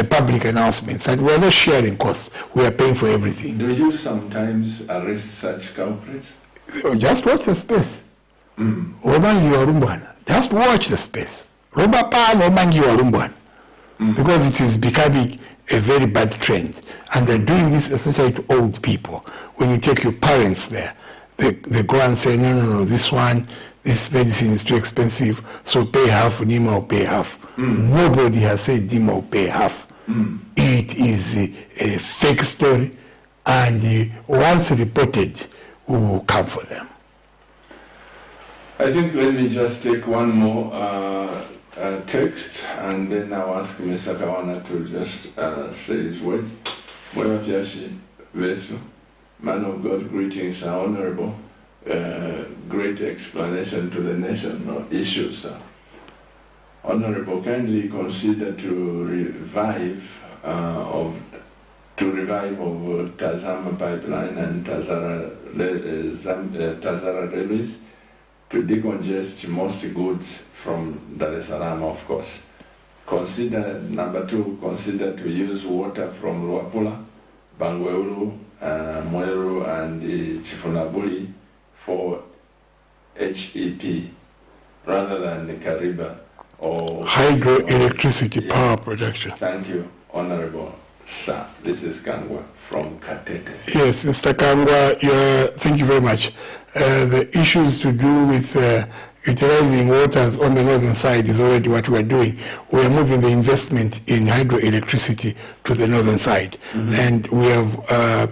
public announcements that we are not sharing costs. We are paying for everything. Do you sometimes arrest such culprits? Just watch the space. Just watch the space. Because it is becoming a very bad trend. And they're doing this especially to old people. When you take your parents there, they go and say, no, this medicine is too expensive, so pay half, NEMA will pay half. Nobody has said NEMA will pay half. It is a fake story, and once reported, we will come for them. I think let me just take one more text, and then I'll ask Mr. Kawana to just say his words. Man of God, greetings, honorable. Great explanation to the national issues, sir. Honorable, kindly consider to revive of Tazama pipeline and Tazara railways to decongest most goods from Dar es Salaam, of course. Consider, number 2, consider to use water from Luapula, Bangweulu, Mweru, and Chifunabuli for HEP rather than the Kariba or hydroelectricity power production. Thank you, Honorable Sir. This is Kangwa from Katete. Yes, Mr. Kangwa, thank you very much. The issues to do with utilizing waters on the northern side is already what we are doing. We are moving the investment in hydroelectricity to the northern side. And we have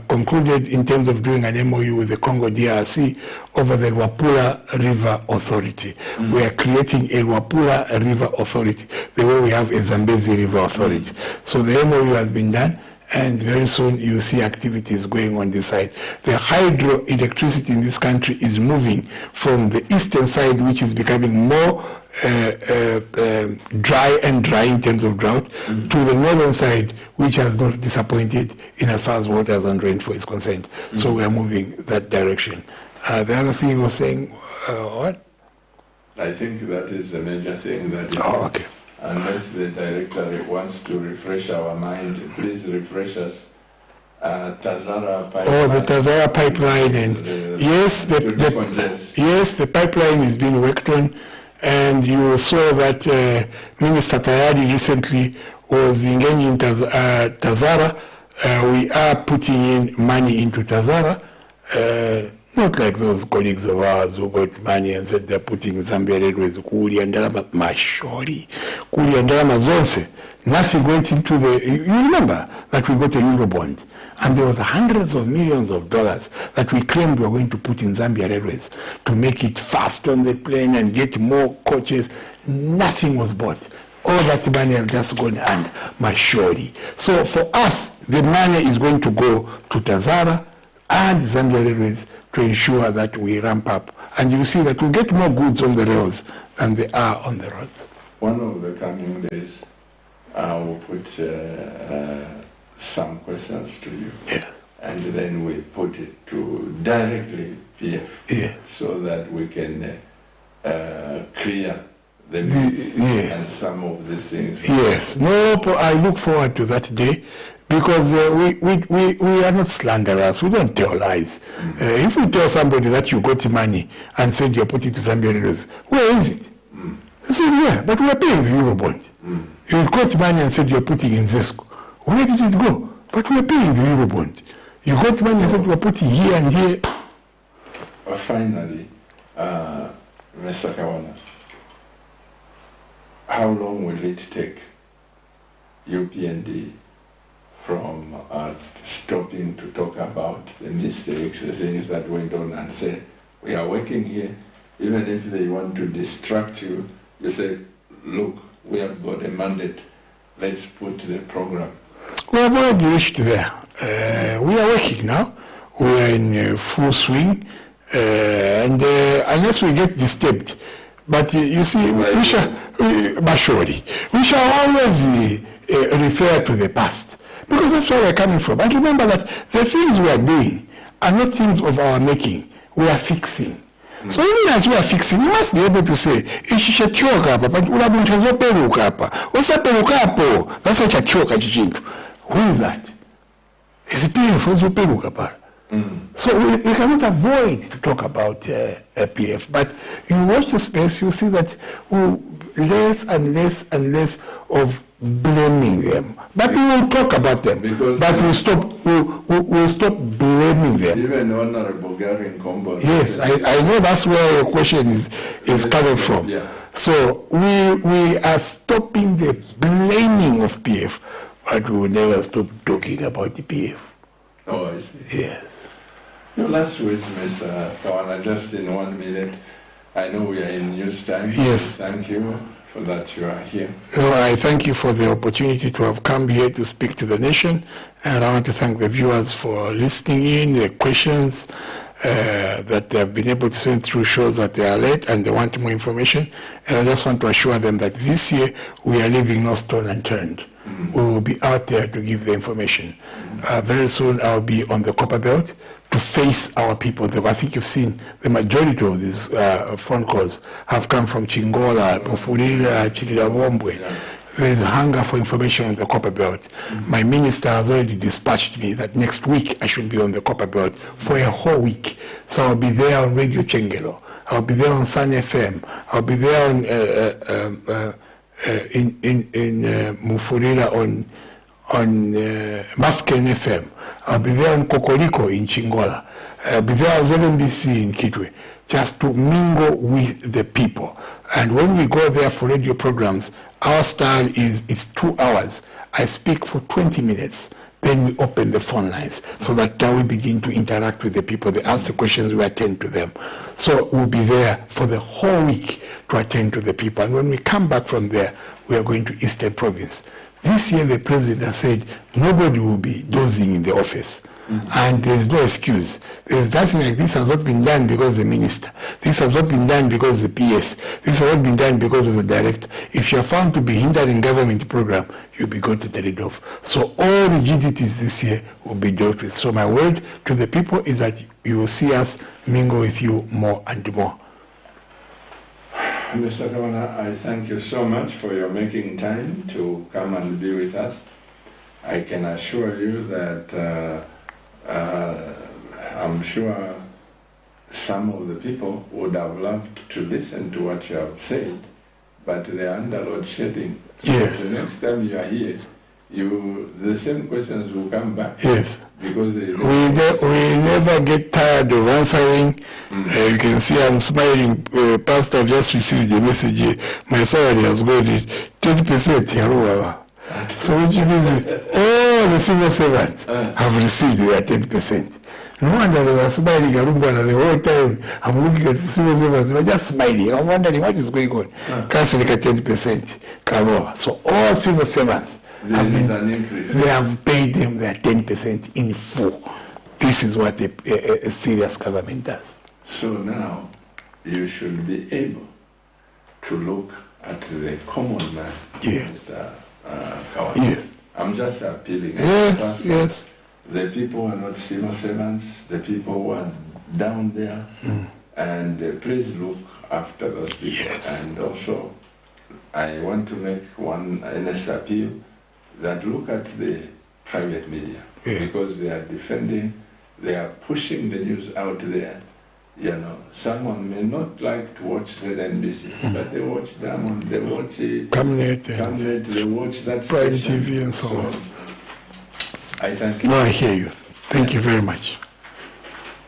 concluded in terms of doing an MOU with the Congo DRC over the Luapula River Authority. We are creating a Luapula River Authority, the way we have a Zambezi River Authority. So the MOU has been done, and very soon you see activities going on this side. The hydroelectricity in this country is moving from the eastern side, which is becoming more dry in terms of drought, to the northern side, which has not disappointed in as far as waters and rainfall is concerned. So we are moving that direction. The other thing was saying, what? I think that is the major thing that is... Oh, okay. Unless the director wants to refresh our mind, please refresh us. Tazara pipeline. Oh, the Tazara pipeline, and yes, the pipeline is being worked on, and you saw that Minister Tayari recently was engaging Tazara. We are putting in money into Tazara. Not like those colleagues of ours who got money and said they're putting Zambia Railways, Kuli and Dalama, Mashori, Kuli and Dalama Zonse. Nothing went into the, you remember that we got a Eurobond, and there was hundreds of millions of dollars that we claimed we were going to put in Zambia Railways to make it fast on the plane and get more coaches. Nothing was bought. All that money has just gone and Mashori. So for us, the money is going to go to Tazara, and Zambia Railways to ensure that we ramp up. And you see that we get more goods on the rails than they are on the roads. One of the coming days, I will put some questions to you. Yes. And then we put it to directly PF. Yes. So that we can clear the myths yes. and some of these things. Yes. No, I look forward to that day. Because we are not slanderers, we don't tell lies. If we tell somebody that you got money and said you're putting to Zambia Railways, where is it? They said, yeah, but we are paying the Eurobond. You got money and said you're putting in Zesco. Where did it go? But we are paying the Eurobond. You got money and said you are putting here and here. Finally, Mr. Kawana, how long will it take UPND from stopping to talk about the mistakes, the things that went on, and say, we are working here, even if they want to distract you, you say, look, we have got a mandate, let's put the program. We have already reached there. We are working now. We are in full swing, and unless we get disturbed, but you see, we shall always refer to the past. Because that's where we're coming from. And remember that the things we are doing are not things of our making. We are fixing. So even as we are fixing, we must be able to say, that's who is that? Is it PF? So we cannot avoid to talk about PF. But you watch the space, you see that less and less and less of blaming them. But we will talk about them. Because but we'll stop blaming them. Even Honorable Gary Nkombo. Yes, I know that's where your question is coming from. Yeah. So we are stopping the blaming of PF, but we will never stop talking about the PF. Oh, I see. Yes. Your last words, Mr. Kawana, just in 1 minute. I know we are in news time. Yes. Thank you for that you are here. No, I thank you for the opportunity to have come here to speak to the nation, and I want to thank the viewers for listening in. The questions that they have been able to send through shows that they are late and they want more information, and I just want to assure them that this year we are leaving no stone unturned. We will be out there to give the information. Very soon I'll be on the Copper Belt to face our people. I think you've seen the majority of these phone calls have come from Chingola, Pofurila, Chililabombwe. There's hunger for information on the Copper Belt. My minister has already dispatched me that next week I should be on the Copper Belt for a whole week. So I'll be there on Radio Chengelo. I'll be there on Sun FM. I'll be there on in Mufurila on Mafken FM. I'll be there on Kokoriko in Chingola. I'll be there on ZMBC in Kitwe, just to mingle with the people. And when we go there for radio programs, our style is 2 hours. I speak for 20 minutes. Then we open the phone lines so that we begin to interact with the people. They ask the questions, we attend to them. So we'll be there for the whole week to attend to the people. And when we come back from there, we are going to Eastern Province. This year, the president has said nobody will be dozing in the office. And there's no excuse. There's nothing like this has not been done because the minister. This has not been done because the PS. This has not been done because of the director. If you're found to be hindering government program, you'll be got to the rid of. So all rigidities this year will be dealt with. So my word to the people is that you will see us mingle with you more and more. Mr. Kawana, I thank you so much for your making time to come and be with us. I can assure you that I'm sure some of the people would have loved to listen to what you have said, but they are under load shedding. So yes. The next time you are here, the same questions will come back. Yes. Because we never get tired of answering. You can see I'm smiling. Pastor, I've just received a message. My salary has got 10%. So which means all the civil servants have received their 10%. No wonder they were smiling the whole time. I'm looking at the civil servants, they were just smiling. I'm wondering what is going on. Cancel 10%. So all civil servants they have paid them their 10% in full. The this is what a serious government does. So now you should be able to look at the common man, Mr. Kawana. Yes. I'm just appealing. Yes, yes. The people are not civil servants, the people who are down there, and please look after those people. Yes. And also, I want to make one earnest appeal that look at the private media, because they are defending, they are pushing the news out there. You know, someone may not like to watch the NBC, but they watch Diamond, they watch Camnet, they watch that Prime station. TV and so on. I thank you. No, I hear you. Thank you very much.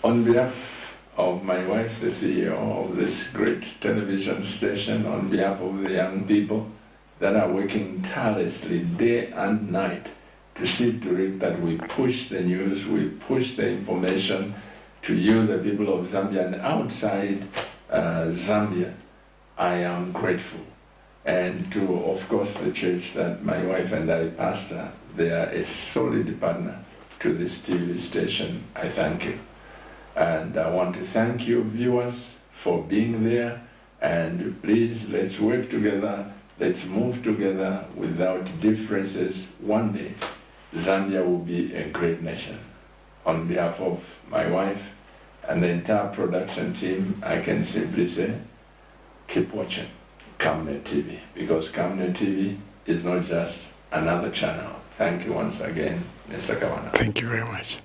On behalf of my wife, the CEO of this great television station, on behalf of the young people that are working tirelessly day and night to see to it that we push the news, we push the information to you, the people of Zambia, and outside Zambia, I am grateful. And to, of course, the church that my wife and I pastor, they are a solid partner to this TV station. I thank you. And I want to thank you, viewers, for being there. And please, let's work together. Let's move together without differences. One day, Zambia will be a great nation. On behalf of my wife and the entire production team, I can simply say, keep watching KAWANA TV, because KAWANA TV is not just another channel. Thank you once again, Mr. Kawana. Thank you very much.